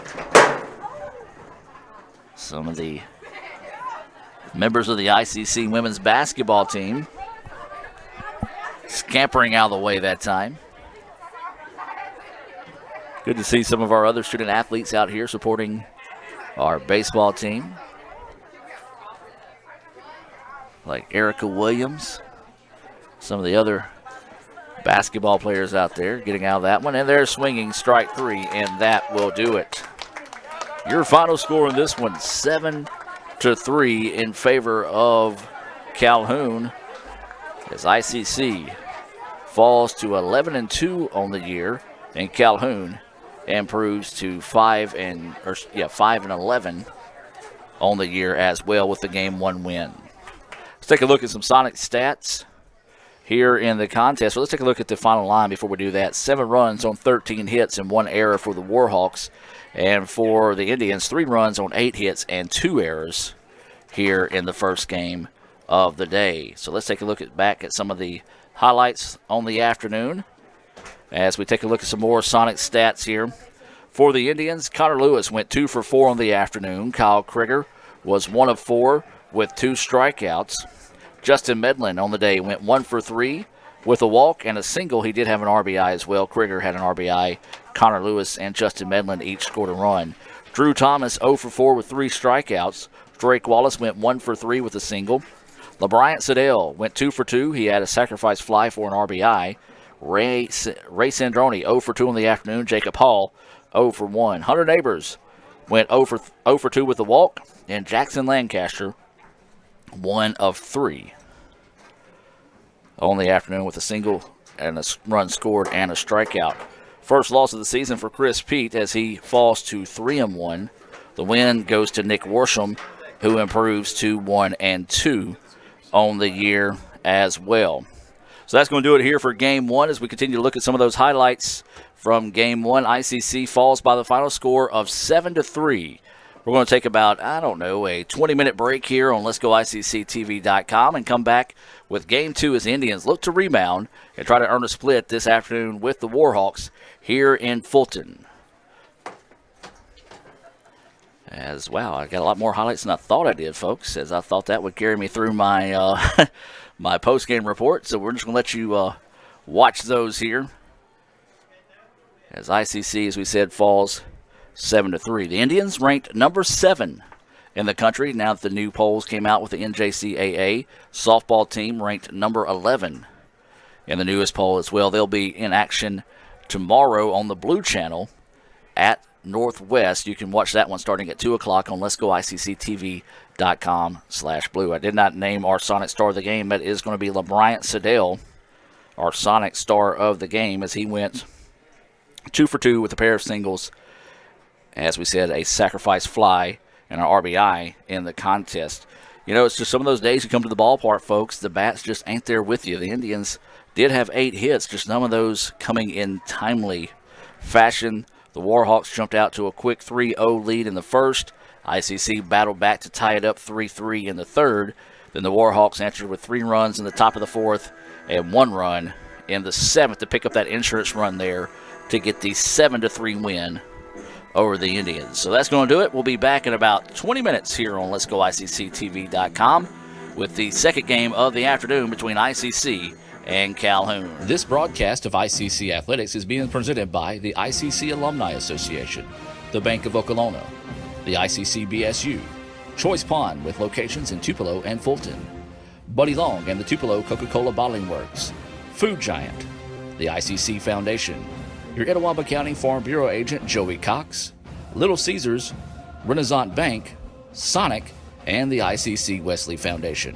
Some of the members of the ICC women's basketball team scampering out of the way that time. Good to see some of our other student athletes out here supporting our baseball team. Like Erica Williams. Some of the other basketball players out there getting out of that one. And they're swinging strike 3, and that will do it. Your final score in this one, 7-3 in favor of Calhoun, as ICC falls to 11-2 on the year, and Calhoun improves to 5-11 on the year as well with the game 1 win. Let's take a look at some Sonic stats here in the contest. So let's take a look at the final line before we do that. 7 runs on 13 hits and 1 error for the Warhawks. And for the Indians, 3 runs on 8 hits and 2 errors here in the first game of the day. So let's take a look back at some of the highlights on the afternoon as we take a look at some more Sonic stats here. For the Indians, Connor Lewis went 2 for 4 on the afternoon. Kyle Krieger was 1 of 4 with 2 strikeouts. Justin Medlin on the day went 1 for 3 with a walk and a single. He did have an RBI as well. Krieger had an RBI. Connor Lewis and Justin Medlin each scored a run. Drew Thomas 0 for 4 with 3 strikeouts. Drake Wallace went 1 for 3 with a single. LeBryant Sedale went 2 for 2. He had a sacrifice fly for an RBI. Ray Sandroni 0 for 2 in the afternoon. Jacob Hall 0 for 1. Hunter Neighbors went 0 for 2 with a walk. And Jackson Lancaster 1 of 3 on the afternoon with a single and a run scored and a strikeout. First loss of the season for Chris Pete as he falls to 3-1. The win goes to Nick Worsham, who improves to 1-2 on the year as well. So that's going to do it here for Game 1 as we continue to look at some of those highlights from Game 1. ICC falls by the final score of 7-3. We're going to take about, a 20-minute break here on Let'sGoICCTV.com and come back with Game 2 as the Indians look to rebound and try to earn a split this afternoon with the Warhawks here in Fulton. I got a lot more highlights than I thought I did, folks, as I thought that would carry me through my my post-game report. So we're just going to let you watch those here. As ICC, as we said, falls 7-3. The Indians ranked number 7 in the country now that the new polls came out with the NJCAA. Softball team ranked number 11 in the newest poll as well. They'll be in action tomorrow on the Blue Channel at Northwest. You can watch that one starting at 2 o'clock on Let'sGoICCTV.com/blue. I did not name our Sonic Star of the game. That is going to be LeBryant Sedell, our Sonic Star of the game, as he went 2 for 2 with a pair of singles. As we said, a sacrifice fly and an RBI in the contest. It's just some of those days you come to the ballpark, folks, the bats just ain't there with you. The Indians did have 8 hits, just none of those coming in timely fashion. The Warhawks jumped out to a quick 3-0 lead in the first. ICC battled back to tie it up 3-3 in the third. Then the Warhawks answered with 3 runs in the top of the fourth and 1 run in the seventh to pick up that insurance run there to get the 7-3 win over the Indians. So that's going to do it. We'll be back in about 20 minutes here on Let'sGoICCTV.com with the second game of the afternoon between ICC and Calhoun. This broadcast of ICC Athletics is being presented by the ICC Alumni Association, the Bank of Okolona, the ICC BSU, Choice Pond with locations in Tupelo and Fulton, Buddy Long and the Tupelo Coca-Cola Bottling Works, Food Giant, the ICC Foundation, your Etowah County Farm Bureau agent Joey Cox, Little Caesars, Renaissance Bank, Sonic, and the ICC Wesley Foundation.